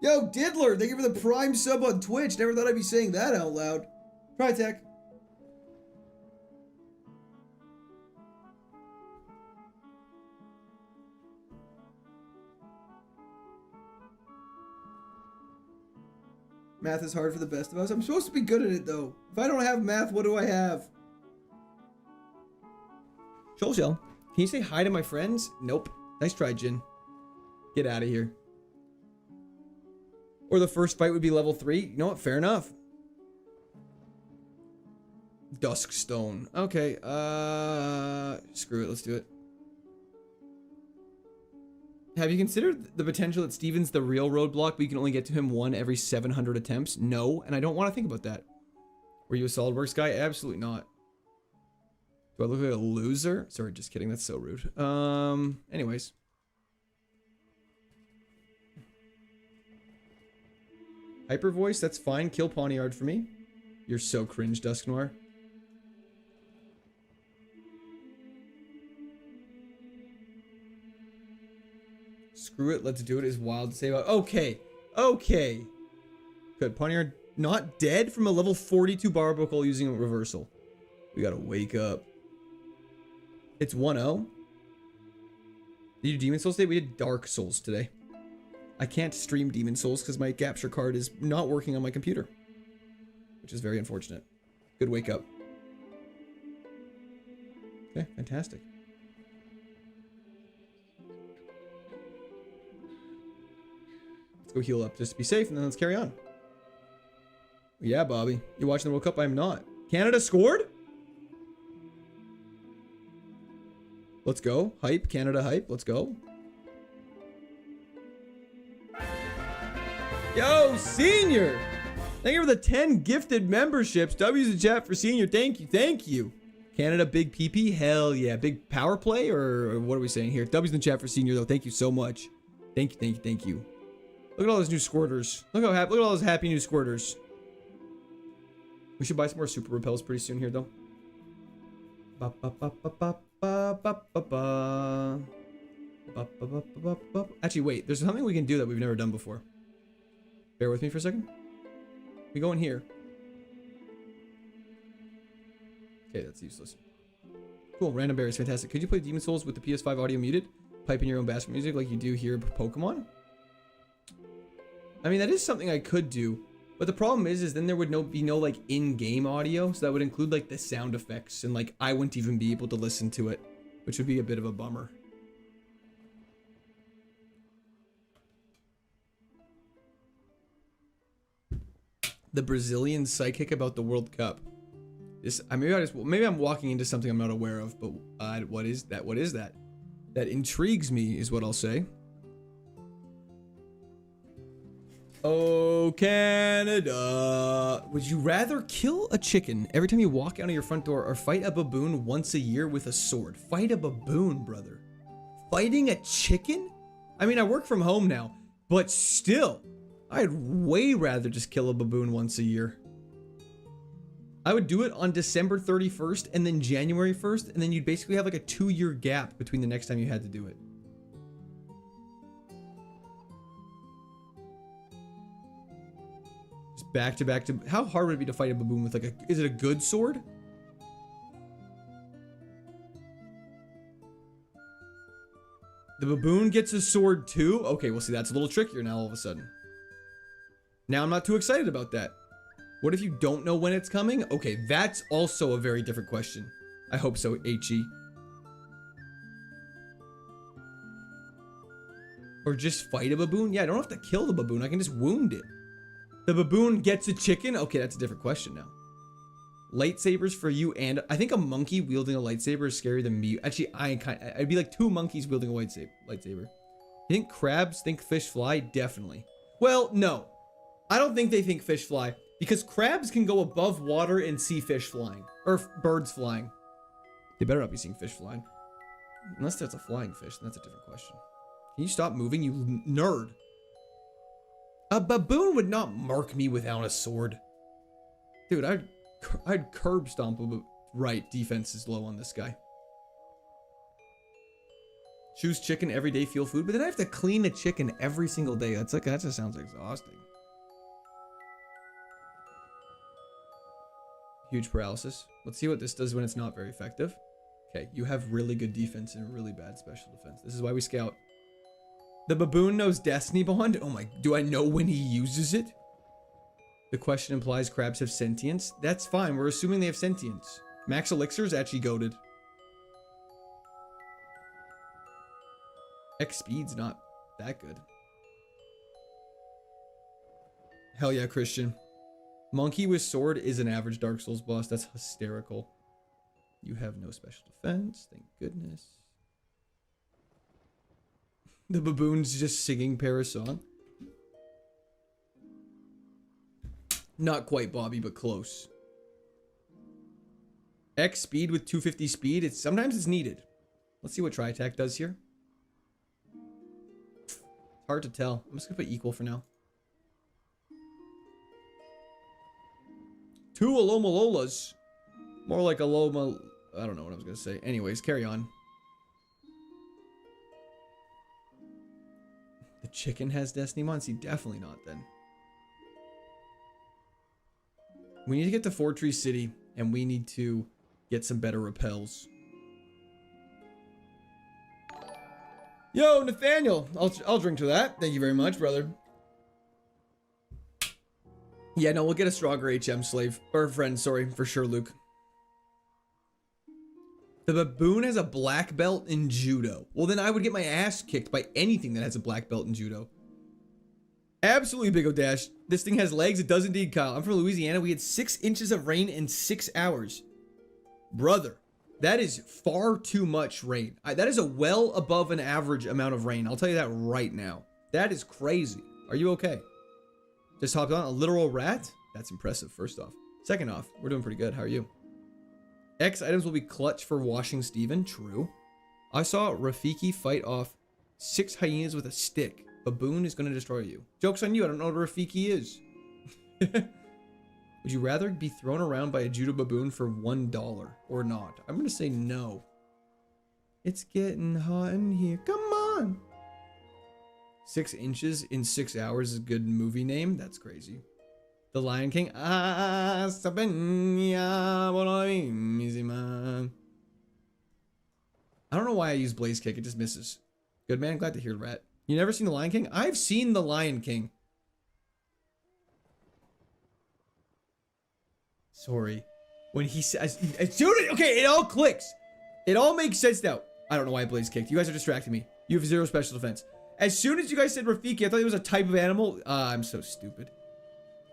Yo, Diddler, thank you for the Prime sub on Twitch. Never thought I'd be saying that out loud. Try-tech. Math is hard for the best of us. I'm supposed to be good at it, though. If I don't have math, what do I have? Shell, can you say hi to my friends? Nope. Nice try, Jin. Get out of here. Or the first fight would be level 3. You know what? Fair enough. Duskstone. Okay. Screw it. Let's do it. Have you considered the potential that Steven's the real roadblock, but you can only get to him one every 700 attempts? No, and I don't want to think about that. Were you a SolidWorks guy? Absolutely not. Do I look like a loser? Sorry, just kidding. That's so rude. Anyways. Hyper voice, that's fine. Kill Pawniard for me. You're so cringe, Dusk Noir. Screw it, let's do it is wild to say about. Okay. Good. Pawniard not dead from a level 42 Barbacle using a reversal. We gotta wake up. It's 1-0. Did you do Demon Souls today? We did Dark Souls today. I can't stream Demon Souls because my capture card is not working on my computer. Which is very unfortunate. Good wake up. Okay, fantastic. Let's go heal up just to be safe and then let's carry on. Yeah, Bobby. You watching the World Cup? I'm not. Canada scored? Let's go. Hype. Canada hype. Let's go. Yo, Senior! Thank you for the 10 gifted memberships. W's in chat for Senior. Thank you. Canada big PP? Hell yeah. Big power play? Or what are we saying here? W's in chat for Senior though. Thank you so much. Thank you. Look at all those new squirters. Look at all those happy new squirters. We should buy some more super repels pretty soon here though. Actually, wait. There's something we can do that we've never done before. Bear with me for a second. We go in here. Okay, that's useless. Cool. Random berries. Fantastic. Could you play Demon Souls with the PS5 audio muted? Pipe in your own basket music like you do here Pokemon? I mean, that is something I could do. But the problem is then there would be no like in-game audio. So that would include like the sound effects. And like I wouldn't even be able to listen to it. Which would be a bit of a bummer. The Brazilian psychic about the World Cup. This, maybe I'm walking into something I'm not aware of, but what is that? What is that? That intrigues me, is what I'll say. Oh, Canada. Would you rather kill a chicken every time you walk out of your front door or fight a baboon once a year with a sword? Fight a baboon, brother. Fighting a chicken? I mean, I work from home now, but still, I'd way rather just kill a baboon once a year. I would do it on December 31st and then January 1st, and then you'd basically have like a 2-year gap between the next time you had to do it. Just back to back to... How hard would it be to fight a baboon with like a... Is it a good sword? The baboon gets a sword too? Okay, well see, that's a little trickier now all of a sudden. Now I'm not too excited about that. What if you don't know when it's coming? Okay, that's also a very different question. I hope so, HE. Or just fight a baboon? Yeah, I don't have to kill the baboon. I can just wound it. The baboon gets a chicken? Okay, that's a different question now. Lightsabers for you, and I think a monkey wielding a lightsaber is scarier than me. Actually, I'd be like 2 monkeys wielding a lightsaber. You think crabs think fish fly? Definitely. Well, no. I don't think they think fish fly. Because crabs can go above water and see fish flying. Or birds flying. They better not be seeing fish flying. Unless that's a flying fish, then that's a different question. Can you stop moving, you nerd? A baboon would not mark me without a sword. Dude, I'd curb stomp him. Right, defense is low on this guy. Choose chicken every day, feel food. But then I have to clean a chicken every single day. That just sounds exhausting. Huge paralysis. Let's see what this does when it's not very effective. Okay, you have really good defense and really bad special defense. This is why we scout. The baboon knows Destiny Bond. Oh my, do I know when he uses it? The question implies crabs have sentience. That's fine, we're assuming they have sentience. Max Elixir is actually goated. X speed's not that good. Hell yeah, Christian. Monkey with sword is an average Dark Souls boss. That's hysterical. You have no special defense. Thank goodness. The baboon's just singing Paris song. Not quite Bobby, but close. X speed with 250 speed. Sometimes it's needed. Let's see what Tri-Attack does here. It's hard to tell. I'm just gonna put equal for now. 2 Alomalolas. More like Aloma... I don't know what I was going to say. Anyways, carry on. The chicken has Destiny Mon? See, definitely not then. We need to get to Fortree City, and we need to get some better repels. Yo, Nathaniel! I'll drink to that. Thank you very much, brother. Yeah, no, we'll get a stronger HM slave. Or friend, sorry, for sure, Luke. The baboon has a black belt in judo. Well, then I would get my ass kicked by anything that has a black belt in judo. Absolutely, Big O Dash. This thing has legs. It does indeed, Kyle. I'm from Louisiana. We had 6 inches of rain in 6 hours. Brother, that is far too much rain. That is a well above an average amount of rain. I'll tell you that right now. That is crazy. Are you okay? Just hopped on a literal rat? That's impressive, first off. Second off, we're doing pretty good. How are you? X items will be clutch for washing Steven. True. I saw Rafiki fight off 6 hyenas with a stick. Baboon is going to destroy you. Joke's on you. I don't know what Rafiki is. Would you rather be thrown around by a judo baboon for $1 or not? I'm going to say no. It's getting hot in here. Come on. 6 inches in 6 hours is a good movie name. That's crazy. The Lion King. I don't know why I use Blaze Kick. It just misses. Good man. Glad to hear that. You never seen The Lion King? I've seen The Lion King. Sorry. When he says, as soon as, okay, it all clicks. It all makes sense now. I don't know why I Blaze Kicked. You guys are distracting me. You have 0 special defense. As soon as you guys said Rafiki, I thought it was a type of animal. I'm so stupid.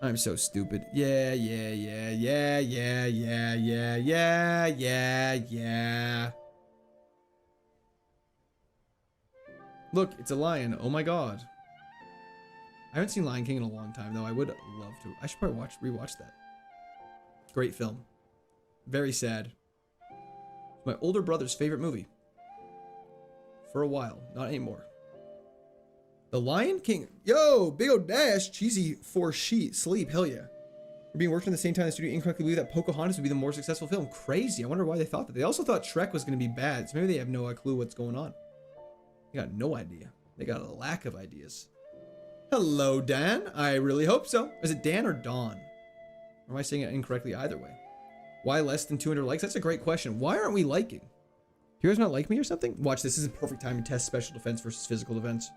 I'm so stupid. Yeah. Look, it's a lion. Oh my god. I haven't seen Lion King in a long time, though. I would love to. I should probably rewatch that. Great film. Very sad. My older brother's favorite movie. For a while. Not anymore. The Lion King. Yo, Big O Dash. Cheesy for sleep. Hell yeah. We're being worked on the same time the studio incorrectly believed that Pocahontas would be the more successful film. Crazy. I wonder why they thought that. They also thought Shrek was going to be bad. So maybe they have no clue what's going on. They got no idea. They got a lack of ideas. Hello, Dan. I really hope so. Is it Dan or Dawn? Or am I saying it incorrectly either way? Why less than 200 likes? That's a great question. Why aren't we liking? Do you guys not like me or something? Watch, this is a perfect time to test special defense versus physical defense.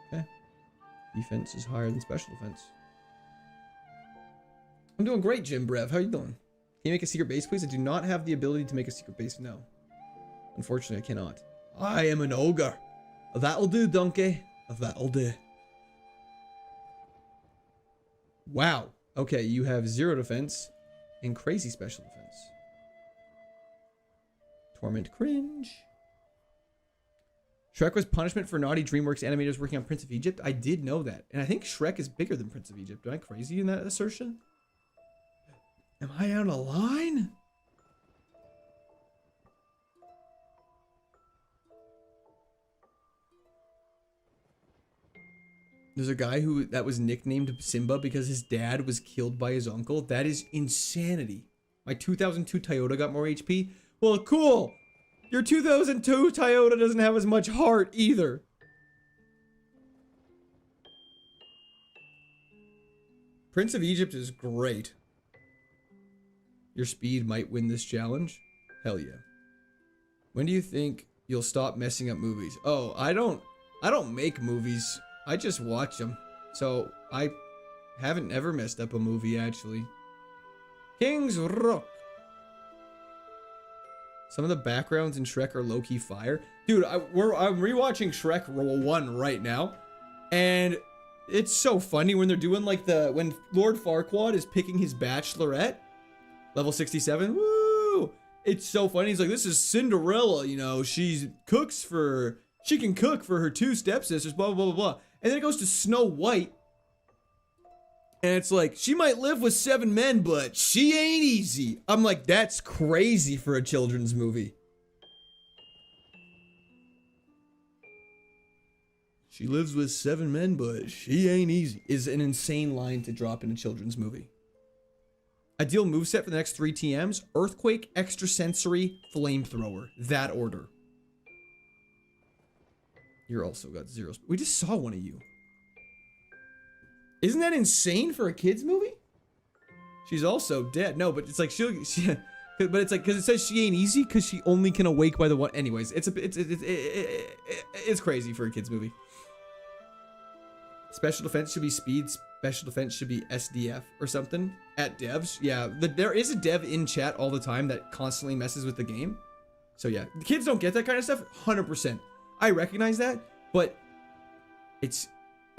Okay. Defense is higher than special defense. I'm doing great, Jim Brev. How are you doing? Can you make a secret base, please? I do not have the ability to make a secret base, no. Unfortunately, I cannot. I am an ogre. That'll do, donkey. That'll do. Wow. Okay, you have 0 defense and crazy special defense. Torment cringe. Shrek was punishment for naughty DreamWorks animators working on Prince of Egypt. I did know that. And I think Shrek is bigger than Prince of Egypt. Am I crazy in that assertion? Am I out of line? There's a guy that was nicknamed Simba because his dad was killed by his uncle. That is insanity. My 2002 Toyota got more HP. Well, cool. Your 2002 Toyota doesn't have as much heart either. Prince of Egypt is great. Your speed might win this challenge. Hell yeah. When do you think you'll stop messing up movies? Oh, I don't make movies. I just watch them. So I haven't ever messed up a movie, actually. King's Rock. Some of the backgrounds in Shrek are low-key fire. Dude, I'm rewatching Shrek 1 right now. And it's so funny when they're doing like when Lord Farquaad is picking his bachelorette. Level 67. Woo! It's so funny. He's like, this is Cinderella, you know, she can cook for her 2 stepsisters, blah, blah, blah, blah. And then it goes to Snow White. And it's like, she might live with 7 men, but she ain't easy. I'm like, that's crazy for a children's movie. She lives with 7 men, but she ain't easy. Is an insane line to drop in a children's movie. Ideal moveset for the next 3 TMs. Earthquake, Extrasensory, Flamethrower. That order. You're also got 0. We just saw one of you. Isn't that insane for a kid's movie? She's also dead. No, but it's like but it's like because it says she ain't easy because she only can awake by the one. Anyways, it's crazy for a kid's movie. Special defense should be speed. Special defense should be SDF or something at devs. Yeah, there is a dev in chat all the time that constantly messes with the game. So yeah, the kids don't get that kind of stuff. 100%. I recognize that, but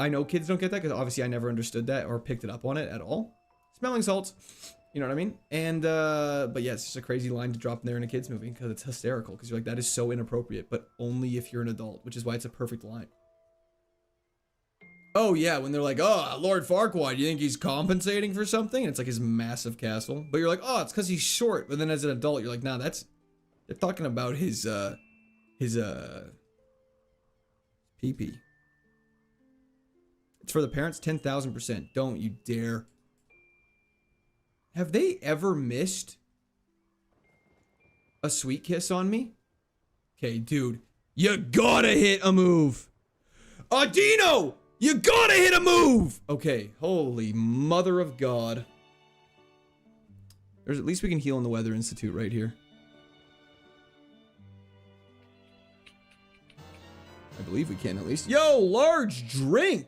I know kids don't get that because obviously I never understood that or picked it up on it at all. Smelling salts, you know what I mean? And, but yeah, it's just a crazy line to drop in there in a kid's movie because it's hysterical because you're like, that is so inappropriate, but only if you're an adult, which is why it's a perfect line. Oh yeah, when they're like, oh, Lord Farquaad, you think he's compensating for something? And it's like his massive castle. But you're like, oh, it's because he's short. But then as an adult, you're like, nah, they're talking about his PP. It's for the parents, 10,000%. Don't you dare. Have they ever missed a sweet kiss on me? Okay, dude, you gotta hit a move. Dino, you gotta hit a move. Okay, holy mother of God. At least we can heal in the Weather Institute right here. I believe we can at least. Yo, large drink.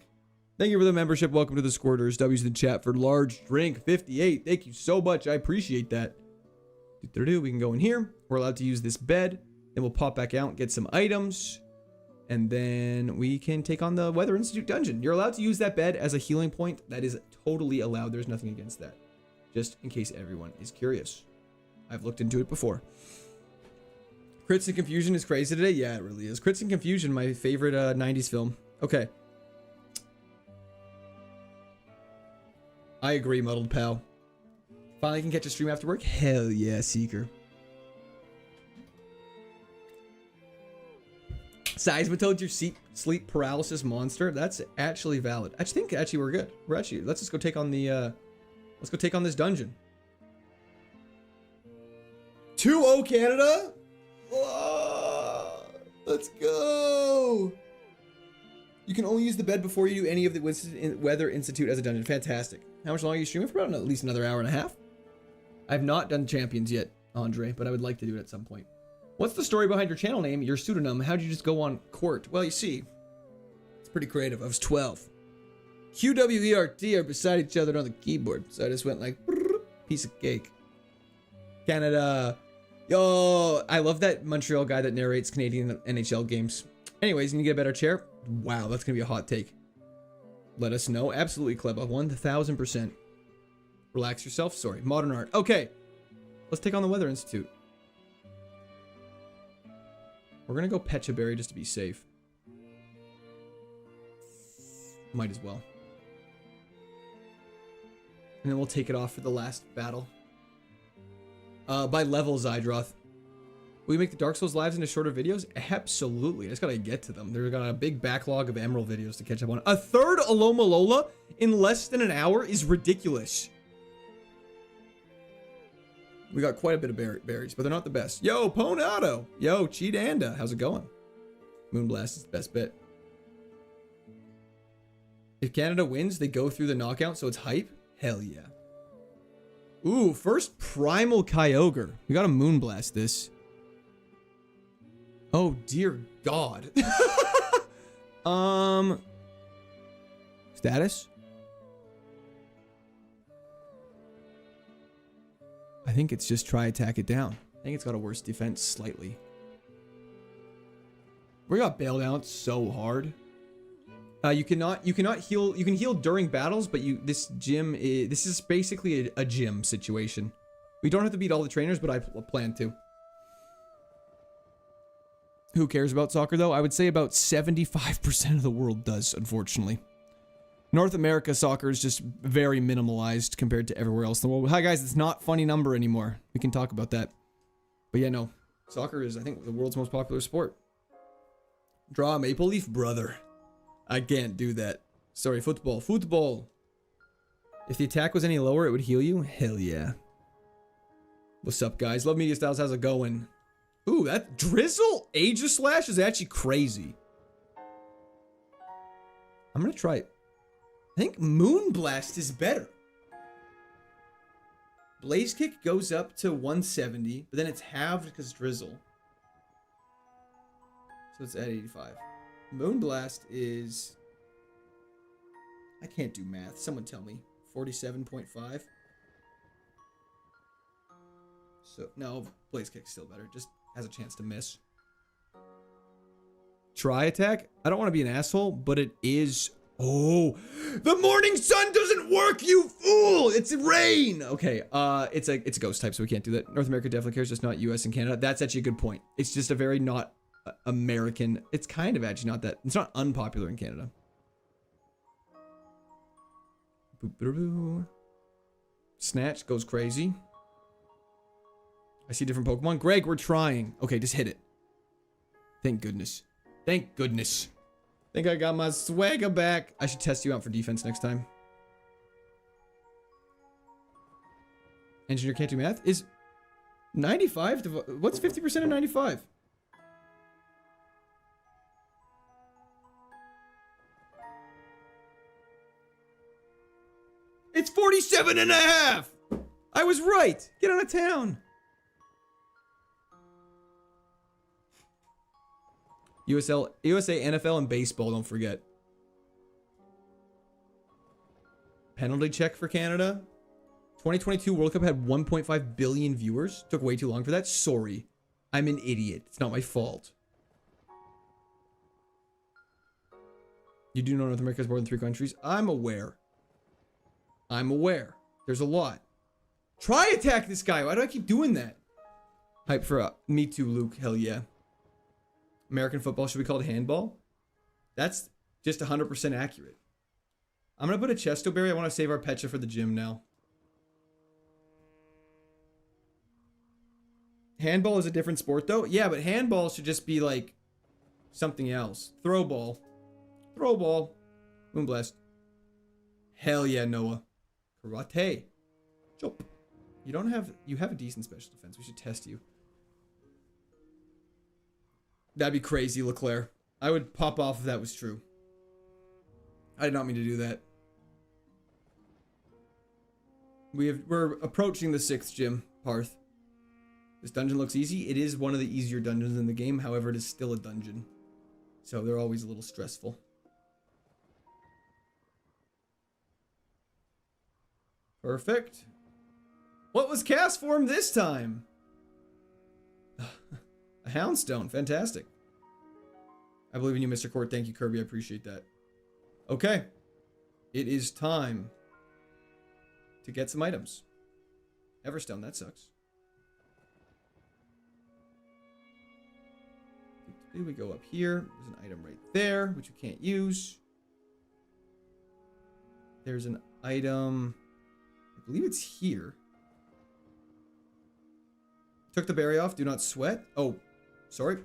Thank you for the membership. Welcome to the Squirters. W's in the chat for large drink 58. Thank you so much. I appreciate that. We can go in here. We're allowed to use this bed. Then we'll pop back out and get some items. And then we can take on the Weather Institute dungeon. You're allowed to use that bed as a healing point. That is totally allowed. There's nothing against that. Just in case everyone is curious. I've looked into it before. Crits and Confusion is crazy today. Yeah, it really is. Crits and Confusion, my favorite 90s film. Okay. I agree, Muddled Pal. Finally can catch a stream after work? Hell yeah, Seeker. Seismitoad's your sleep paralysis monster. That's actually valid. I think actually we're good. Let's just go take on the let's go take on this dungeon. 2-0 Canada? Oh, let's go. You can only use the bed before you do any of the Weather Institute as a dungeon. Fantastic. How much longer are you streaming for? About at least another hour and a half. I've not done Champions yet, Andre, but I would like to do it at some point. What's the story behind your channel name, your pseudonym? How'd you just go on court? Well, you see, it's pretty creative. I was 12. QWERT are beside each other on the keyboard, so I just went like, piece of cake. Canada. Yo, I love that Montreal guy that narrates Canadian NHL games. Anyways, you need to get a better chair? Wow, that's going to be a hot take. Let us know. Absolutely, Kleba. 1000%. Relax yourself. Sorry. Modern art. Okay. Let's take on the Weather Institute. We're going to go Pechaberry just to be safe. Might as well. And then we'll take it off for the last battle. By level, Zydroth. Will we make the Dark Souls lives into shorter videos? Absolutely. I just gotta get to them. They've got a big backlog of Emerald videos to catch up on. A third Aloma Lola in less than an hour is ridiculous. We got quite a bit of berries, but they're not the best. Yo, Ponato. Yo, Cheetanda. How's it going? Moonblast is the best bit. If Canada wins, they go through the knockout, so it's hype? Hell yeah. Ooh, first Primal Kyogre. We gotta Moonblast this. Oh, dear God. Status? I think it's just try attack it down. I think it's got a worse defense slightly. We got bailed out so hard. You cannot heal. You can heal during battles, but this is basically a gym situation. We don't have to beat all the trainers, but I plan to. Who cares about soccer though? I would say about 75% of the world does, unfortunately. North America soccer is just very minimalized compared to everywhere else in the world. Hi guys, it's not funny number anymore. We can talk about that. But yeah, no. Soccer is, I think, the world's most popular sport. Draw a Maple Leaf, brother. I can't do that. Sorry, football. Football. If the attack was any lower, it would heal you? Hell yeah. What's up, guys? Love Media Styles. How's it going? Ooh, that Drizzle Aegislash is actually crazy. I'm gonna try it. I think Moonblast is better. Blaze Kick goes up to 170, but then it's halved because Drizzle. So it's at 85. Moonblast is... I can't do math. Someone tell me. 47.5. So, no, Blaze Kick's still better. Just has a chance to miss. Try attack? I don't want to be an asshole, but it is... Oh, the morning sun doesn't work, you fool! It's rain! Okay, it's a ghost type, so we can't do that. North America definitely cares, just not US and Canada. That's actually a good point. It's just a very not American... It's kind of actually not that... It's not unpopular in Canada. Snatch goes crazy. I see different Pokemon. Greg, we're trying. Okay, just hit it. Thank goodness. Thank goodness. Think I got my swagger back. I should test you out for defense next time. Engineer can't do math? Is 95? What's 50% of 95? It's 47 and a half! I was right! Get out of town! USA, NFL, and baseball, don't forget. Penalty check for Canada. 2022 World Cup had 1.5 billion viewers. Took way too long for that. Sorry. I'm an idiot. It's not my fault. You do know North America has more than 3 countries? I'm aware. I'm aware. There's a lot. Try attack this guy. Why do I keep doing that? Hype for me too, Luke. Hell yeah. American football should be called handball. That's just 100% accurate. I'm going to put a Chesto Berry. I want to save our Pecha for the gym now. Handball is a different sport though. Yeah, but handball should just be like something else. Throw ball. Throw ball. Moonblast. Hell yeah, Noah. Karate. Chop. You have a decent special defense. We should test you. That'd be crazy, Leclerc. I would pop off if that was true. I did not mean to do that. We're approaching the 6th gym, Parth. This dungeon looks easy. It is one of the easier dungeons in the game. However, it is still a dungeon. So they're always a little stressful. Perfect. What was cast form this time? A Houndstone. Fantastic. I believe in you, Mr. Court. Thank you, Kirby. I appreciate that. Okay. It is time to get some items. Everstone, that sucks. We go up here. There's an item right there, which we can't use. There's an item. I believe it's here. Took the berry off. Do not sweat. Oh, sorry.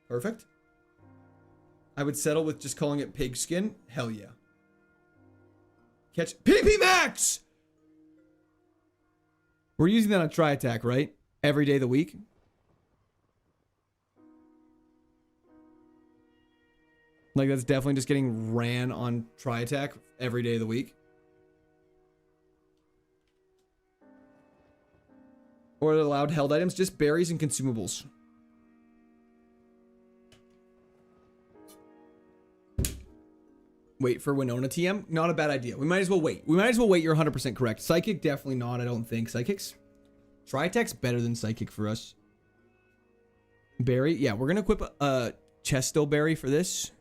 Perfect. I would settle with just calling it pigskin. Hell yeah. Catch PP Max! We're using that on Tri Attack, right? Every day of the week. Like, that's definitely just getting ran on Tri Attack every day of the week. Or allowed held items, just berries and consumables. Wait for Winona TM? Not a bad idea. We might as well wait. You're 100% correct. Psychic, definitely not, I don't think. Psychics? Tri-Attack's better than Psychic for us. Berry? Yeah, we're going to equip a Chesto Berry for this.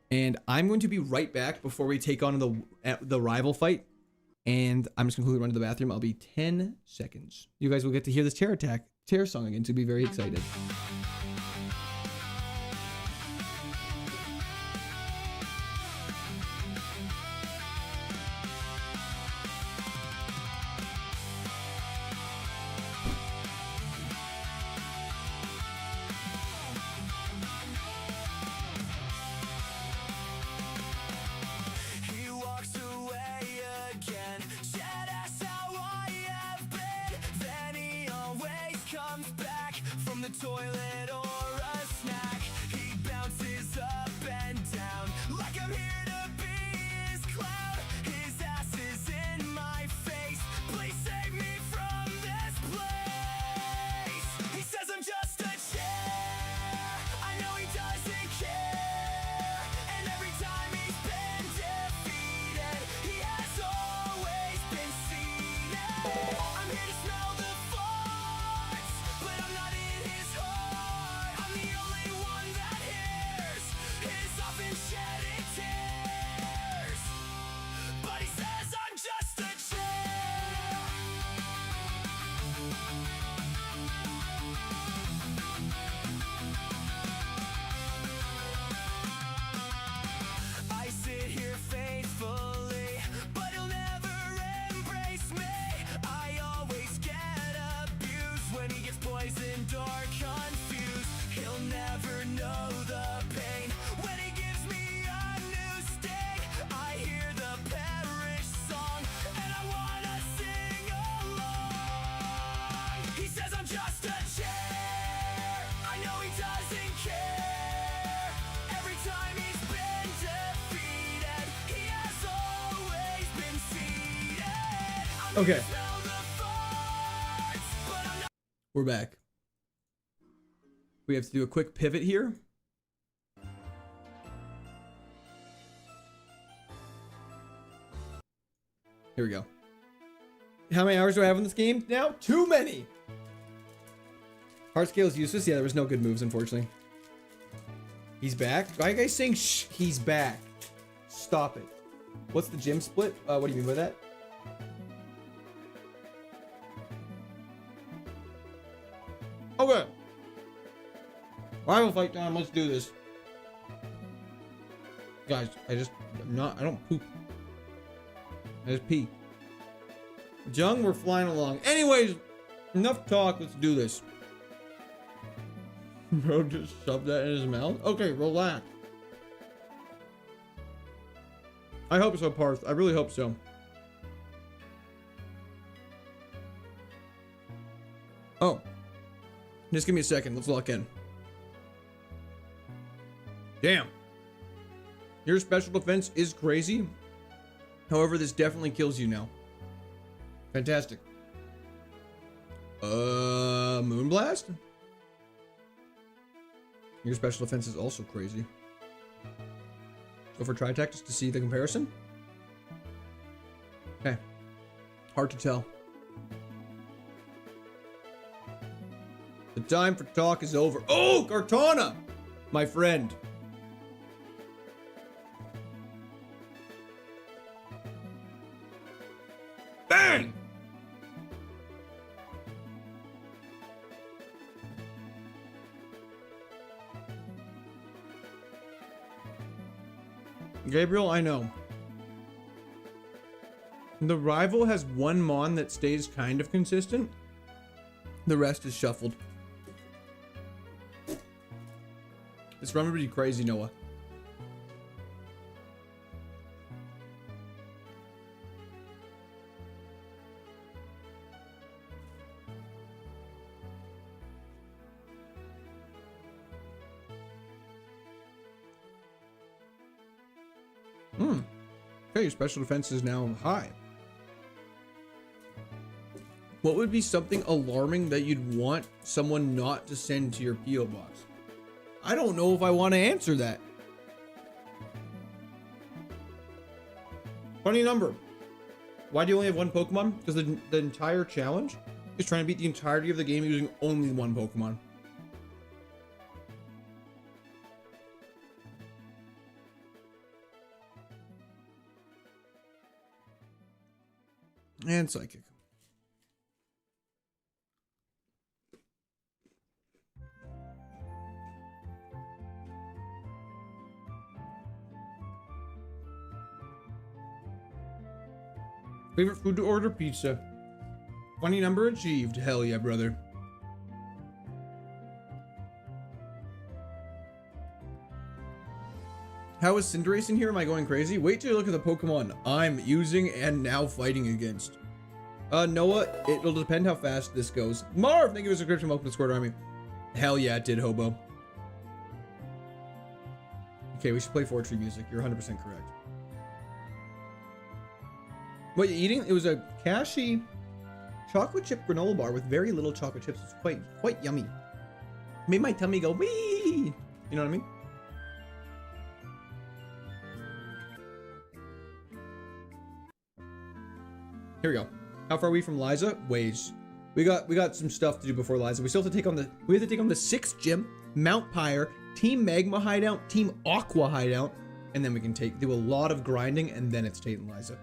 And I'm going to be right back before we take on the rival fight. And I'm just going to quickly run to the bathroom. I'll be 10 seconds. You guys will get to hear this terror song again, so be very excited. Toilet or a snack, he bounces up and down like I'm here to be his clown. His ass is in my face. Please save me from this place. He says I'm just a chair. I know he doesn't care. And every time he's been defeated, he has always been seated. I'm here to smell the farts, but I'm not in his heart. I'm the only one that hears his often shedded tears. But he says I'm just a chair. I sit here faithfully, but he'll never embrace me. I always get abused when he gets poisoned or confused. He'll never know the pain when he gives me a new sting. I hear the parish song and I wanna sing along. He says I'm just a chair. I know he doesn't care. Every time he's been defeated, he has always been seated. I'm Okay. here to smell the farts, but I'm not. We're back. We have to do a quick pivot here. Here we go. How many hours do I have in this game now? Too many! Heart scale is useless. Yeah, there was no good moves, unfortunately. He's back. Why are you guys saying shh? He's back. Stop it. What's the gym split? What do you mean by that? Okay. Rival fight time. Let's do this. Guys, I don't poop. I just pee. Jung, we're flying along. Anyways, enough talk. Let's do this. Bro just shoved that in his mouth. Okay, relax. I hope so, Parth. I really hope so. Oh. Just give me a second. Let's lock in. Damn. Your special defense is crazy. However, this definitely kills you now. Fantastic. Moonblast? Your special defense is also crazy. Go for Tri-Attack just to see the comparison. Okay. Hard to tell. The time for talk is over. Oh, Cortana! My friend. Bang! Gabriel, I know. The rival has one Mon that stays kind of consistent. The rest is shuffled. It's run pretty crazy, Noah. Okay, your special defense is now high. What would be something alarming that you'd want someone not to send to your P.O. box? I don't know if I want to answer that. Funny number. Why do you only have one Pokemon? Because the entire challenge is trying to beat the entirety of the game using only one Pokemon. And Psychic. Favorite food to order? Pizza. Funny number achieved. Hell yeah, brother. How is Cinderace in here? Am I going crazy? Wait till you look at the Pokemon I'm using and now fighting against. Noah, it'll depend how fast this goes. Marv, thank you for the subscription. Welcome to Squad Army. Hell yeah, it did, Hobo. Okay, we should play Fortree music. You're 100% correct. What you eating? It was a cashy chocolate chip granola bar with very little chocolate chips. It's quite yummy. Made my tummy go wee. You know what I mean? Here we go. How far are we from Liza? Ways. We got some stuff to do before Liza. We still have to take on the 6th gym, Mount Pyre, Team Magma hideout, Team Aqua hideout, and then we can do a lot of grinding, and then it's Tate and Liza.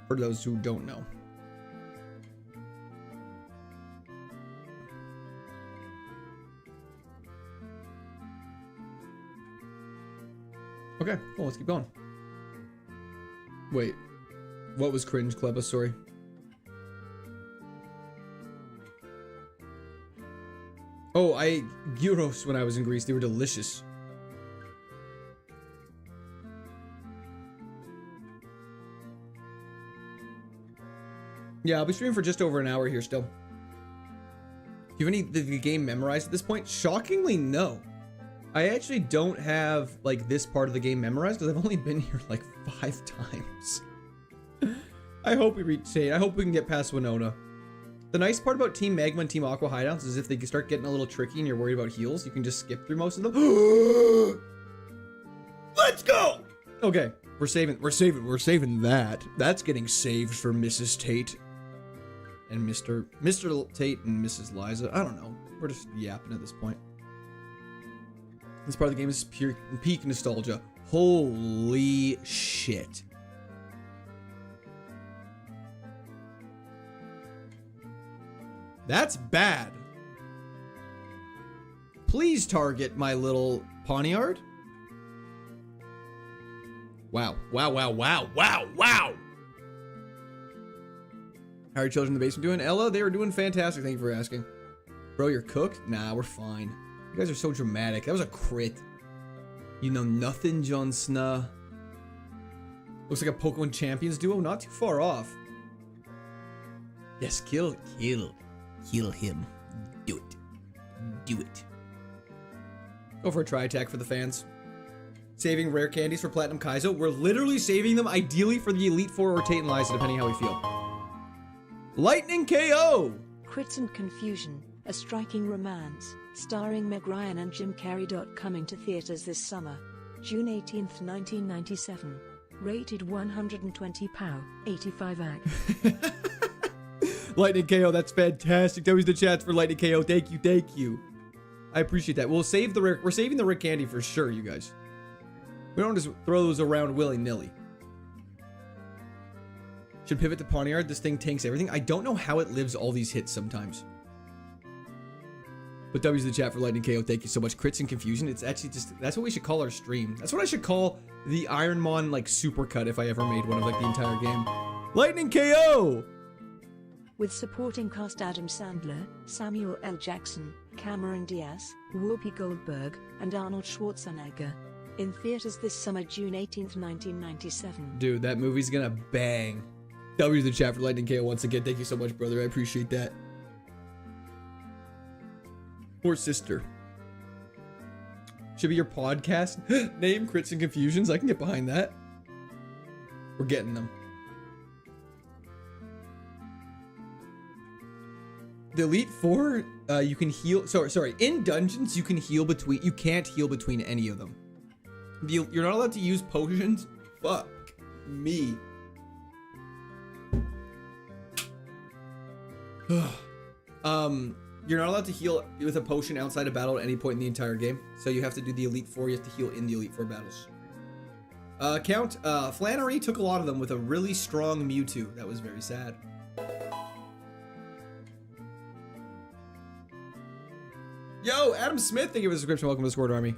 For those who don't know. Okay, well, let's keep going. Wait. What was cringe, Kleba? Sorry. Oh, I ate gyros when I was in Greece. They were delicious. Yeah, I'll be streaming for just over an hour here still. Do you have any the game memorized at this point? Shockingly, no. I actually don't have like this part of the game memorized because I've only been here like 5 times. I hope we reach Tate. I hope we can get past Winona. The nice part about Team Magma and Team Aqua hideouts is if they start getting a little tricky and you're worried about heals, you can just skip through most of them. Let's go! Okay, we're saving that. That's getting saved for Mrs. Tate. and Mr. Tate and Mrs. Liza. I don't know. We're just yapping at this point. This part of the game is pure peak nostalgia. Holy shit. That's bad. Please target my little poniard. Wow. Wow, wow, wow, wow, wow. How are your children in the basement doing? Ella, they were doing fantastic. Thank you for asking. Bro, you're cooked? Nah, we're fine. You guys are so dramatic. That was a crit. You know nothing, Jon Snow. Looks like a Pokemon Champions duo. Not too far off. Yes, kill him. Do it. Do it. Go for a tri-attack for the fans. Saving rare candies for Platinum Kaizo. We're literally saving them ideally for the Elite Four or Tate and Liza, depending how we feel. Lightning KO! Crits and Confusion, a striking romance, starring Meg Ryan and Jim Carrey. Coming to theaters this summer, June 18th, 1997. Rated 120 POW, 85 AG. Lightning KO, that's fantastic. That was the chats for Lightning KO. Thank you, thank you. I appreciate that. We're saving the rare candy for sure, you guys. We don't just throw those around willy-nilly. Should pivot to Poniard. This thing tanks everything. I don't know how it lives all these hits sometimes. But W's the chat for Lightning KO. Thank you so much. Crits and Confusion. It's actually just, that's what we should call our stream. That's what I should call the Ironmon like supercut if I ever made one of like the entire game. Lightning KO! With supporting cast Adam Sandler, Samuel L. Jackson, Cameron Diaz, Whoopi Goldberg, and Arnold Schwarzenegger. In theaters this summer, June 18th, 1997. Dude, that movie's gonna bang. W the chat for Lightning KO once again. Thank you so much, brother. I appreciate that. Poor sister. Should be your podcast name, Crits and Confusions. I can get behind that. We're getting them. The Elite Four, you can heal. Sorry. In dungeons, you can heal between. You can't heal between any of them. You're not allowed to use potions. Fuck me. You're not allowed to heal with a potion outside a battle at any point in the entire game. So you have to do the Elite Four. You have to heal in the Elite Four battles. Count Flannery took a lot of them with a really strong Mewtwo. That was very sad. Yo, Adam Smith, thank you for the subscription. Welcome to the Squad Army.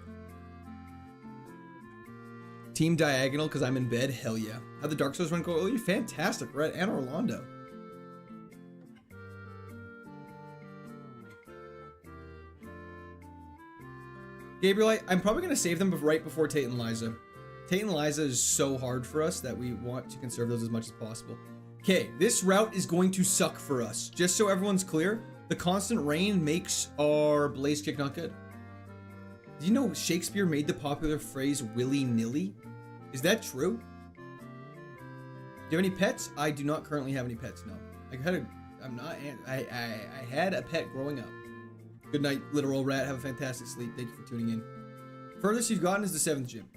Team Diagonal, because I'm in bed. Hell yeah. How'd the Dark Souls run go? Oh, you're fantastic, Brett and Orlando. Gabriel, I'm probably going to save them right before Tate and Liza. Tate and Liza is so hard for us that we want to conserve those as much as possible. Okay, this route is going to suck for us. Just so everyone's clear, the constant rain makes our Blaze Kick not good. Do you know Shakespeare made the popular phrase willy-nilly? Is that true? Do you have any pets? I do not currently have any pets, no. I had a pet growing up. Good night, literal rat. Have a fantastic sleep. Thank you for tuning in. Furthest you've gotten is the 7th gym.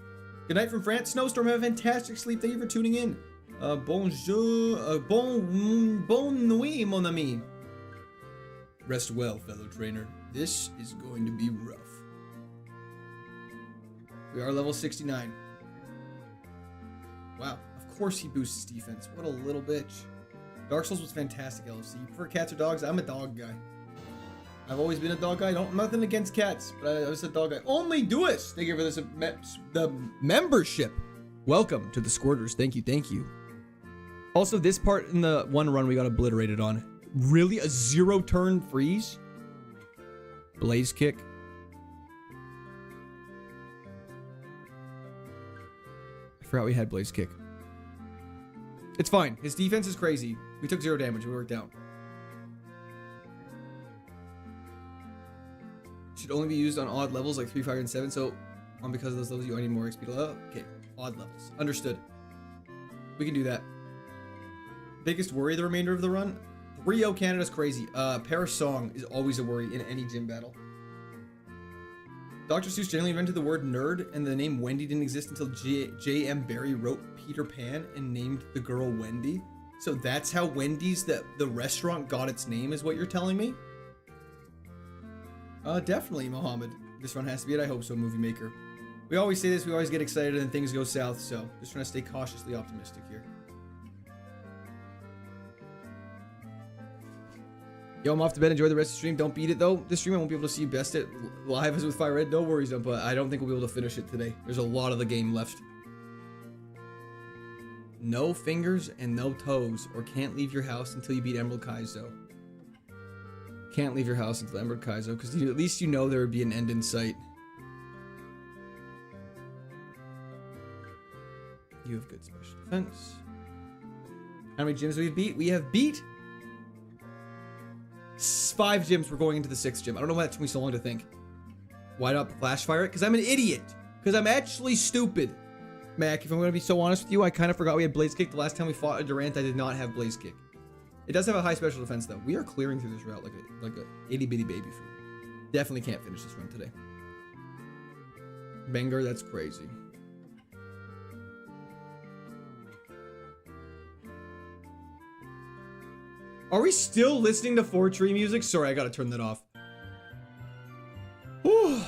Good night from France. Snowstorm. Have a fantastic sleep. Thank you for tuning in. Bonjour. Bonne nuit, mon ami. Rest well, fellow trainer. This is going to be rough. We are level 69. Wow. Of course he boosts defense. What a little bitch. Dark Souls was fantastic, LFC. You prefer cats or dogs? I'm a dog guy. I've always been a dog guy. Nothing against cats, but I was a dog guy. Only Dous. Thank you for this the membership. Welcome to the Squirters. Thank you, thank you. Also, this part in the one run we got obliterated on. Really, a 0-turn freeze? Blaze Kick. I forgot we had Blaze Kick. It's fine. His defense is crazy. We took 0 damage. We worked out. Should only be used on odd levels like 3, 5, and 7. So, because of those levels, you need more XP. Okay, odd levels. Understood. We can do that. Biggest worry the remainder of the run? Rio Canada's crazy. Paris Song is always a worry in any gym battle. Dr. Seuss generally invented the word nerd, and the name Wendy didn't exist until J.M. Barrie wrote Peter Pan and named the girl Wendy. So that's how Wendy's, the restaurant, got its name, is what you're telling me? Definitely, Mohammed. This one has to be it. I hope so, Movie Maker. We always say this, we always get excited and things go south, so just trying to stay cautiously optimistic here. Yo, I'm off to bed. Enjoy the rest of the stream. Don't beat it, though. This stream, I won't be able to see you best it live as with Fire Red. No worries, though, but I don't think we'll be able to finish it today. There's a lot of the game left. No fingers and no toes, or can't leave your house until you beat Emerald Kaizo. Can't leave your house until Emerald Kaizo, because at least you know there would be an end in sight. You have good special defense. How many gyms we've beat? We have beat 5 gyms. We're going into the 6th gym. I don't know why that took me so long to think. Why not flash fire it? Because I'm an idiot. Because I'm actually stupid. Mac, if I'm going to be so honest with you, I kind of forgot we had Blaze Kick. The last time we fought a Durant, I did not have Blaze Kick. It does have a high special defense, though. We are clearing through this route like a itty-bitty baby food. Definitely can't finish this run today. Banger, that's crazy. Are we still listening to 4 Tree music? Sorry, I gotta turn that off. Whew.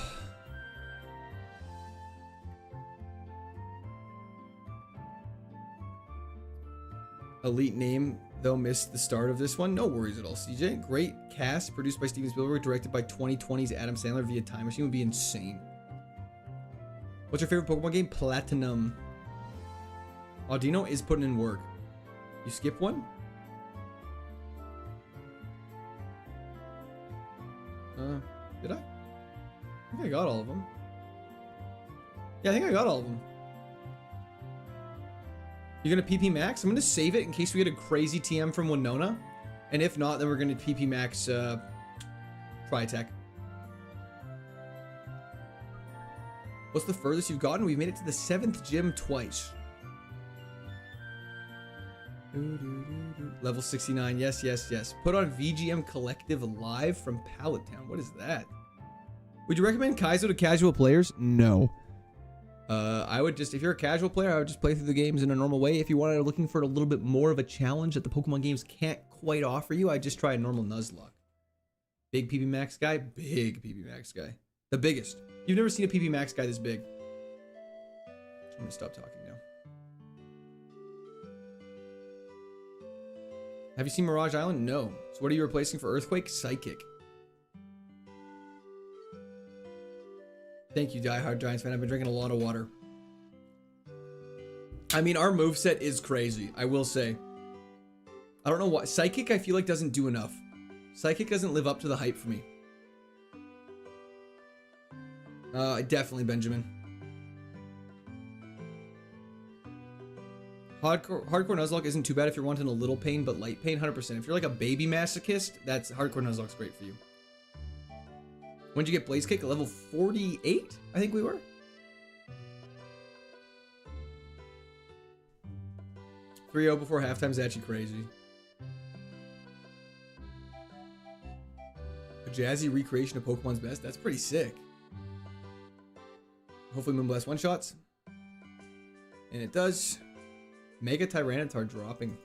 Elite name, though, missed the start of this one. No worries at all, CJ. Great cast, produced by Steven Spielberg, directed by 2020's Adam Sandler via Time Machine would be insane. What's your favorite Pokemon game? Platinum. Audino is putting in work. You skip one? Did I? I think I got all of them. Yeah, I think I got all of them. You're gonna PP Max? I'm gonna save it in case we get a crazy TM from Winona. And if not, then we're gonna PP Max Tri-Attack. What's the furthest you've gotten? We've made it to the 7th gym twice. Level 69. Yes, yes, yes. Put on VGM Collective Live from Pallet Town. What is that? Would you recommend Kaizo to casual players? No. I would just, if you're a casual player, I would just play through the games in a normal way. If you wanted looking for a little bit more of a challenge that the Pokemon games can't quite offer you, I'd just try a normal Nuzlocke. Big PP Max guy? Big PP Max guy. The biggest. You've never seen a PP Max guy this big. I'm gonna stop talking now. Have you seen Mirage Island? No. So what are you replacing for Earthquake? Psychic. Thank you, diehard Giants fan. I've been drinking a lot of water. I mean, our moveset is crazy, I will say. I don't know why. Psychic, I feel like, doesn't do enough. Psychic doesn't live up to the hype for me. Definitely Benjamin. Hardcore Nuzlocke isn't too bad if you're wanting a little pain, but light pain, 100%. If you're like a baby masochist, that's Hardcore Nuzlocke's great for you. When'd you get Blaze Kick? At level 48, I think we were. .3-0 before halftime is actually crazy. A jazzy recreation of Pokemon's best? That's pretty sick. Hopefully Moonblast one-shots. And it does. Mega Tyranitar dropping.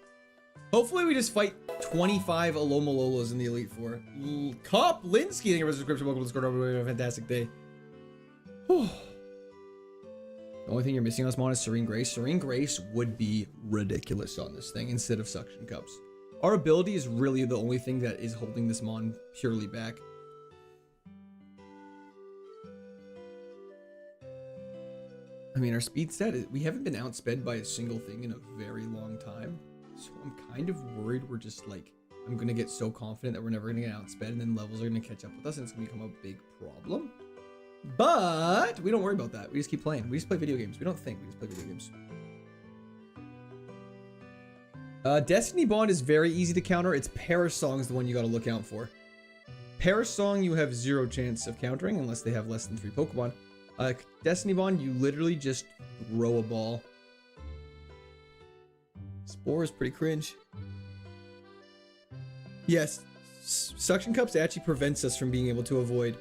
Hopefully we just fight 25 Alomalolas in the Elite Four. Cop Linsky, thank you for the subscription. Welcome to Discord. Have a fantastic day. Whew. The only thing you're missing on this mon is Serene Grace. Serene Grace would be ridiculous on this thing instead of Suction Cups. Our ability is really the only thing that is holding this mon purely back. I mean, our speed stat, we haven't been outsped by a single thing in a very long time. So I'm kind of worried we're just like, I'm going to get so confident that we're never going to get outsped and then levels are going to catch up with us and it's going to become a big problem. But we don't worry about that. We just keep playing. We just play video games. We don't think. We just play video games. Destiny Bond is very easy to counter. It's Paris Song is the one you got to look out for. Paris Song, you have 0 chance of countering unless they have less than 3 Pokemon. Destiny Bond, you literally just throw a ball. Spore is pretty cringe. Yes, Suction Cups actually prevents us from being able to avoid.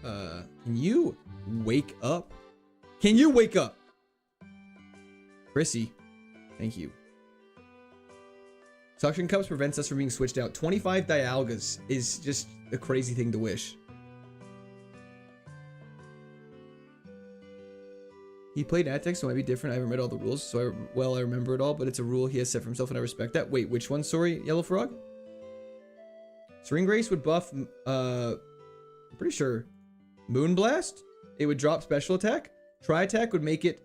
Can you wake up? Can you wake up? Chrissy, thank you. Suction cups prevents us from being switched out. 25 Dialgas is just a crazy thing to wish. He played Aztec, so it might be different. I haven't read all the rules, so I remember it all, but it's a rule he has set for himself, and I respect that. Wait, which one? Sorry, Yellow Frog? Serene Grace would buff, I'm pretty sure, Moonblast? It would drop special attack. Tri-attack would make it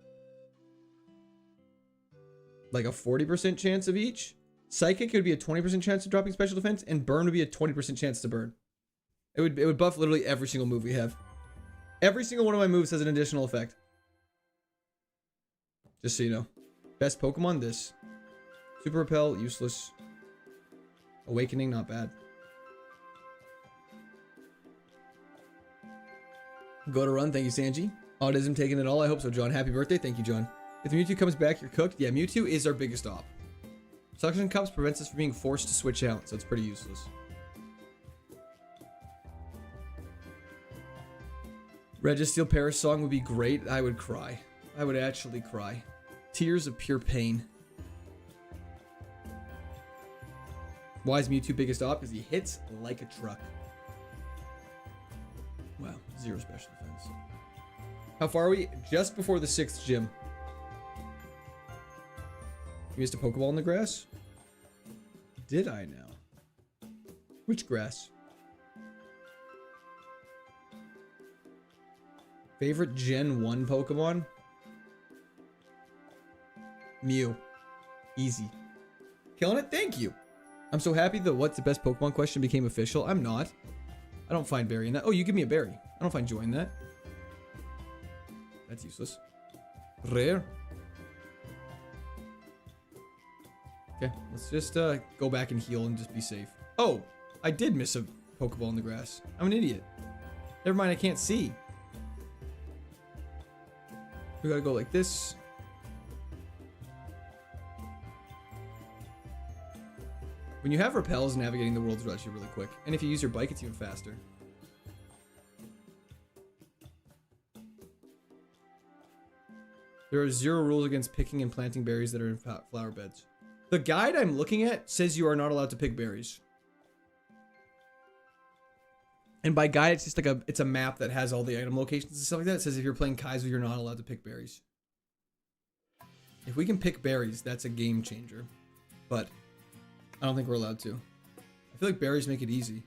like a 40% chance of each. Psychic would be a 20% chance of dropping special defense, and Burn would be a 20% chance to burn. It would buff literally every single move we have. Every single one of my moves has an additional effect. Just so you know. Best Pokemon, this. Super Repel, useless. Awakening, not bad. Go to run, thank you, Sanji. Autism taking it all, I hope so, John. Happy birthday, thank you, John. If the Mewtwo comes back, you're cooked. Yeah, Mewtwo is our biggest op. Suction Cups prevents us from being forced to switch out, so it's pretty useless. Registeel Paris song would be great. I would cry. I would actually cry. Tears of pure pain. Why is Mewtwo biggest op? Because he hits like a truck. Wow, 0 special defense. How far are we? Just before the 6th gym. You missed a Pokeball in the grass? Did I now? Which grass? Favorite Gen 1 Pokemon? Mew. Easy. Killing it? Thank you. I'm so happy that what's the best Pokemon question became official. I'm not. I don't find berry in that. Oh, you give me a berry. I don't find joy in that. That's useless. Rare. Okay, let's just go back and heal and just be safe. Oh, I did miss a Pokeball in the grass. I'm an idiot. Never mind, I can't see. We gotta go like this. When you have repels, navigating the world is actually really quick. And if you use your bike, it's even faster. There are 0 rules against picking and planting berries that are in flower beds. The guide I'm looking at says you are not allowed to pick berries. And by guide, it's just like it's a map that has all the item locations and stuff like that. It says if you're playing Kaizo, you're not allowed to pick berries. If we can pick berries, that's a game changer. But I don't think we're allowed to. I feel like berries make it easy.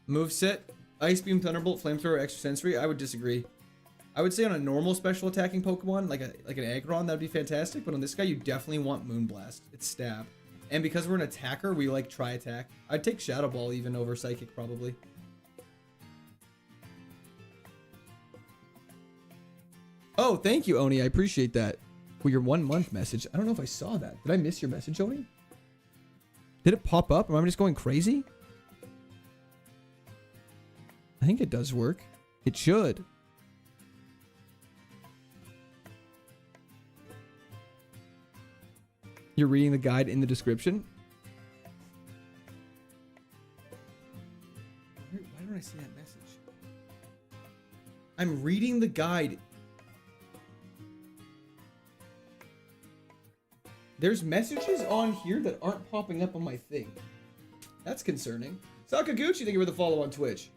Moveset, Ice Beam, Thunderbolt, Flamethrower, Extra Sensory. I would disagree. I would say on a normal special attacking Pokemon, like an Aggron, that would be fantastic. But on this guy, you definitely want Moonblast. It's stab. And because we're an attacker, we like Tri-Attack. I'd take Shadow Ball even over Psychic, probably. Oh, thank you, Oni. I appreciate that. For your 1 month message. I don't know if I saw that. Did I miss your message, Oni? Did it pop up? Am I just going crazy? I think it does work. It should. You're reading the guide in the description? Why don't I see that message? I'm reading the guide. There's messages on here that aren't popping up on my thing. That's concerning. Sakaguchi, thank you for the follow on Twitch.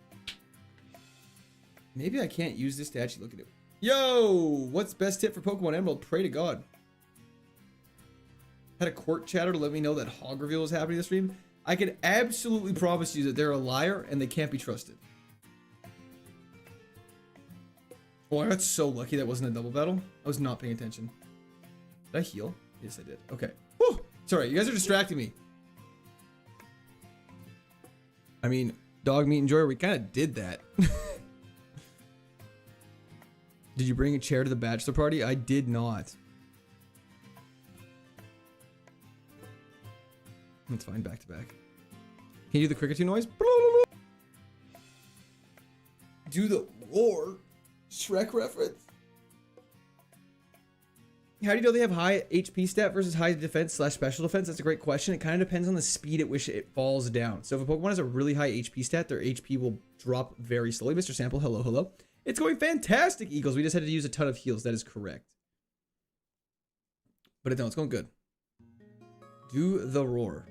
Maybe I can't use this to actually look at it. Yo! What's best tip for Pokemon Emerald? Pray to God. Had a court chatter to let me know that Hog Reveal was happening this stream. I can absolutely promise you that they're a liar and they can't be trusted. Oh, I got so lucky that wasn't a double battle. I was not paying attention. Did I heal? Yes, I did. Okay. Whew! Sorry, you guys are distracting me. I mean, Dog Meat Enjoyer, we kind of did that. Did you bring a chair to the bachelor party? I did not. That's fine, back to back. Can you do the Cricketoo noise? Do the roar. Shrek reference. How do you know they have high HP stat versus high defense / special defense? That's a great question. It kind of depends on the speed at which it falls down. So if a Pokemon has a really high HP stat, their HP will drop very slowly. Mr. Sample, hello, hello. It's going fantastic, Eagles. We just had to use a ton of heals. That is correct. But no, it's going good. Do the roar.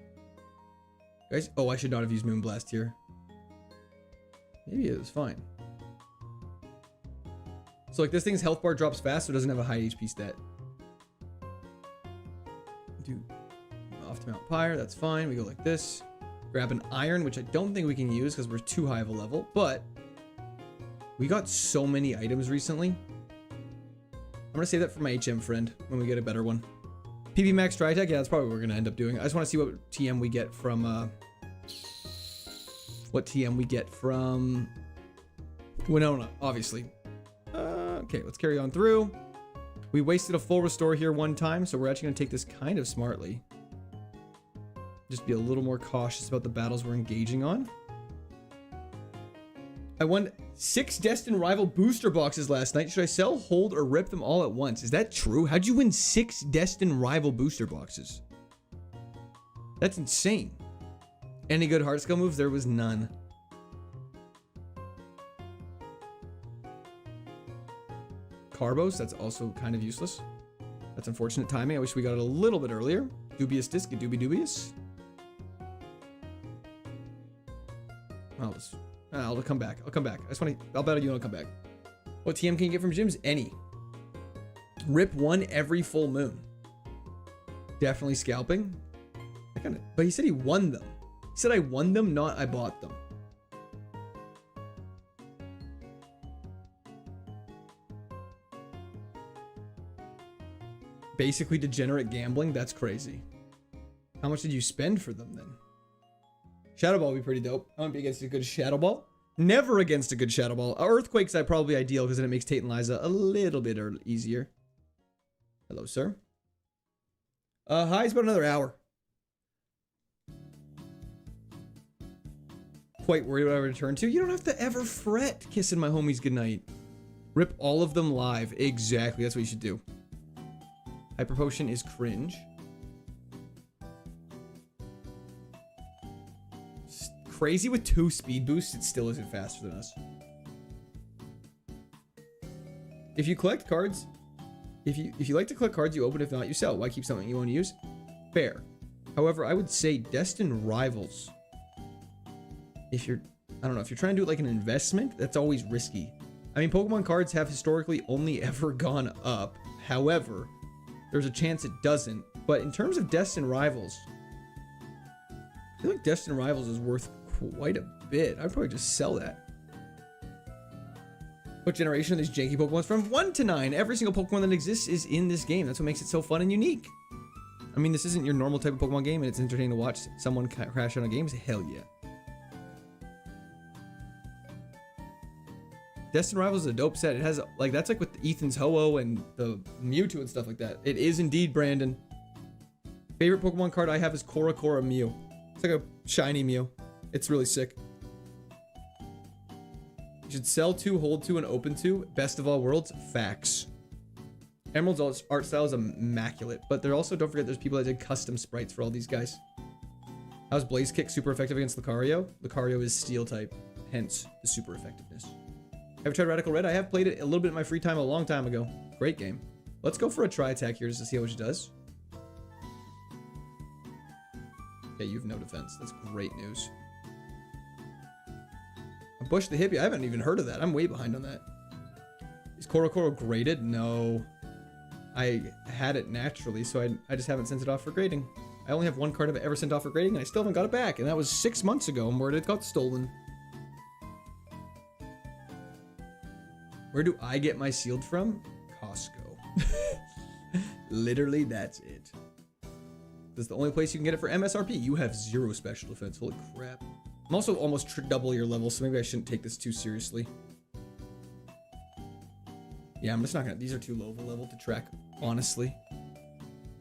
Guys, oh, I should not have used Moonblast here. Maybe it was fine. So like this thing's health bar drops fast, so it doesn't have a high HP stat. Do off to Mount Pyre, that's fine. We go like this. Grab an iron, which I don't think we can use because we're too high of a level, but we got so many items recently. I'm gonna save that for my HM friend when we get a better one. PB Max Tri-Tech, yeah, that's probably what we're gonna end up doing. I just want to see what TM we get from Winona, obviously. Okay, let's carry on through. We wasted a full restore here one time, so we're actually gonna take this kind of smartly. Just be a little more cautious about the battles we're engaging on. I won 6 Destined Rival booster boxes last night. Should I sell, hold, or rip them all at once? Is that true? How'd you win 6 Destined Rival booster boxes? That's insane. Any good hard skill moves? There was none. Carbos, that's also kind of useless. That's unfortunate timing. I wish we got it a little bit earlier. Dubious disc, dubious. I'll come back. I'll come back. I'll battle you and I'll come back. What TM can you get from gyms? Any. Rip 1 every full moon. Definitely scalping. But he said he won them. He said I won them, not I bought them. Basically degenerate gambling? That's crazy. How much did you spend for them then? Shadow Ball would be pretty dope. I wouldn't be against a good Shadow Ball. Never against a good Shadow Ball. Earthquake's probably ideal because then it makes Tate and Liza a little bit easier. Hello, sir. Hi, it's about another hour. Quite worried what I return to. You don't have to ever fret kissing my homies goodnight. Rip all of them live. Exactly, that's what you should do. Hyper Potion is cringe. Crazy with 2 speed boosts, it still isn't faster than us. If you collect cards, if you like to collect cards, you open. If not, you sell. Why keep something you won't use? Fair. However, I would say Destined Rivals. If you're, I don't know, if you're trying to do it like an investment, that's always risky. I mean, Pokemon cards have historically only ever gone up. However, there's a chance it doesn't. But in terms of Destined Rivals, I feel like Destined Rivals is worth quite a bit. I'd probably just sell that. What generation are these janky Pokemon from? 1 to 9. Every single Pokemon that exists is in this game. That's what makes it so fun and unique. I mean, this isn't your normal type of Pokemon game, and it's entertaining to watch someone crash out on games. Hell yeah. Destined Rivals is a dope set. It has, like, that's like with Ethan's Ho-Oh and the Mewtwo and stuff like that. It is indeed, Brandon. Favorite Pokemon card I have is Korokora Mew. It's like a shiny Mew. It's really sick. You should sell 2, hold 2, and open 2. Best of all worlds. Facts. Emerald's art style is immaculate, but there also, don't forget, there's people that did custom sprites for all these guys. How's Blaze Kick super effective against Lucario? Lucario is steel type, hence the super effectiveness. Have you tried Radical Red? I have played it a little bit in my free time a long time ago. Great game. Let's go for a Tri-Attack here just to see how much it does. Yeah, you have no defense. That's great news. Bush the Hippie. I haven't even heard of that. I'm way behind on that. Is Korokoro graded? No. I had it naturally, so I just haven't sent it off for grading. I only have 1 card I've ever sent off for grading, and I still haven't got it back. And that was 6 months ago, and where it got stolen. Where do I get my sealed from? Costco. Literally, that's it. That's the only place you can get it for MSRP. You have 0 special defense. Holy crap. I'm also almost double your level, so maybe I shouldn't take this too seriously. Yeah, I'm just not gonna. These are too low of a level to track, honestly.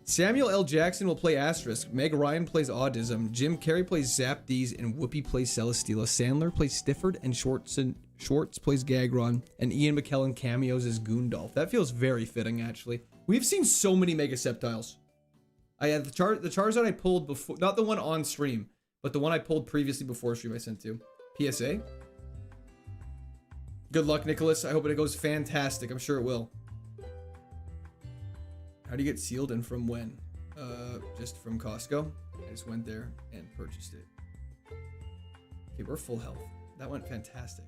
Samuel L. Jackson will play Asterisk. Meg Ryan plays Autism. Jim Carrey plays Zap These, and Whoopi plays Celesteela. Sandler plays Stifford, and Schwartz plays Gagron, and Ian McKellen cameos as Goondolf. That feels very fitting, actually. We've seen so many Mega Sceptiles. I had the Charizard I pulled before, not the one on stream, but the one I pulled previously before stream I sent to. PSA. Good luck, Nicholas. I hope it goes fantastic. I'm sure it will. How do you get sealed and from when? Just from Costco. I just went there and purchased it. Okay, we're full health. That went fantastic.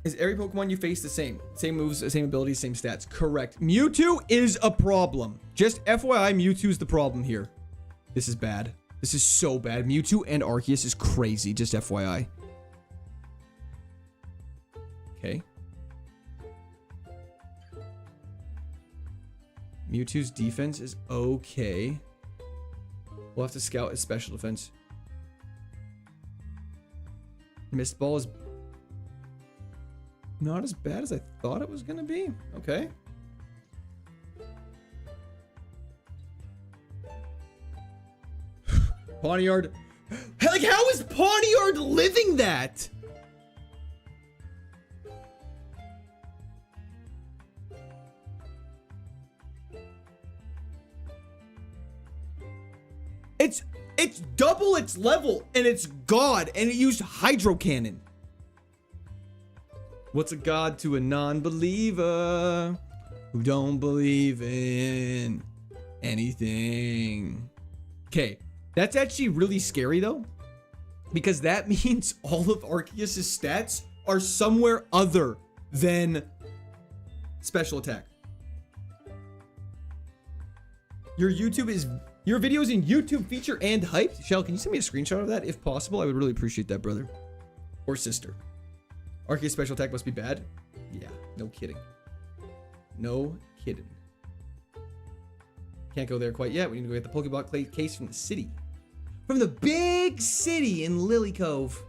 Is every Pokemon you face the same? Same moves, same abilities, same stats. Correct. Mewtwo is a problem. Just FYI, Mewtwo's the problem here. This is bad. This is so bad. Mewtwo and Arceus is crazy. Just FYI. Okay. Mewtwo's defense is okay. We'll have to scout his special defense. Mist Ball is not as bad as I thought it was gonna be. Okay. Pawniard. Like, how is Pawniard living that? It's double its level, and it's God, and it used Hydro Cannon. What's a god to a non-believer who don't believe in anything? Okay, that's actually really scary though, because that means all of Arceus' stats are somewhere other than special attack. Your videos in YouTube feature and hyped. Shell, can you send me a screenshot of that if possible? I would really appreciate that, brother or sister. Arceus special attack must be bad. Yeah, no kidding. No kidding. Can't go there quite yet. We need to go get the Pokeball case from the city. From the big city in Lily Cove.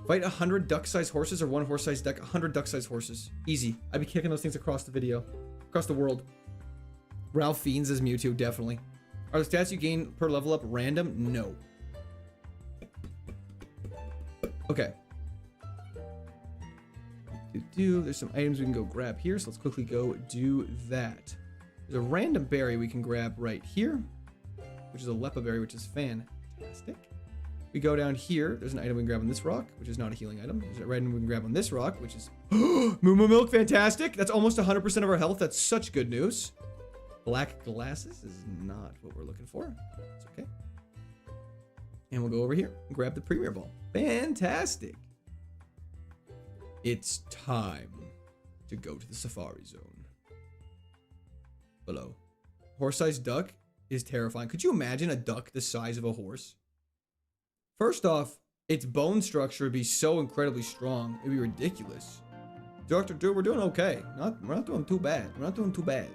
Fight 100 duck-sized horses or one horse-sized duck. 100 duck-sized horses. Easy. I'd be kicking those things across the video. Across the world. Ralph Fiennes as Mewtwo, definitely. Are the stats you gain per level up random? No. Okay. There's some items we can go grab here, so let's quickly go do that. There's a random berry we can grab right here, which is a Lepa berry, which is fantastic. We go down here, there's an item we can grab on this rock, which is not a healing item. There's a item we can grab on this rock, which is Moo Moo Milk, fantastic. That's almost 100% of our health. That's such good news. Black glasses is not what we're looking for. It's okay. And we'll go over here and grab the Premier Ball. Fantastic. It's time to go to the Safari Zone. Hello. Horse-sized duck is terrifying. Could you imagine a duck the size of a horse? First off, its bone structure would be so incredibly strong. It'd be ridiculous. Dr. Drew, we're doing okay. We're not doing too bad. We're not doing too bad.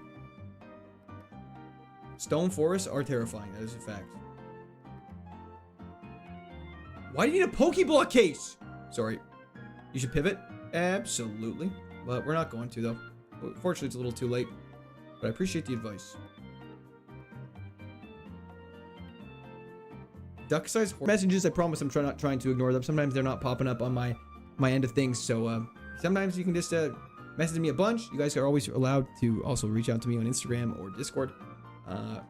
Stone forests are terrifying. That is a fact. Why do you need a Pokeball case? Sorry. You should pivot? Absolutely. But we're not going to, though. Fortunately, it's a little too late. But I appreciate the advice. Duck-sized messages, I promise I'm not trying to ignore them. Sometimes they're not popping up on my end of things. So sometimes you can just message me a bunch. You guys are always allowed to also reach out to me on Instagram or Discord.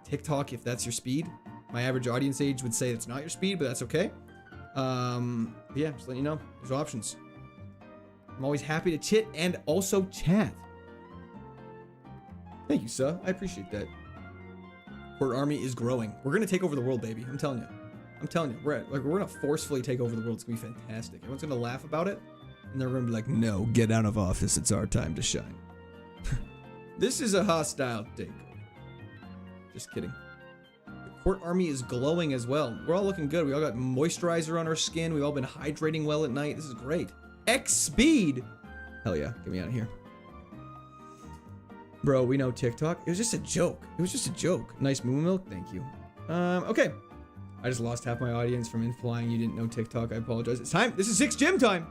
TikTok, if that's your speed. My average audience age would say it's not your speed, but that's okay. Yeah, just letting you know, there's options. I'm always happy to chit and also chat. Thank you, sir. I appreciate that. Horde army is growing. We're gonna take over the world, baby. I'm telling you. I'm telling you. We're gonna forcefully take over the world. It's gonna be fantastic. Everyone's gonna laugh about it, and they're gonna be like, "No, get out of office. It's our time to shine." This is a hostile takeover. Just kidding. The Court army is glowing as well. We're all looking good. We all got moisturizer on our skin. We've all been hydrating well at night. This is great. X speed. Hell yeah. Get me out of here. Bro, we know TikTok. It was just a joke. It was just a joke. Nice moo milk. Thank you. Okay. I just lost half my audience from implying you didn't know TikTok. I apologize. It's time. This is 6 gym time.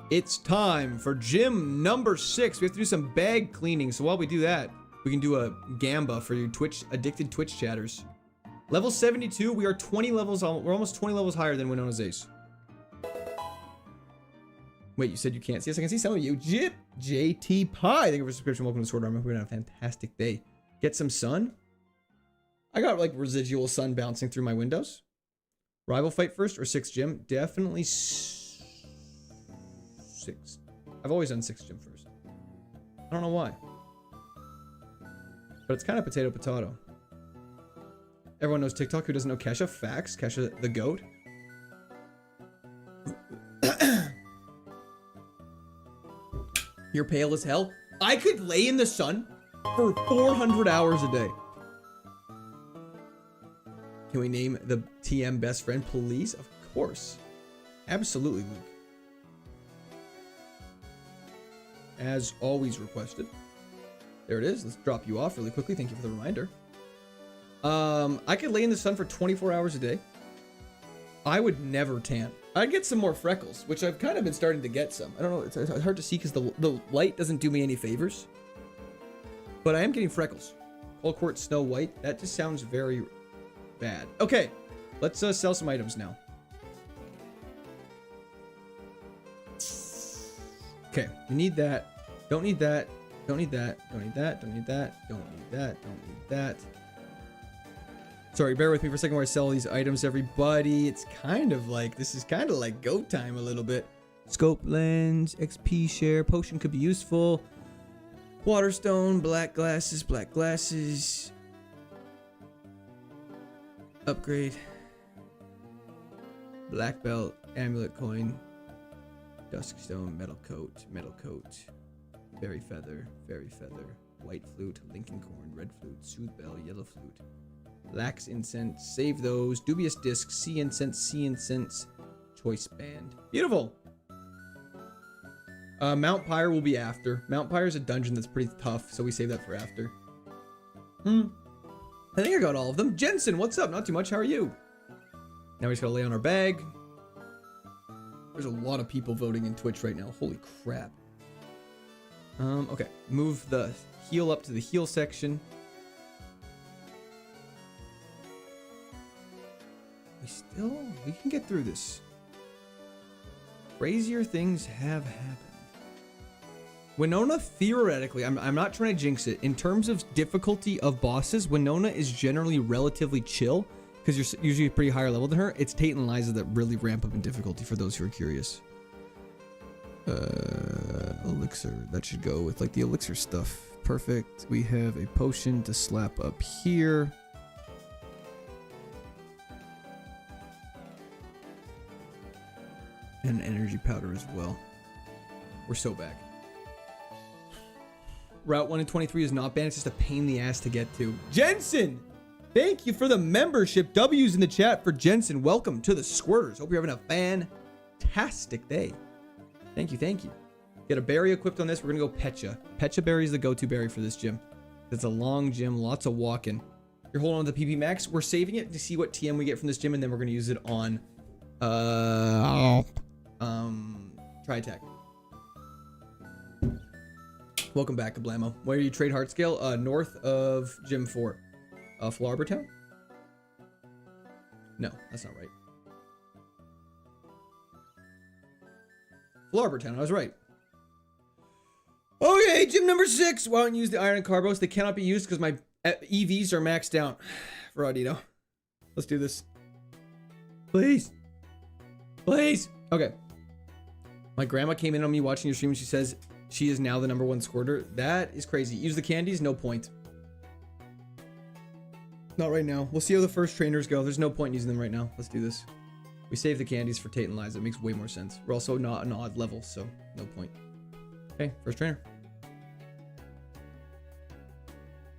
It's time for gym number 6. We have to do some bag cleaning. So while we do that, we can do a gamba for you addicted Twitch chatters. Level 72. We are 20 levels. We're almost 20 levels higher than Winona's Ace. Wait, you said you can't see us? I can see some of you. Jip, JT Pie. Thank you for the subscription. Welcome to Sword Armor. We're gonna have a fantastic day. Get some sun. I got like residual sun bouncing through my windows. Rival fight first or 6 gym? Definitely 6. I've always done 6 gym first. I don't know why. But it's kind of potato potato. Everyone knows TikTok. Who doesn't know Kesha? Facts. Kesha the goat. You're pale as hell. I could lay in the sun for 400 hours a day. Can we name the TM best friend, please? Of course. Absolutely, Luke. As always requested. There it is. Let's drop you off really quickly. Thank you for the reminder. I could lay in the sun for 24 hours a day. I would never tan. I'd get some more freckles, which I've kind of been starting to get some. I don't know. It's hard to see because the light doesn't do me any favors. But I am getting freckles. Cold quartz, snow white. That just sounds very bad. Okay. Let's sell some items now. Okay. We need that. Don't need that. Don't need that. Don't need that. Don't need that. Don't need that. Don't need that. Sorry, bear with me for a second while I sell these items, everybody. It's kind of like, this is kind of like go time a little bit. Scope lens, XP share, potion could be useful. Waterstone, black glasses. Upgrade. Black belt, amulet coin. Duskstone, metal coat. Fairy feather. White flute, Lincoln corn, red flute, soothe bell, yellow flute. Lax incense, save those. Dubious disc, sea incense, choice band. Beautiful. Mount Pyre will be after. Mount Pyre is a dungeon that's pretty tough, so we save that for after. I think I got all of them. Jensen, what's up? Not too much. How are you? Now we just gotta lay on our bag. There's a lot of people voting in Twitch right now. Holy crap. Okay. Move the heal up to the heal section. We can get through this. Crazier things have happened. Winona, theoretically, I'm not trying to jinx it. In terms of difficulty of bosses, Winona is generally relatively chill because you're usually a pretty higher level than her. It's Tate and Liza that really ramp up in difficulty for those who are curious. Elixir. That should go with like the elixir stuff. Perfect. We have a potion to slap up here. And an energy powder as well. We're so back. Route 1 and 23 is not banned. It's just a pain in the ass to get to. Jensen! Thank you for the membership. W's in the chat for Jensen. Welcome to the Squirters. Hope you're having a fantastic day. Thank you. Get a berry equipped on this. We're going to go Pecha. Pecha berry is the go-to berry for this gym. It's a long gym. Lots of walking. You're holding on to the PP Max. We're saving it to see what TM we get from this gym, and then we're going to use it on... Tri-Tech. Welcome back, Kablamo. Where do you trade hard scale? North of Gym 4. Florber Town? No, that's not right. Florber Town, I was right. Okay, gym number 6. Why don't you use the iron and carbos? They cannot be used because my EVs are maxed out. Fraudito. Let's do this. Please. Okay. My grandma came in on me watching your stream and she says she is now the #1 squirter. That is crazy. Use the candies, no point. Not right now. We'll see how the first trainers go. There's no point in using them right now. Let's do this. We save the candies for Tate and Liza. It makes way more sense. We're also not an odd level, so no point. Okay, first trainer.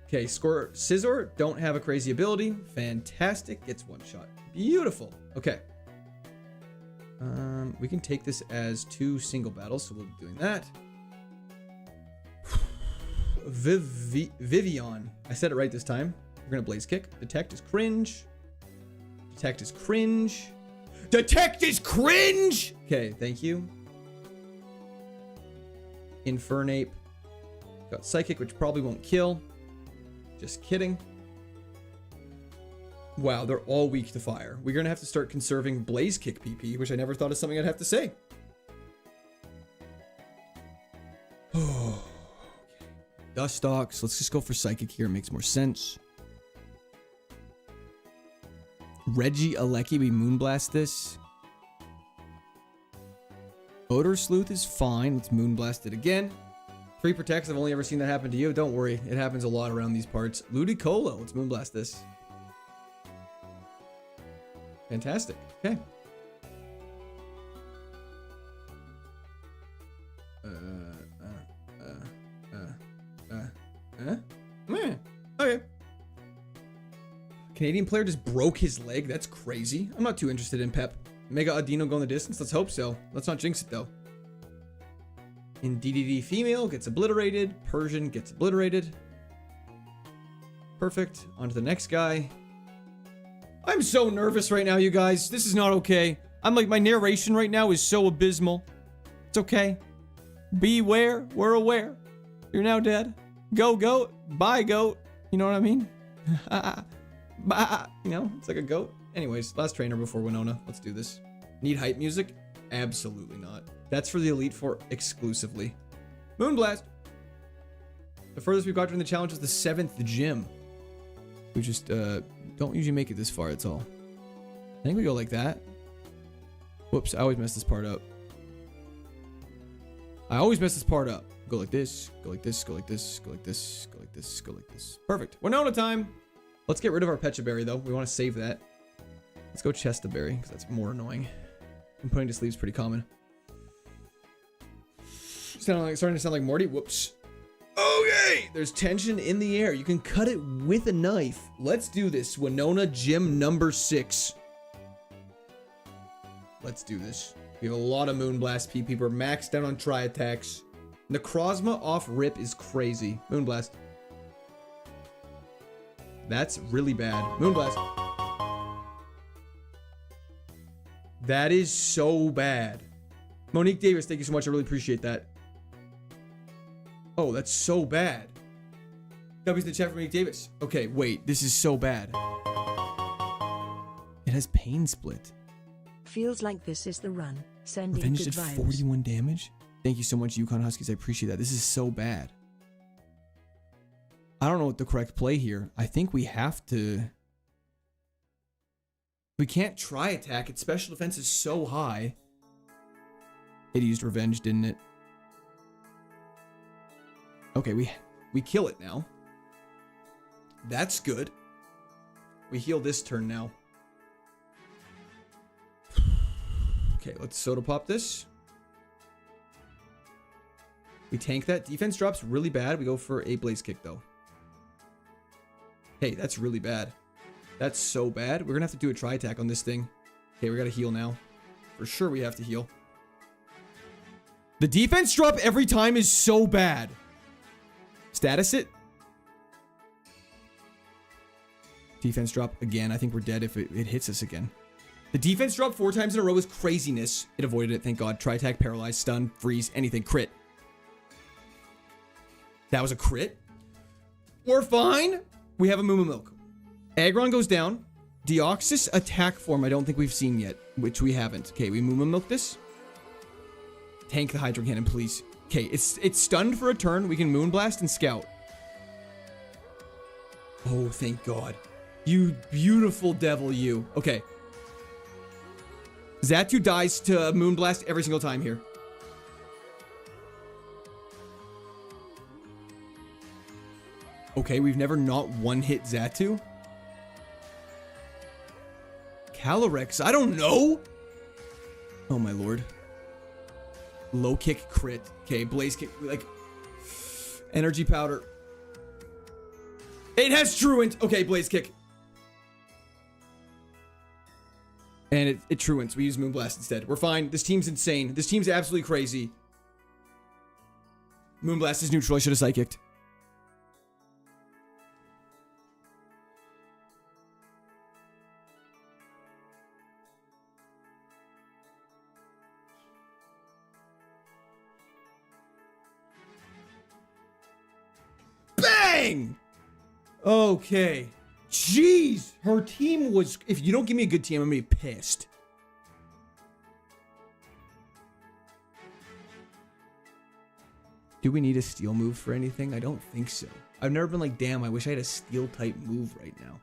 Okay, Scissor, don't have a crazy ability. Fantastic. Gets one shot. Beautiful. Okay. We can take this as 2 single battles, so we'll be doing that. Vivian. I said it right this time. We're gonna blaze kick. Detect is cringe. Detect is cringe. Detect is cringe! Okay, thank you. Infernape. Got Psychic, which probably won't kill. Just kidding. Wow, they're all weak to fire. We're gonna have to start conserving Blaze Kick PP, which I never thought is something I'd have to say. Oh, okay. Dust Stalks. Let's just go for Psychic here. It makes more sense. Reggie Alecki, we Moonblast this. Odor Sleuth is fine. Let's Moonblast it again. 3 protects. I've only ever seen that happen to you. Don't worry. It happens a lot around these parts. Ludicolo. Let's Moonblast this. Fantastic. Okay. Okay. Canadian player just broke his leg. That's crazy. I'm not too interested in Pep. Mega Audino going the distance. Let's hope so. Let's not jinx it though. In DDD female gets obliterated. Persian gets obliterated. Perfect. On to the next guy. I'm so nervous right now, you guys. This is not okay. I'm like, my narration right now is so abysmal. It's okay. Beware. We're aware. You're now dead. Go, goat. Bye, goat. You know what I mean? Bah. You know, it's like a goat. Anyways, last trainer before Winona. Let's do this. Need hype music? Absolutely not. That's for the Elite Four exclusively. Moonblast. The furthest we've got during the challenge is the 7th gym. We just don't usually make it this far, that's all. I think we go like that. Whoops, I always mess this part up. Go like this, go like this, go like this, go like this, go like this, go like this. Perfect. Winona time. Let's get rid of our Pecha Berry though. We want to save that. Let's go Chesta Berry because that's more annoying. And putting to sleep is pretty common. Starting to sound like Morty. Whoops. Okay, there's tension in the air. You can cut it with a knife. Let's do this. Winona Gym number 6. Let's do this. We have a lot of Moonblast PP. We're maxed out on tri-attacks. Necrozma off rip is crazy. Moonblast. That's really bad. Moonblast. That is so bad. Monique Davis, thank you so much. I really appreciate that. Oh, that's so bad. W's in the chat for Monique Davis. Okay, wait. This is so bad. It has pain split. Feels like this is the run. Sending Revenge good did vibes. 41 damage. Thank you so much, Yukon Huskies. I appreciate that. This is so bad. I don't know what the correct play here. I think we have to... We can't try attack. Its special defense is so high. It used revenge, didn't it? Okay, we kill it now. That's good. We heal this turn now. Okay, let's soda pop this. We tank that. Defense drops really bad. We go for a blaze kick though. Hey, that's really bad. That's so bad. We're gonna have to do a try attack on this thing. Okay, we gotta heal now. For sure we have to heal. The defense drop every time is so bad. Status it. Defense drop again. I think we're dead if it hits us again. The defense drop 4 times in a row is craziness. It avoided it, thank God. Try attack, paralyze, stun, freeze, anything. Crit. That was a crit. We're fine. We have a Moo Moo Milk. Aggron goes down. Deoxys attack form I don't think we've seen yet, which we haven't. Okay, we Moo Moo Milk this. Tank the Hydro Cannon, please. Okay, it's stunned for a turn. We can Moonblast and Scout. Oh, thank God. You beautiful devil, you. Okay. Xatu dies to Moonblast every single time here. Okay, we've never not one-hit Xatu. Calyrex, I don't know. Oh, my lord. Low kick crit. Okay, blaze kick, like... Energy powder. It has Truant. Okay, blaze kick. And it Truants. We use Moonblast instead. We're fine. This team's insane. This team's absolutely crazy. Moonblast is neutral. I should have Psychicked. Bang! Okay. Jeez, her team was... If you don't give me a good team, I'm gonna be pissed. Do we need a steel move for anything? I don't think so. I've never been like, damn, I wish I had a steel type move right now.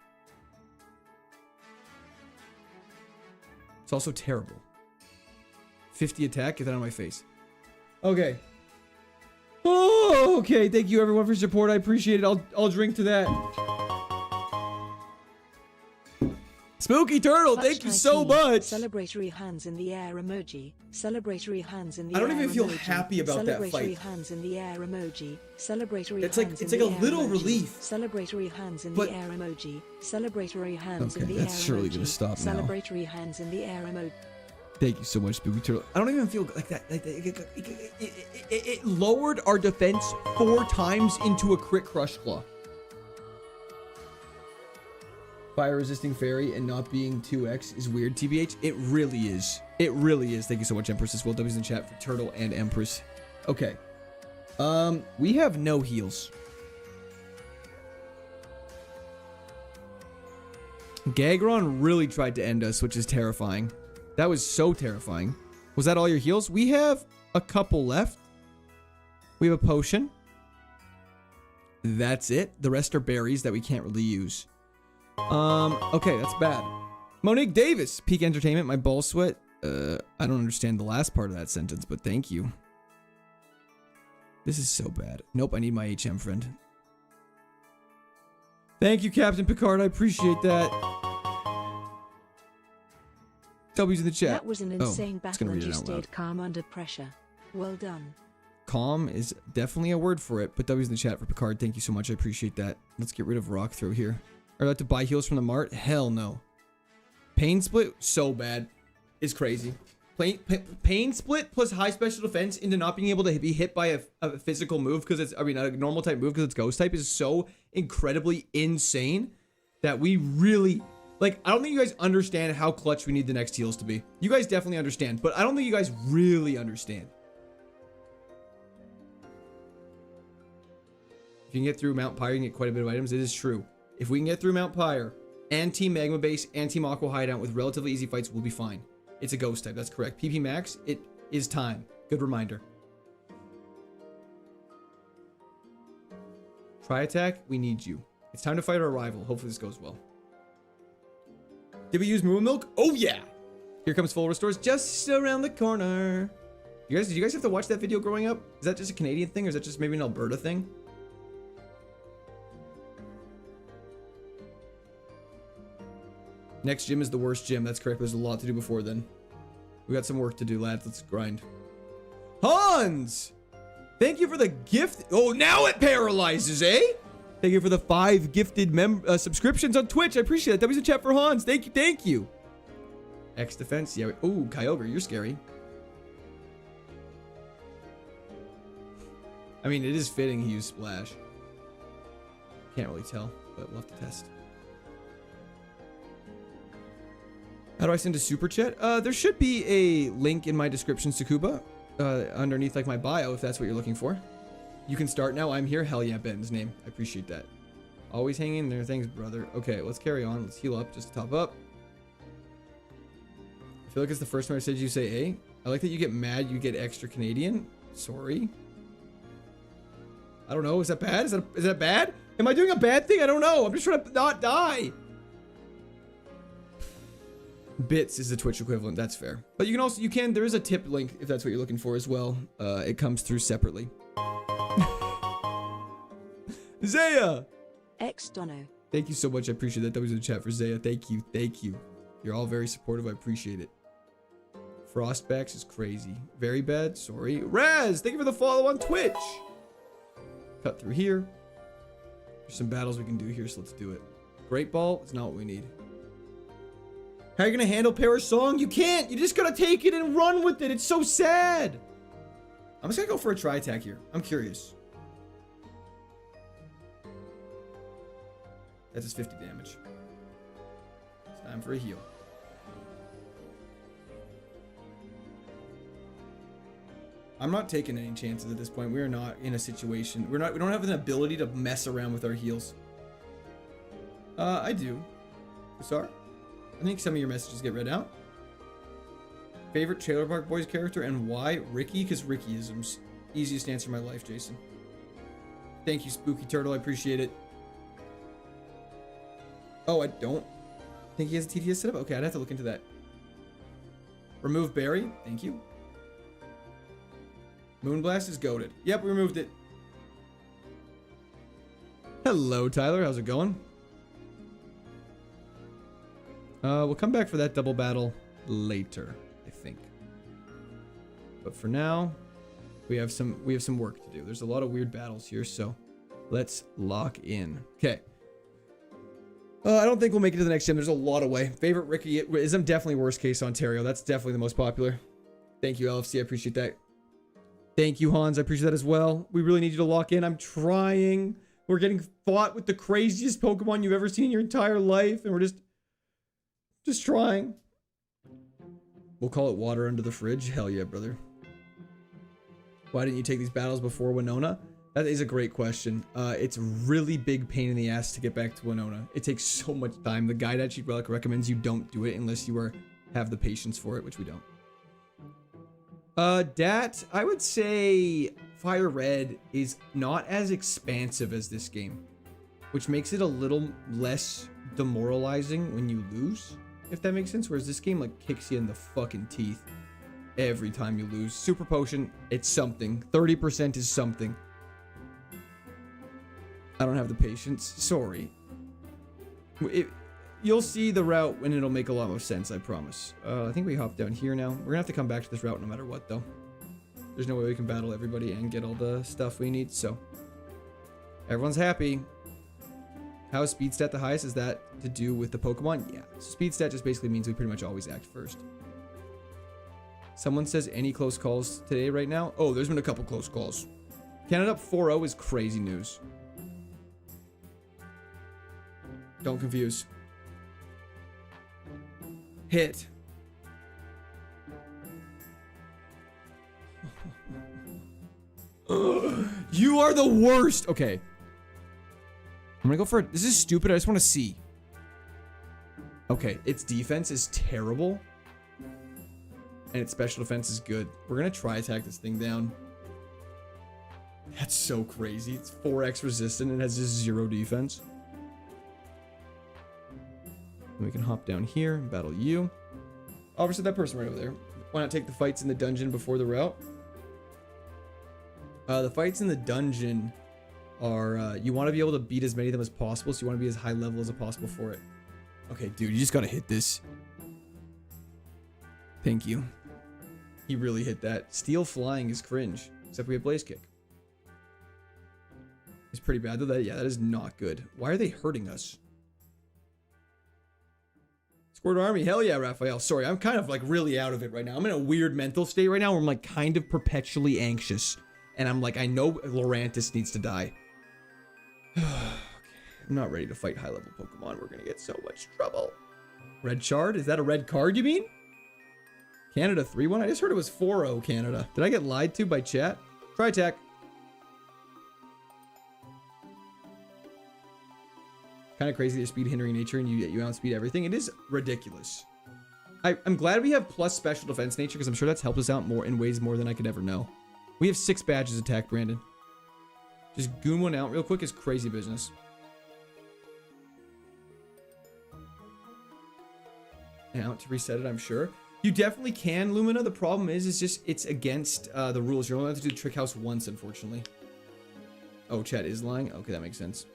It's also terrible. 50 attack, get that on my face. Okay. Oh! Okay, thank you everyone for support. I appreciate it. I'll drink to that. Spooky Turtle, thank you so much. Celebratory hands in the air emoji. Celebratory hands in the air. I don't even feel emoji. happy about that Celebratory fight. hands in the air emoji. Celebratory It's hands like in it's the like a air little emoji. relief. Celebratory hands in But- the air emoji. Celebratory hands in Okay, the air that's surely emoji. gonna stop now. Celebratory hands in the air emoji. Thank you so much, Spooky Turtle. I don't even feel like that. It lowered our defense 4 times into a crit crush claw. Fire resisting fairy and not being 2x is weird, TBH. It really is. It really is. Thank you so much, Empress, as well. W's in chat for Turtle and Empress. Okay. We have no heals. Gagron really tried to end us, which is terrifying. That was so terrifying. Was that all your heals? We have a couple left. We have a potion. That's it. The rest are berries that we can't really use. Okay, that's bad. Monique Davis, Peak Entertainment, my ball sweat. I don't understand the last part of that sentence, but thank you. This is so bad. Nope, I need my HM friend. Thank you, Captain Picard. I appreciate that. W's in the chat. That was an insane it's gonna battle and read you it out loud. stayed calm under pressure. Well done. Calm is definitely a word for it, but W's in the chat for Picard. Thank you so much. I appreciate that. Let's get rid of Rock Throw here. Are you allowed to buy heals from the mart? Hell no. Pain split, so bad. It's crazy. Pain split plus high special defense into not being able to be hit by a physical move because it's, I mean, a normal type move because it's ghost type is so incredibly insane that we really, like, I don't think you guys understand how clutch we need the next heals to be. You guys definitely understand, but I don't think you guys really understand. If you can get through Mount Pyre, you can get quite a bit of items. It is true. If we can get through Mount Pyre and Team Magma Base and Team Aqua Hideout with relatively easy fights, we'll be fine. It's a ghost type. That's correct. PP Max, it is time. Good reminder. Try attack. We need you. It's time to fight our rival. Hopefully this goes well. Did we use Moo Milk? Oh yeah. Here comes full restores just around the corner. Did you guys have to watch that video growing up? Is that just a Canadian thing or is that just maybe an Alberta thing? Next gym is the worst gym. That's correct. There's a lot to do before then. We got some work to do, lads. Let's grind. Hans! Thank you for the gift. Oh, now it paralyzes, eh? Thank you for the 5 gifted subscriptions on Twitch. I appreciate it. That was a chat for Hans. Thank you. Thank you. X defense. Yeah. Ooh, Kyogre, you're scary. I mean, it is fitting he used Splash. Can't really tell, but we'll have to test. How do I send a super chat? There should be a link in my description, Tsukuba, underneath like my bio, if that's what you're looking for. You can start now. I'm here. Hell yeah, Ben's name. I appreciate that. Always hanging in there. Thanks, brother. Okay, let's carry on. Let's heal up just to top up. I feel like it's the first time I said you say A. I like that you get mad. You get extra Canadian. Sorry. I don't know. Is that bad? Is that bad? Am I doing a bad thing? I don't know. I'm just trying to not die. Bits is the Twitch equivalent. That's fair. But you can there is a tip link if that's what you're looking for as well. It comes through separately. Zaya! X Dono. Thank you so much. I appreciate that. That was in the chat for Zaya. Thank you. Thank you. You're all very supportive. I appreciate it. Frostbacks is crazy. Very bad. Sorry. Raz! Thank you for the follow on Twitch. Cut through here. There's some battles we can do here, so let's do it. Great Ball is not what we need. How are you gonna handle Para's song? You can't! You just gotta take it and run with it. It's so sad. I'm just gonna go for a try attack here. I'm curious. That does 50 damage. It's time for a heal. I'm not taking any chances at this point. We are not in a situation. We don't have an ability to mess around with our heals. I do. Sorry. I think some of your messages get read out. Favorite Trailer Park Boys character and why? Ricky, because Rickyisms. Easiest answer in my life, Jason. Thank you, Spooky Turtle. I appreciate it. Oh, I don't think he has a TTS set up? Okay, I'd have to look into that. Remove Barry. Thank you. Moonblast is goated. Yep, we removed it. Hello, Tyler. How's it going? We'll come back for that double battle later, I think. But for now, we have some work to do. There's a lot of weird battles here, so let's lock in. Okay. I don't think we'll make it to the next gym. There's a lot of way. Favorite Ricky-ism, definitely worst case Ontario. That's definitely the most popular. Thank you, LFC. I appreciate that. Thank you, Hans. I appreciate that as well. We really need you to lock in. I'm trying. We're getting fought with the craziest Pokemon you've ever seen in your entire life, and we're just trying. We'll call it water under the fridge. Hell yeah, brother. Why didn't you take these battles before Winona? That is a great question. It's really big pain in the ass to get back to Winona. It takes so much time. The guide actually recommends you don't do it unless you have the patience for it, which we don't. Dat, I would say Fire Red is not as expansive as this game, which makes it a little less demoralizing when you lose, if that makes sense. Whereas this game like kicks you in the fucking teeth every time you lose. Super Potion, it's something. 30% is something. I don't have the patience. Sorry. You'll see the route when it'll make a lot more sense, I promise. I think we hop down here now. We're gonna have to come back to this route no matter what, though. There's no way we can battle everybody and get all the stuff we need, so. Everyone's happy. How is speed stat the highest? Is that to do with the Pokemon? Yeah. So speed stat just basically means we pretty much always act first. Someone says any close calls today right now? Oh, there's been a couple close calls. Canada up 4-0 is crazy news. Don't confuse. Hit. You are the worst. Okay. I'm gonna go for it. This is stupid. I just want to see. Okay, its defense is terrible. And its special defense is good. We're gonna try attack this thing down. That's so crazy. It's 4x resistant and has just 0 defense. And we can hop down here and battle you. Obviously, that person right over there. Why not take the fights in the dungeon before the route? The fights in the dungeon are, you want to be able to beat as many of them as possible, so you want to be as high level as possible for it. Okay, dude, you just got to hit this. Thank you. He really hit that. Steel flying is cringe, except we have Blaze Kick. It's pretty bad, though. Yeah, that is not good. Why are they hurting us? Squirt Army, hell yeah, Raphael. Sorry, I'm kind of like really out of it right now. I'm in a weird mental state right now where I'm like kind of perpetually anxious. And I'm like, I know Lurantis needs to die. Okay, I'm not ready to fight high level Pokemon. We're gonna get so much trouble. Red Shard? Is that a red card you mean? Canada 3-1? I just heard it was 4-0 Canada. Did I get lied to by chat? Try attack. Kind of crazy their speed hindering nature and you outspeed everything. It is ridiculous. I'm glad we have plus special defense nature because I'm sure that's helped us out more in ways more than I could ever know. We have 6 badges attack, Brandon. Just goon one out real quick is crazy business. And out to reset it, I'm sure. You definitely can, Lumina. The problem is just it's against the rules. You're only allowed to do Trick House once, unfortunately. Oh, chat is lying? Okay, that makes sense.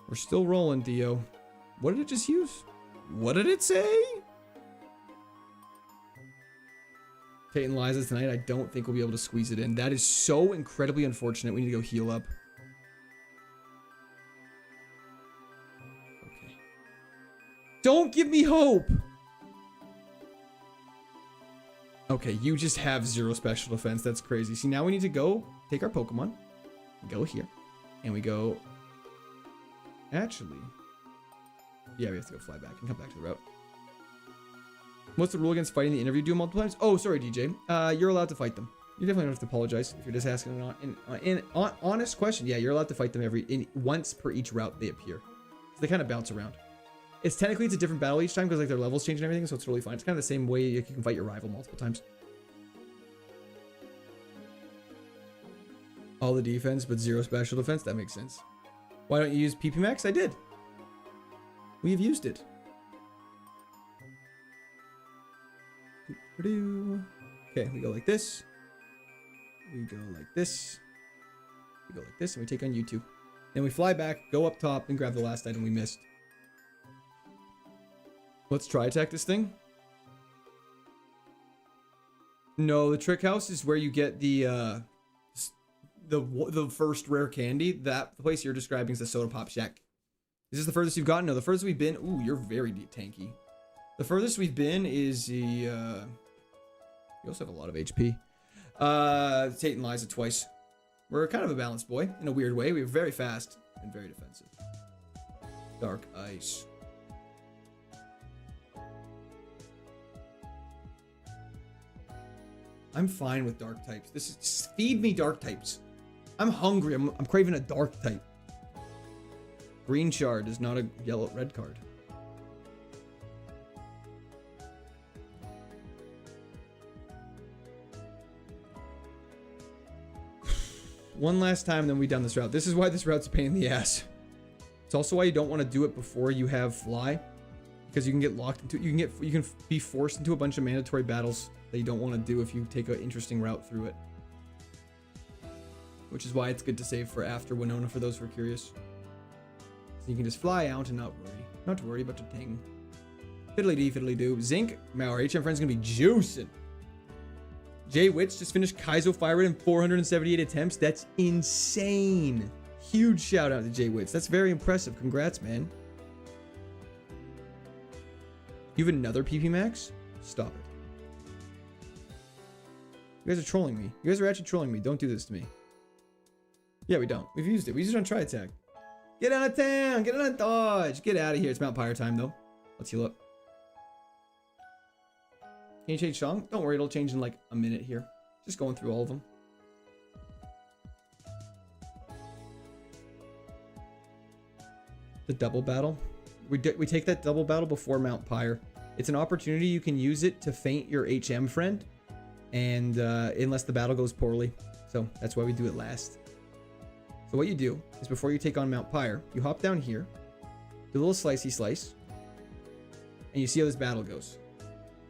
We're still rolling, Dio. What did it just use? What did it say? Tate and Liza tonight. I don't think we'll be able to squeeze it in. That is so incredibly unfortunate. We need to go heal up. Okay. Don't give me hope. Okay, you just have 0 special defense. That's crazy. See, now we need to go take our Pokemon. Go here. And we go... Actually... Yeah, we have to go fly back and come back to the route. What's the rule against fighting the interview duo multiple times? Oh, sorry, DJ. You're allowed to fight them. You definitely don't have to apologize if you're just asking an honest question. Yeah, you're allowed to fight them once per each route they appear. They kind of bounce around. It's technically it's a different battle each time because like their levels change and everything, so it's really fine. It's kind of the same way you can fight your rival multiple times. All the defense but 0 special defense. That makes sense. Why don't you use PP Max? I did. We have used it. Okay, we go like this. We go like this. We go like this, and we take on you two. Then we fly back, go up top, and grab the last item we missed. Let's try attack this thing. No, the trick house is where you get the first rare candy. The place you're describing is the Soda Pop Shack. Is this the furthest you've gotten? No, the furthest we've been... Ooh, you're very tanky. The furthest we've been is the... You also have a lot of HP. Tate and Liza twice. We're kind of a balanced boy, in a weird way. We're very fast and very defensive. Dark Ice. I'm fine with dark types. Just feed me dark types. I'm hungry. I'm craving a dark type. Green shard is not a red card. One last time, then we done this route. This is why this route's a pain in the ass. It's also why you don't want to do it before you have fly, because you can get locked into. You can be forced into a bunch of mandatory battles that you don't want to do if you take an interesting route through it. Which is why it's good to save for after Winona for those who are curious. So you can just fly out and not worry about the thing. Fiddly dee, fiddly doo. Zinc, our HM friend's gonna be juicing. Jay Witch just finished Kaizo Fire Rate in 478 attempts. That's insane. Huge shout out to Jay Witch. That's very impressive. Congrats, man. You have another PP Max? Stop it. You guys are trolling me. You guys are actually trolling me. Don't do this to me. Yeah, we don't. We've used it. We used it on Try Attack. Get out of town. Get out of Dodge. Get out of here. It's Mount Pyre time, though. Let's heal up. Can you change song? Don't worry. It'll change in like a minute here. Just going through all of them. The double battle. We take that double battle before Mount Pyre. It's an opportunity. You can use it to feint your HM friend. And unless the battle goes poorly. So that's why we do it last. So what you do is before you take on Mount Pyre, you hop down here, do a little slicey slice, and you see how this battle goes.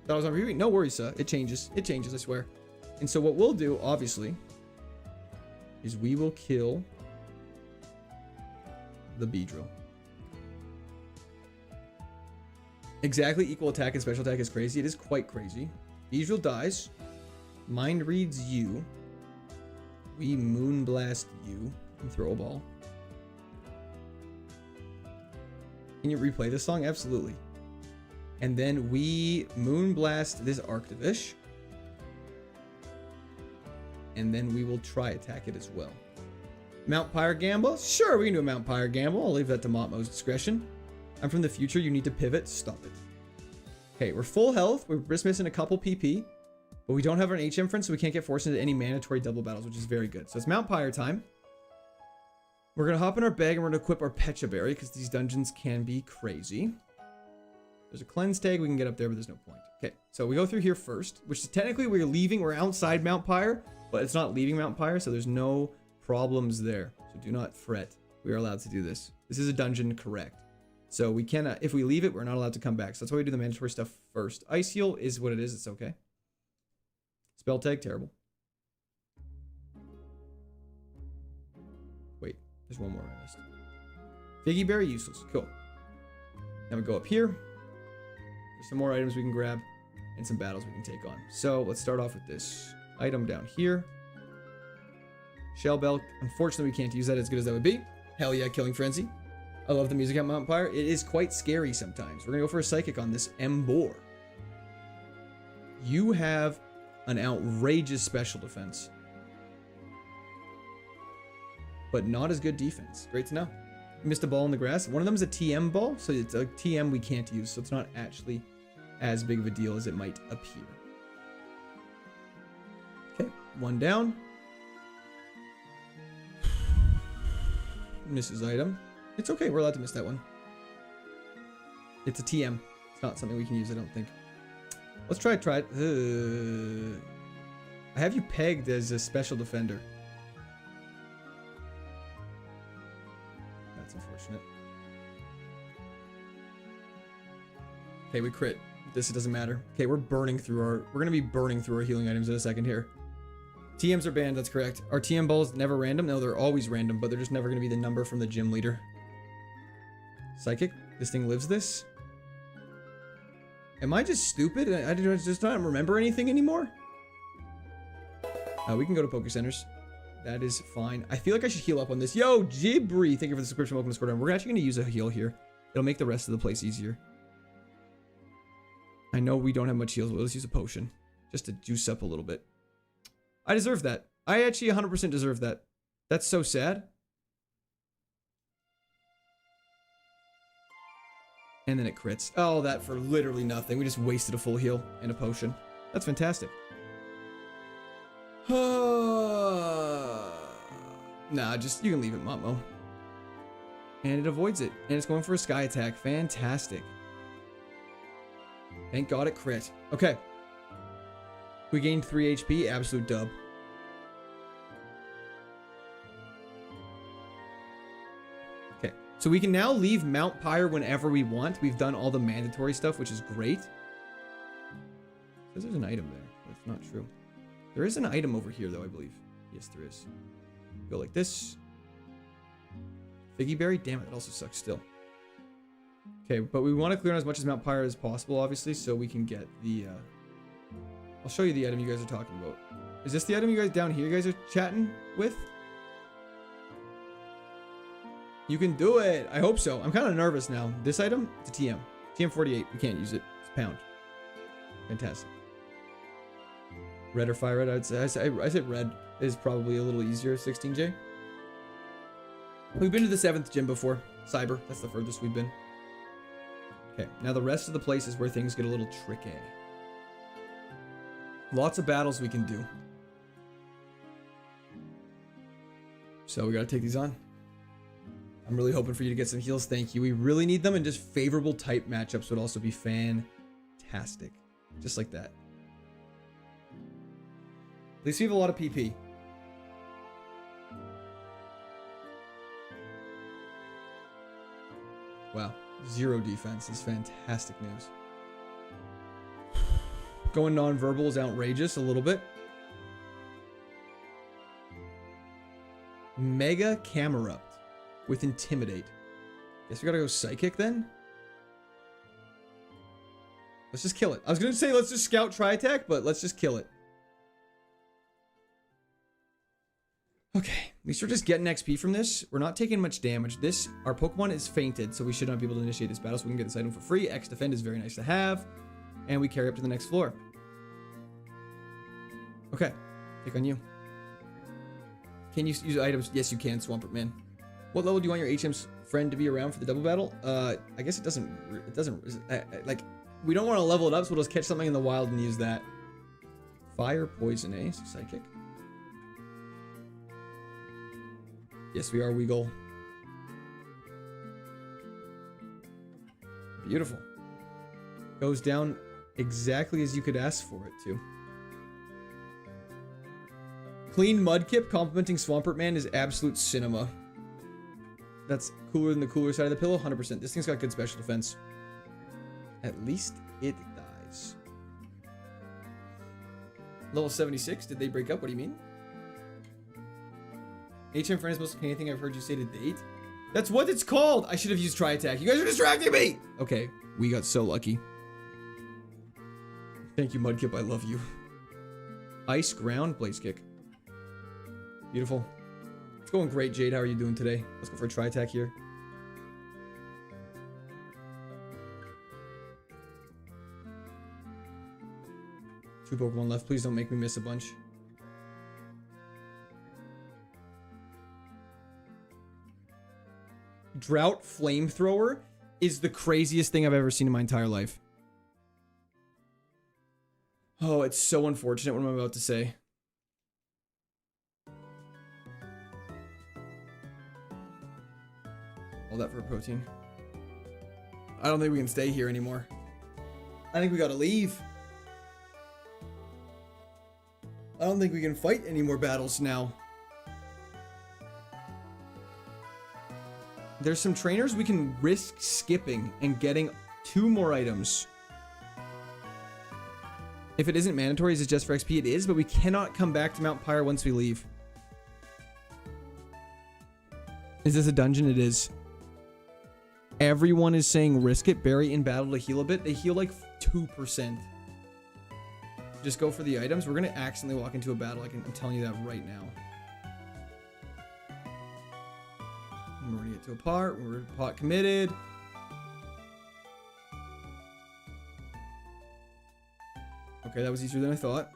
That was on repeat. No worries, sir. It changes. It changes, I swear. And so what we'll do, obviously, is we will kill the Beedrill. Exactly equal attack and special attack is crazy. It is quite crazy. Beedrill dies. Mind reads you. We moonblast you. Throw a ball. Can you replay this song? Absolutely. And then we moonblast this Arctivish. And then we will try attack it as well. Mount Pyre Gamble? Sure, we can do a Mount Pyre Gamble. I'll leave that to Motmo's discretion. I'm from the future. You need to pivot. Stop it. Okay, we're full health. We're just missing a couple PP. But we don't have an HM friend, so we can't get forced into any mandatory double battles, which is very good. So it's Mount Pyre time. We're going to hop in our bag and we're going to equip our Pecha Berry because these dungeons can be crazy. There's a cleanse tag. We can get up there, but there's no point. Okay, so we go through here first, which is technically we're leaving. We're outside Mount Pyre, but it's not leaving Mount Pyre, so there's no problems there. So do not fret. We are allowed to do this. This is a dungeon, correct. So we cannot, if we leave it, we're not allowed to come back. So that's why we do the mandatory stuff first. Ice Heal is what it is. It's okay. Spell tag, terrible. Wait, there's one more I missed. Figgy Berry, useless. Cool. Now we go up here. There's some more items we can grab and some battles we can take on. So let's start off with this item down here. Shell Bell. Unfortunately, we can't use that as good as that would be. Hell yeah, Killing Frenzy. I love the music at Mount Pyre. It is quite scary sometimes. We're going to go for a Psychic on this Embor. You have an outrageous special defense, but not as good defense. Great to know. You missed a ball in the grass. One of them is a TM ball, so it's a TM we can't use, so it's not actually as big of a deal as it might appear. Okay, one down. Misses item. It's okay, we're allowed to miss that one. It's a TM. It's not something we can use, I don't think. Let's try it. I have you pegged as a special defender. That's unfortunate. Okay, we crit. This, it doesn't matter. Okay, we're burning through our... We're going to be burning through our healing items in a second here. TMs are banned, that's correct. Are TM balls never random? No, they're always random, but they're just never going to be the number from the gym leader. Psychic? This thing lives this? Am I just stupid? I just don't remember anything anymore? We can go to Poke Centers. That is fine. I feel like I should heal up on this. Yo, Jibri, thank you for the subscription. Welcome to Squad. We're actually going to use a heal here. It'll make the rest of the place easier. I know we don't have much heals, but let's use a potion. Just to juice up a little bit. I deserve that. I actually 100% deserve that. That's so sad. And then it crits. Oh, that for literally nothing. We just wasted a full heal and a potion. That's fantastic. Nah, just, you can leave it, Mamo. And it avoids it. And it's going for a sky attack. Fantastic. Thank God it crit. Okay. We gained 3 HP. Absolute dub. Okay. So we can now leave Mount Pyre whenever we want. We've done all the mandatory stuff, which is great. It says there's an item there. But it's not true. There is an item over here, though, I believe. Yes, there is. Go like this. Figgy berry? Damn it, that also sucks still. Okay, but we want to clear on as much as Mount Pyre as possible, obviously, so we can get the... I'll show you the item you guys are talking about. Is this the item you guys down here you guys are chatting with? You can do it! I hope so. I'm kind of nervous now. This item? It's a TM. TM48. We can't use it. It's pound. Fantastic. Red or fire red? I'd say red is probably a little easier. 16J. We've been to the 7th gym before. Cyber. That's the furthest we've been. Okay. Now the rest of the place is where things get a little tricky. Lots of battles we can do. So we gotta take these on. I'm really hoping for you to get some heals. Thank you. We really need them, and just favorable type matchups would also be fantastic. Just like that. At least we have a lot of PP. Wow. 0 defense is fantastic news. Going non-verbal is outrageous a little bit. Mega Camerupt with Intimidate. Guess we gotta go Psychic then? Let's just kill it. I was gonna say let's just Scout Tri-Attack, but let's just kill it. Okay, at least we're just getting XP from this. We're not taking much damage. Our Pokemon is fainted, so we should not be able to initiate this battle, so we can get this item for free. X Defend is very nice to have. And we carry up to the next floor. Okay, take on you. Can you use items? Yes, you can, Swampert Man. What level do you want your HM's friend to be around for the double battle? I guess it doesn't, like, we don't want to level it up, so we'll just catch something in the wild and use that. Fire, Poison, eh? So Psychic. Yes, we are Weagle. Beautiful. Goes down exactly as you could ask for it to. Clean Mudkip complimenting Swampert Man is absolute cinema. That's cooler than the cooler side of the pillow, 100%. This thing's got good special defense. At least it dies. Level 76, did they break up? What do you mean? HM friend is most canny thing I've heard you say to date. That's what it's called! I should have used Tri-Attack. You guys are distracting me! Okay, we got so lucky. Thank you, Mudkip. I love you. Ice Ground, Blaze Kick. Beautiful. It's going great, Jade. How are you doing today? Let's go for a Tri-Attack here. Two Pokemon left. Please don't make me miss a bunch. Drought Flamethrower is the craziest thing I've ever seen in my entire life. Oh, it's so unfortunate what I'm about to say. All that for a protein. I don't think we can stay here anymore. I think we gotta leave. I don't think we can fight any more battles now. There's some trainers we can risk skipping and getting 2 more items. If it isn't mandatory, is it just for XP? It is, but we cannot come back to Mount Pyre once we leave. Is this a dungeon? It is. Everyone is saying risk it. Bury in battle to heal a bit. They heal like 2%. Just go for the items. We're going to accidentally walk into a battle. I'm telling you that right now. We're going to get to a part. We're pot committed. Okay, that was easier than I thought.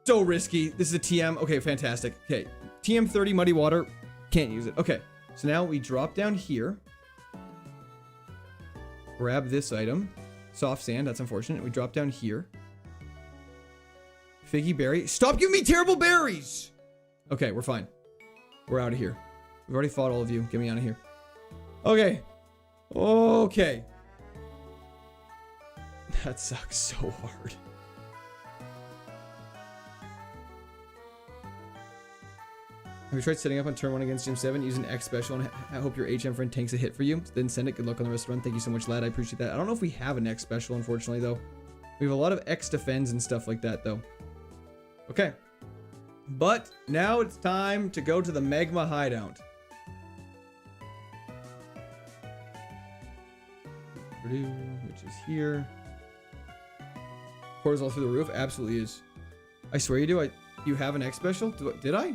So risky. This is a TM. Okay, fantastic. Okay, TM 30 muddy water. Can't use it. Okay, so now we drop down here. Grab this item. Soft sand. That's unfortunate. We drop down here. Figgy berry. Stop giving me terrible berries! Okay, we're fine. We're out of here. We've already fought all of you. Get me out of here. Okay. Okay. That sucks so hard. Have you tried setting up on turn 1 against Gym 7 using X special, and I hope your HM friend tanks a hit for you? Then send it. Good luck on the rest of the run. Thank you so much, lad. I appreciate that. I don't know if we have an X special, unfortunately, though. We have a lot of X defends and stuff like that, though. Okay. But now it's time to go to the Magma Hideout. Which is here. Cortisol through the roof? Absolutely is. I swear you do. You have an X special? Did I?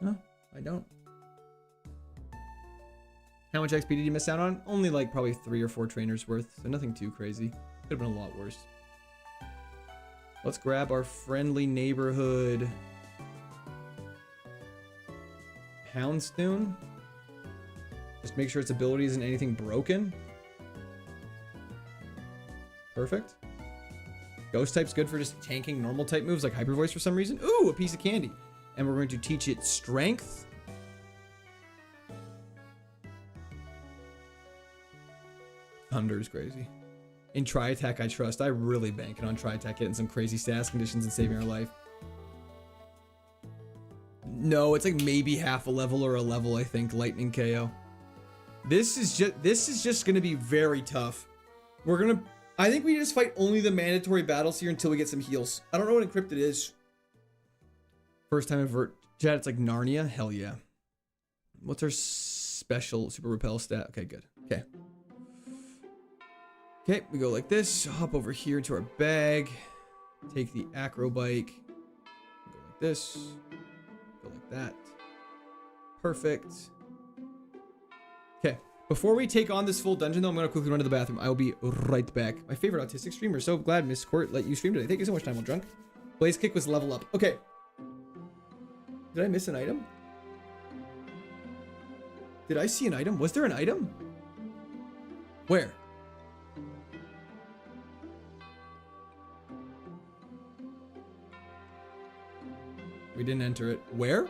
No, I don't. How much XP did you miss out on? Only like probably 3 or 4 trainers worth, so nothing too crazy. Could have been a lot worse. Let's grab our friendly neighborhood Houndstone. Just make sure its ability isn't anything broken. Perfect. Ghost type's good for just tanking normal type moves like Hyper Voice for some reason. Ooh, a piece of candy. And we're going to teach it strength. Thunder's crazy. In Tri-Attack, I trust. I really banking on Tri-Attack getting some crazy stats conditions and saving our life. No, it's like maybe half a level or a level, I think. Lightning KO. This is just gonna be very tough. I think we just fight only the mandatory battles here until we get some heals. I don't know what encrypted is. First time Vert chat, it's like Narnia. Hell yeah. What's our special super repel stat? Okay, good. Okay. Okay, we go like this. Hop over here to our bag. Take the acro bike. Go like this. Go like that. Perfect. Okay. Before we take on this full dungeon, though, I'm going to quickly run to the bathroom. I will be right back. My favorite autistic streamer. So glad Miss Court let you stream today. Thank you so much, Time Well Drunk. Blaze Kick was level up. Okay. Did I miss an item? Did I see an item? Was there an item? Where? We didn't enter it. Where?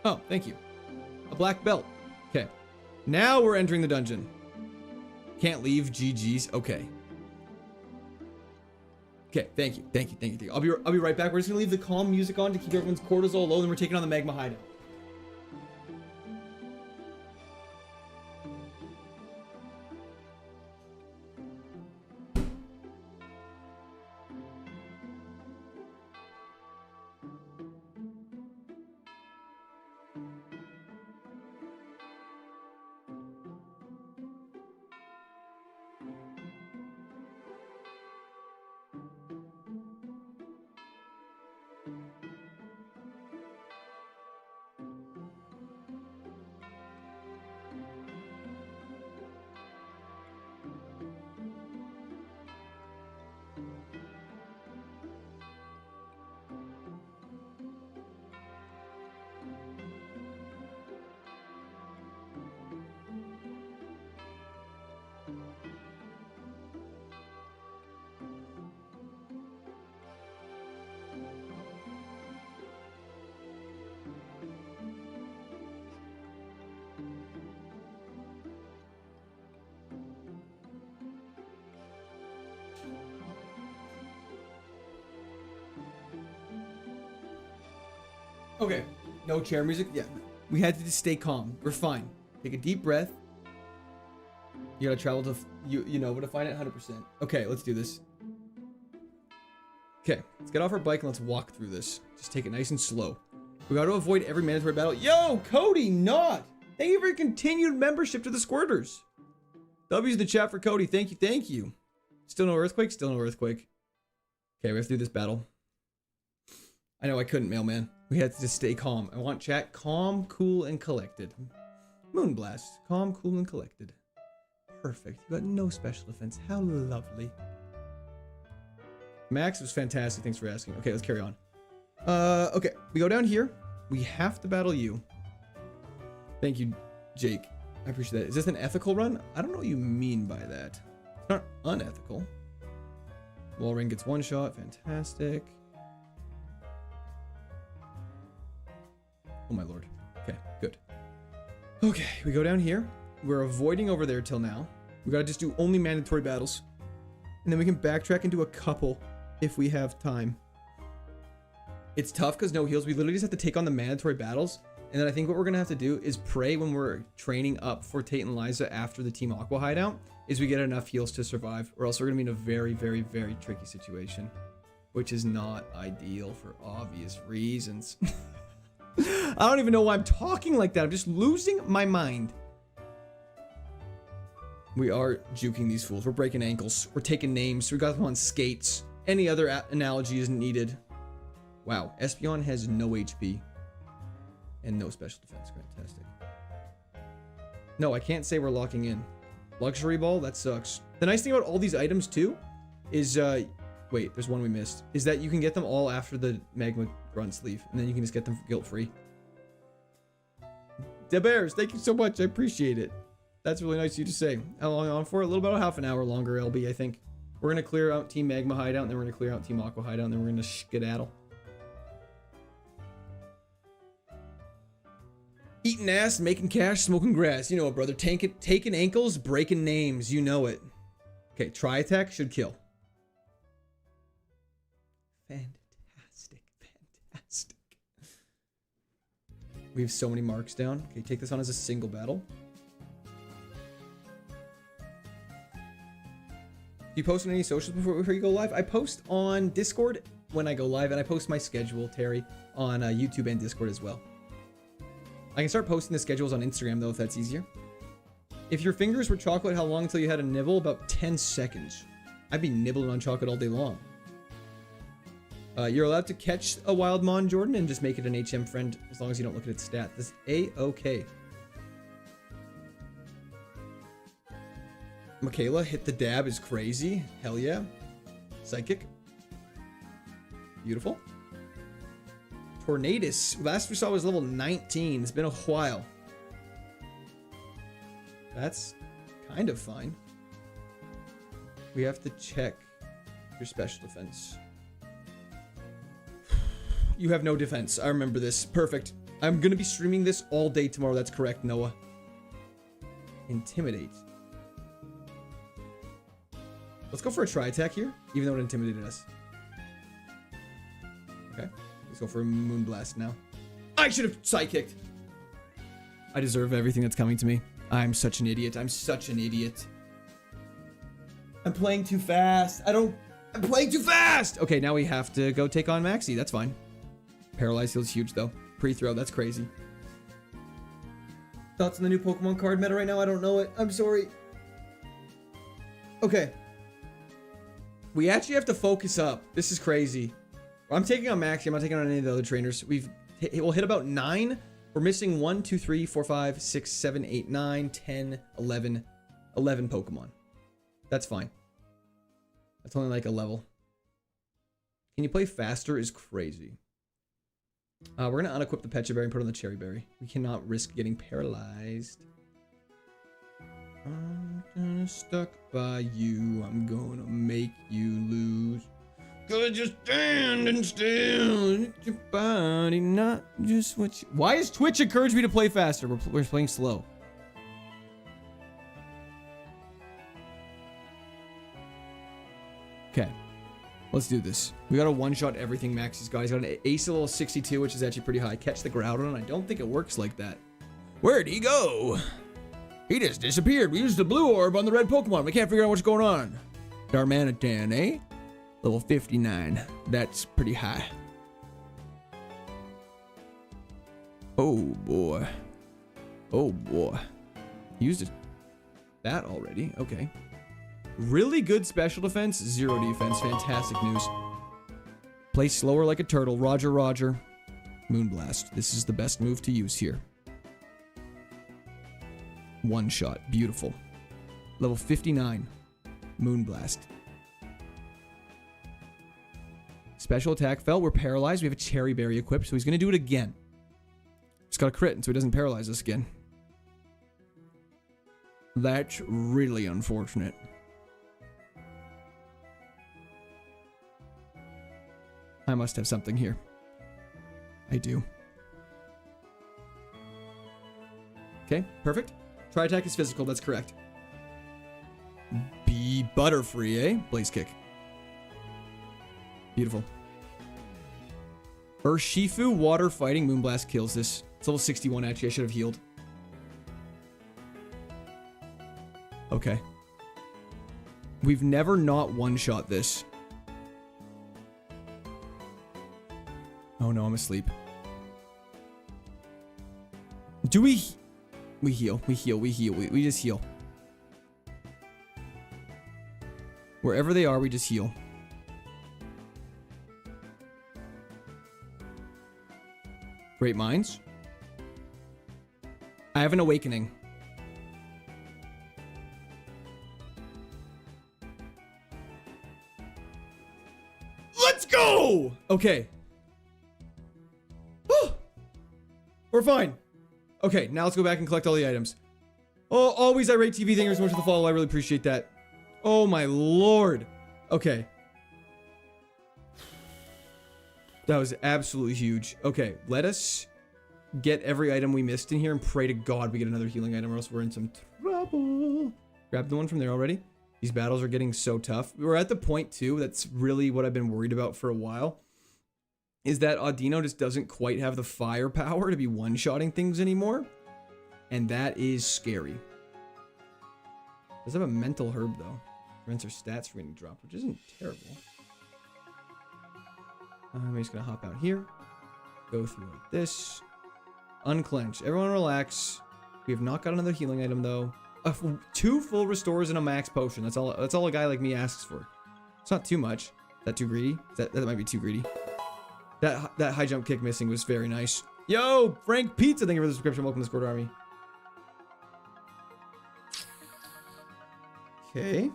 Oh, thank you. A black belt. Okay. Now we're entering the dungeon. Can't leave. GG's. Okay. Okay, thank you. Thank you. Thank you. Thank you. I'll be right back. We're just gonna leave the calm music on to keep everyone's cortisol low, then we're taking on the Magma Hideout. Okay. No chair music. Yeah. We had to just stay calm. We're fine. Take a deep breath. You gotta travel to, you know where to find it 100%. Okay, let's do this. Okay, let's get off our bike and let's walk through this. Just take it nice and slow. We gotta avoid every mandatory battle. Yo, Cody, not! Thank you for your continued membership to the Squirters. W's in the chat for Cody. Thank you, thank you. Still no earthquake? Still no earthquake. Okay, we have to do this battle. I know I couldn't, mailman. We had to just stay calm. I want chat calm, cool, and collected. Moonblast. Calm, cool, and collected. Perfect. You got no special defense. How lovely. Max was fantastic. Thanks for asking. Okay, let's carry on. Okay. We go down here. We have to battle you. Thank you, Jake. I appreciate that. Is this an ethical run? I don't know what you mean by that. It's not unethical. Wall ring gets one shot. Fantastic. Oh my lord. Okay, good. Okay, we go down here. We're avoiding over there till now. We gotta just do only mandatory battles. And then we can backtrack and do a couple if we have time. It's tough because no heals. We literally just have to take on the mandatory battles. And then I think what we're gonna have to do is pray when we're training up for Tate and Liza after the Team Aqua hideout is we get enough heals to survive, or else we're gonna be in a very, very, very tricky situation, which is not ideal for obvious reasons. I don't even know why I'm talking like that. I'm just losing my mind. We are juking these fools. We're breaking ankles. We're taking names. We got them on skates. Any other analogy isn't needed. Wow. Espeon has no HP. And no special defense. Fantastic. No, I can't say we're locking in. Luxury ball? That sucks. The nice thing about all these items, too, is... wait, there's one we missed. Is that you can get them all after the Magma Grunt sleeve. And then you can just get them guilt-free. De Bears, thank you so much. I appreciate it. That's really nice of you to say. How long on for? A little about half an hour longer, LB, I think. We're going to clear out Team Magma hideout, and then we're going to clear out Team Aqua hideout, and then we're going to skedaddle. Eating ass, making cash, smoking grass. You know it, brother. Taking ankles, breaking names. You know it. Okay, tri-attack should kill. Fantastic. Fantastic. We have so many marks down. Okay, take this on as a single battle. Do you post on any socials before you go live? I post on Discord when I go live, and I post my schedule, Terry, on YouTube and Discord as well. I can start posting the schedules on Instagram, though, if that's easier. If your fingers were chocolate, how long until you had a nibble? About 10 seconds. I'd be nibbling on chocolate all day long. You're allowed to catch a wild mon, Jordan, and just make it an HM friend as long as you don't look at its stat. This is A-okay. Michaela hit the dab is crazy. Hell yeah. Psychic. Beautiful. Tornadus. Last we saw was level 19. It's been a while. That's kind of fine. We have to check your special defense. You have no defense. I remember this. Perfect. I'm going to be streaming this all day tomorrow. That's correct, Noah. Intimidate. Let's go for a tri-attack here, even though it intimidated us. Okay. Let's go for a Moonblast now. I should have psychicked. I deserve everything that's coming to me. I'm such an idiot. I'm such an idiot. I'm playing too fast. I'm playing too fast! Okay, now we have to go take on Maxie. That's fine. Paralyze heal's huge, though. Pre-throw, that's crazy. Thoughts on the new Pokemon card meta right now? I don't know it. I'm sorry. Okay. We actually have to focus up. This is crazy. I'm taking on Maxie. I'm not taking on any of the other trainers. We'll hit about 9. We're missing 1, 2, 3, 4, 5, 6, 7, 8, 9, 10, 11 Pokemon. That's fine. That's only like a level. Can you play faster is crazy. We're going to unequip the Pecha Berry and put on the Cherry Berry. We cannot risk getting paralyzed. I'm kinda stuck by you. I'm gonna make you lose. Gonna just stand still. Your body, not just what you... Why does Twitch encourage me to play faster? We're playing slow. Okay. Let's do this. We got to one-shot everything Maxie's got. He's got an ace level 62, which is actually pretty high. Catch the Groudon. I don't think it works like that. Where'd he go? He just disappeared. We used the blue orb on the red Pokemon. We can't figure out what's going on. Darmanitan, eh? Level 59. That's pretty high. Oh, boy. Oh, boy. Used that already. Okay. Really good special defense, 0 defense. Fantastic news. Play slower like a turtle. Roger, roger. Moonblast. This is the best move to use here. One shot. Beautiful. Level 59. Moonblast. Special attack fell. We're paralyzed. We have a Cherry Berry equipped, so he's going to do it again. He's got a crit, so he doesn't paralyze us again. That's really unfortunate. I must have something here. I do. Okay, perfect. Try attack is physical, that's correct. Be Butterfree, eh? Blaze Kick. Beautiful. Urshifu Water Fighting Moonblast kills this. It's level 61 actually, I should have healed. Okay. We've never not one-shot this. Oh no, I'm asleep. Do we... We heal. We heal. We heal. We just heal. Wherever they are, we just heal. Great minds. I have an awakening. Let's go! Okay. We're fine. Okay, now let's go back and collect all the items. Oh, always irate TV. Thank you so much for the follow. I really appreciate that. Oh my lord. Okay. That was absolutely huge. Okay, let us get every item we missed in here and pray to God we get another healing item or else we're in some trouble. Grab the one from there already. These battles are getting so tough. We're at the point too, that's really what I've been worried about for a while, is that Audino just doesn't quite have the firepower to be one-shotting things anymore. And that is scary. Does have a mental herb though. Prevents our stats from getting dropped, which isn't terrible. I'm just gonna hop out here. Go through like this. Unclench. Everyone relax. We have not got another healing item though. 2 full restores and a max potion. That's all a guy like me asks for. It's not too much. Is that too greedy? That might be too greedy. That high jump kick missing was very nice. Yo, Frank Pizza, thank you for the subscription. Welcome to Squad Army. Okay.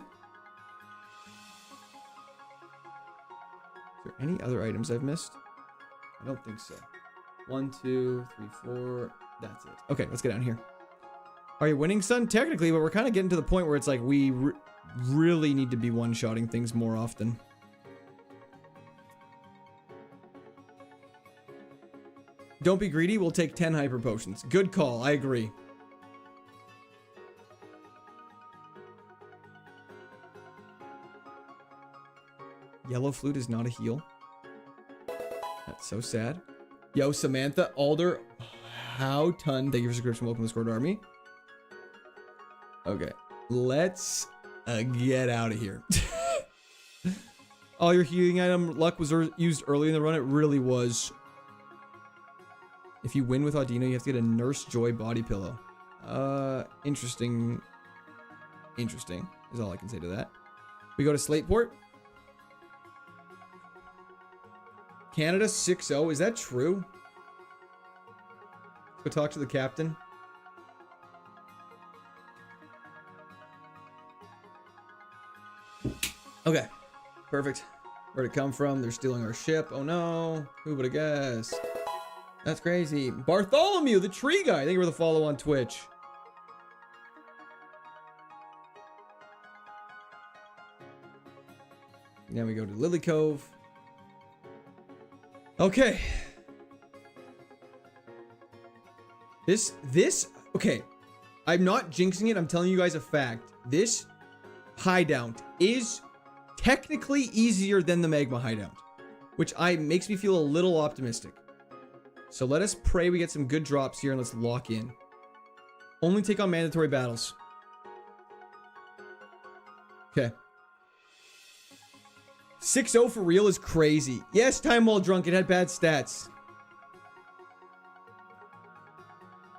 Is there any other items I've missed? I don't think so. 1, 2, 3, 4. That's it. Okay, let's get down here. Are you winning, son? Technically, but we're kind of getting to the point where it's like we really need to be one-shotting things more often. Don't be greedy. We'll take 10 hyper potions. Good call. I agree. Yellow Flute is not a heal. That's so sad. Yo, Samantha, Alder, Howton. Thank you for subscription. Welcome to the Squad Army. Okay. Let's get out of here. All your healing item luck was used early in the run. It really was. If you win with Audino, you have to get a Nurse Joy body pillow. Interesting. Interesting is all I can say to that. We go to Slateport. Canada 6-0. Is that true? Let's go talk to the captain. Okay. Perfect. Where'd it come from? They're stealing our ship. Oh no. Who would have guessed? That's crazy. Bartholomew, the tree guy. Thank you for the follow on Twitch. Now we go to Lily Cove. Okay. Okay. I'm not jinxing it. I'm telling you guys a fact. This hideout is technically easier than the Magma Hideout, which makes me feel a little optimistic. So let us pray we get some good drops here and let's lock in. Only take on mandatory battles. Okay. 6-0 for real is crazy. Yes, Time While Drunk. It had bad stats.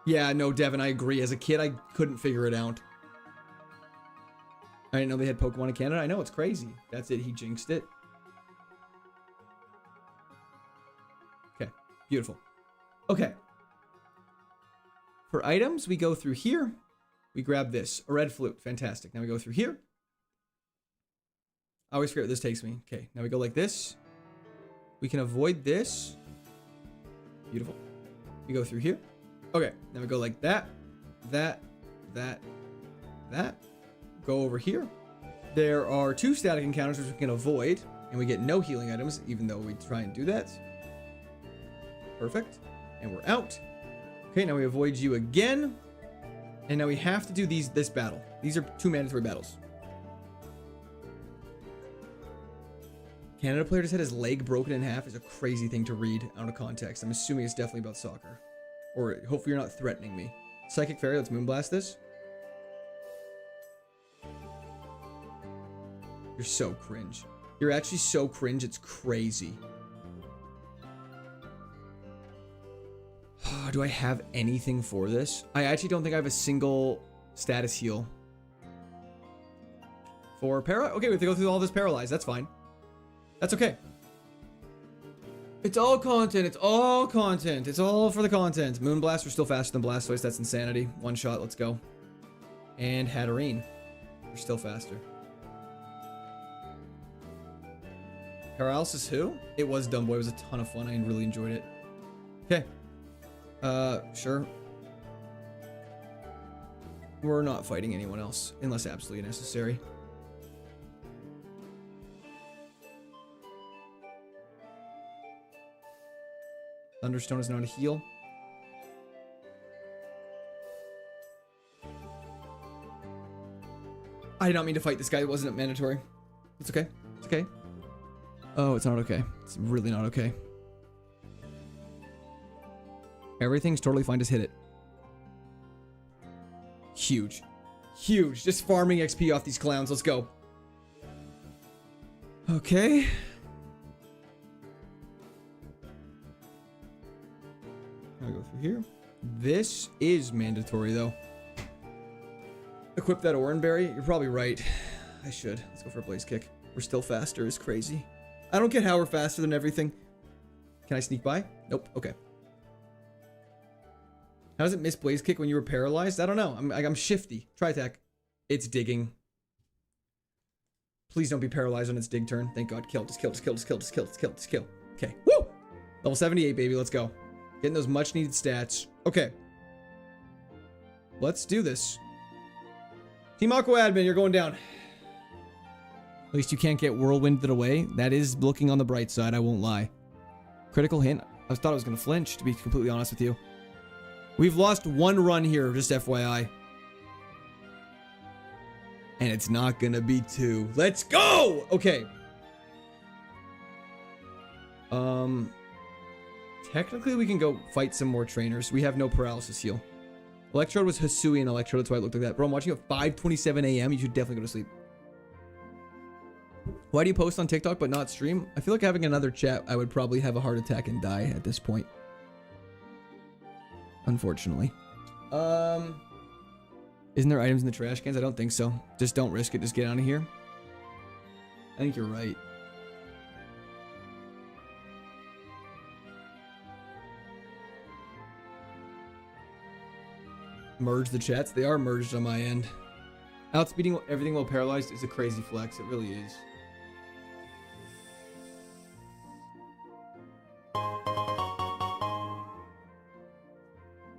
Yeah, no, Devin, I agree. As a kid, I couldn't figure it out. I didn't know they had Pokemon in Canada. I know, it's crazy. That's it. He jinxed it. Okay, beautiful. Okay. For items, we go through here. We grab this. A red flute. Fantastic. Now we go through here. I always forget what this takes me. Okay, now we go like this. We can avoid this. Beautiful. We go through here. Okay, now we go like that, that. Go over here. There are 2 static encounters which we can avoid, and we get no healing items, even though we try and do that. Perfect. And we're out. Okay, now we avoid you again. And now we have to do this battle. These are 2 mandatory battles. Canada player just had his leg broken in half is a crazy thing to read out of context. I'm assuming it's definitely about soccer. Or hopefully you're not threatening me. Psychic Fairy, let's Moonblast this. You're so cringe. You're actually so cringe, it's crazy. Do I have anything for this? I actually don't think I have a single status heal. For para? Okay, we have to go through all this paralyzed. That's fine. That's okay. It's all content. It's all content. It's all for the content. Moonblast, we're still faster than Blastoise. That's insanity. 1 shot. Let's go. And Hatterene. We're still faster. Paralysis who? It was Dumboy. It was a ton of fun. I really enjoyed it. Okay. Sure. We're not fighting anyone else unless absolutely necessary. Thunderstone is not a heal. I did not mean to fight this guy. It wasn't mandatory. It's okay. It's okay. Oh, it's not okay. It's really not okay. Everything's totally fine. Just hit it. Huge. Huge. Just farming XP off these clowns. Let's go. Okay. I'll go through here. This is mandatory, though. Equip that Oranberry. You're probably right. I should. Let's go for a Blaze Kick. We're still faster. It's crazy. I don't get how we're faster than everything. Can I sneak by? Nope. Okay. How does it miss Blaze Kick when you were paralyzed? I don't know. I'm shifty. Tri-Attack. It's digging. Please don't be paralyzed on its dig turn. Thank God. Kill. Just kill. Just kill. Just kill. Just kill. Just kill. Just kill. Okay. Woo! Level 78, baby. Let's go. Getting those much needed stats. Okay. Let's do this. Team Aqua Admin, you're going down. At least you can't get whirlwinded away. That is looking on the bright side, I won't lie. Critical hint. I thought I was going to flinch, to be completely honest with you. We've lost 1 run here, just FYI. And it's not going to be 2. Let's go! Okay. Technically, we can go fight some more trainers. We have no paralysis heal. Electrode was Hisui and Electrode. That's why it looked like that. Bro, I'm watching at 5:27 a.m. You should definitely go to sleep. Why do you post on TikTok but not stream? I feel like having another chat, I would probably have a heart attack and die at this point. Unfortunately. Isn't there items in the trash cans? I don't think so. Just don't risk it. Just get out of here. I think you're right. Merge the chats. They are merged on my end. Outspeeding everything while paralyzed is a crazy flex. It really is.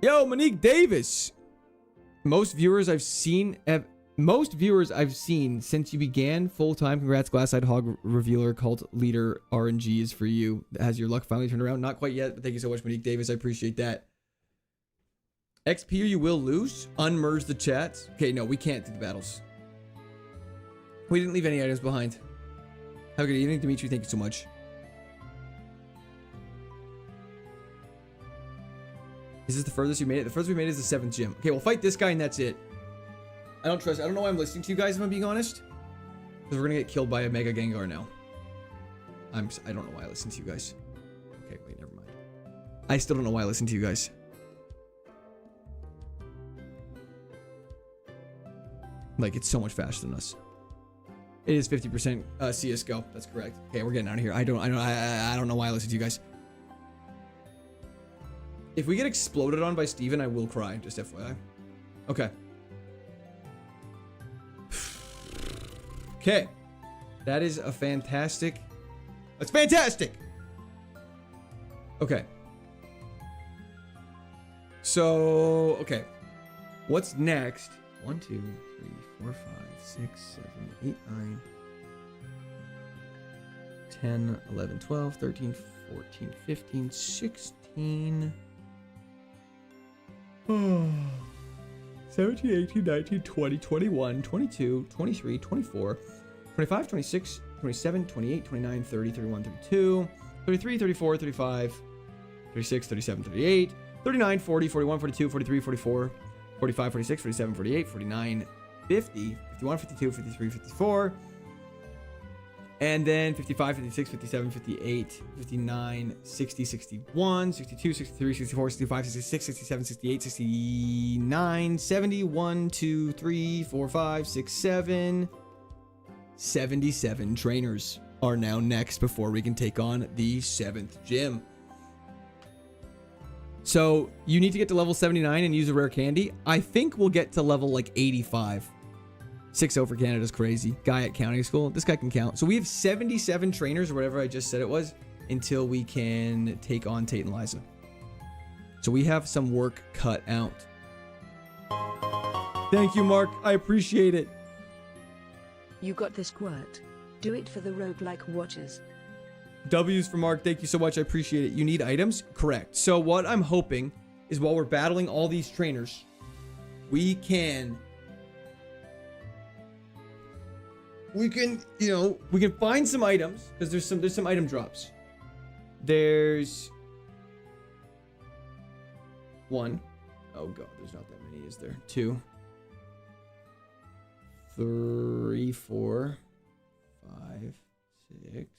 Yo, Monique Davis. Most viewers I've seen since you began full-time. Congrats, Glass-Eyed Hog Revealer, Cult Leader RNG is for you. Has your luck finally turned around? Not quite yet, but thank you so much, Monique Davis. I appreciate that. XP or you will lose. Unmerge the chats. Okay, no, we can't do the battles. We didn't leave any items behind. Have a good evening, Dimitri. Thank you so much. Is this the furthest you made it? The furthest we made it is the 7th gym. Okay, we'll fight this guy and that's it. I don't know why I'm listening to you guys, if I'm being honest. Because we're gonna get killed by a Mega Gengar now. I don't know why I listen to you guys. Okay, wait, never mind. I still don't know why I listen to you guys. Like, it's so much faster than us. It is 50% CSGO. That's correct. Okay, we're getting out of here. I don't know why I listen to you guys. If we get exploded on by Steven, I will cry. Just FYI. Okay. Okay. That is a fantastic... That's fantastic! Okay. So, okay. What's next? 1, 2, 3, 4, 5, 6, 7, 8, 9, 10, 11, 12, 13, 14, 15, 16... 17, 18, 19, 20, 21, 22, 23, 24, 25, 26, 27, 28, 29, 30, 31, 32, 33, 34, 35, 36, 37, 38, 39, 40, 41, 42, 43, 44, 45, 46, 47, 48, 49, 50, 51, 52, 53, 54, and then 55, 56, 57, 58, 59, 60, 61, 62, 63, 64, 65, 66, 67, 68, 69, 70, 1, 2, 3, 4, 5, 6, 7. 77 trainers are now next before we can take on the 7th gym. So you need to get to level 79 and use a rare candy. I think we'll get to level like 85. 6-0 for Canada's crazy. Guy at counting school. This guy can count. So we have 77 trainers or whatever I just said it was until we can take on Tate and Liza. So we have some work cut out. Thank you, Mark. I appreciate it. You got this, Quirt. Do it for the roguelike watchers. W's for Mark. Thank you so much. I appreciate it. You need items? Correct. So what I'm hoping is while we're battling all these trainers, we can find some items because there's some item drops. There's one. Oh god, there's not that many, is there? 2, 3, 4, 5, 6,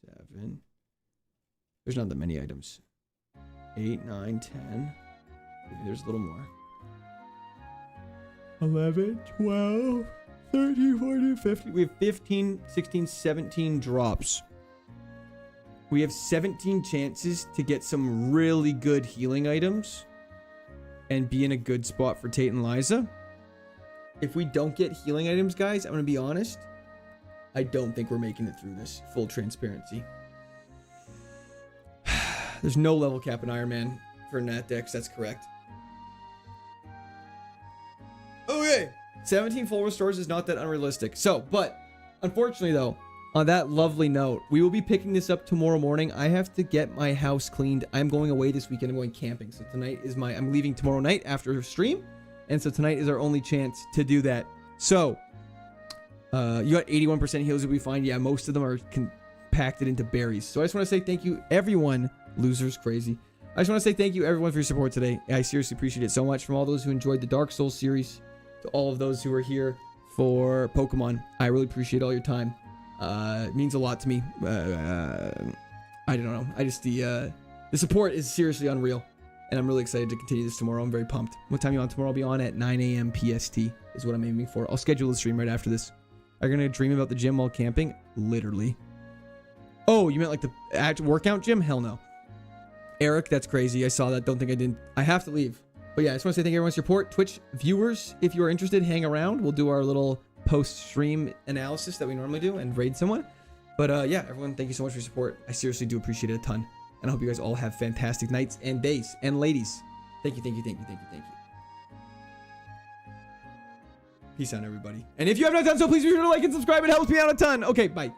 7. There's not that many items. 8, 9, 10. Maybe there's a little more. 11, 12, 13, 14, 15. We have 15, 16, 17 drops. We have 17 chances to get some really good healing items and be in a good spot for Tate and Liza. If we don't get healing items, guys, I'm going to be honest. I don't think we're making it through this. Full transparency. There's no level cap in Iron Man for Nat Dex. That's correct. Okay. 17 full restores is not that unrealistic. So, but unfortunately though, on that lovely note, we will be picking this up tomorrow morning. I have to get my house cleaned. I'm going away this weekend. I'm going camping. So tonight is I'm leaving tomorrow night after stream. And so tonight is our only chance to do that. So, you got 81% heals, you'll be fine. Yeah, most of them are compacted into berries. So I just want to say thank you, everyone. Losers, crazy. I just want to say thank you, everyone, for your support today. I seriously appreciate it so much. From all those who enjoyed the Dark Souls series, to all of those who are here for Pokemon, I really appreciate all your time. It means a lot to me. I don't know. The support is seriously unreal. And I'm really excited to continue this tomorrow. I'm very pumped. What time are you on tomorrow? I'll be on at 9 a.m. PST is what I'm aiming for. I'll schedule the stream right after this. Are you going to dream about the gym while camping? Literally. Oh, you meant like the actual workout gym? Hell no. Eric, that's crazy. I saw that. Don't think I didn't. I have to leave. But yeah, I just want to say thank you everyone's support. Twitch viewers, if you are interested, hang around. We'll do our little post-stream analysis that we normally do and raid someone. But yeah, everyone, thank you so much for your support. I seriously do appreciate it a ton. And I hope you guys all have fantastic nights and days. And ladies, thank you, thank you, thank you, thank you, thank you. Peace out, everybody. And if you have not done so, please be sure to like and subscribe. It helps me out a ton. Okay, bye.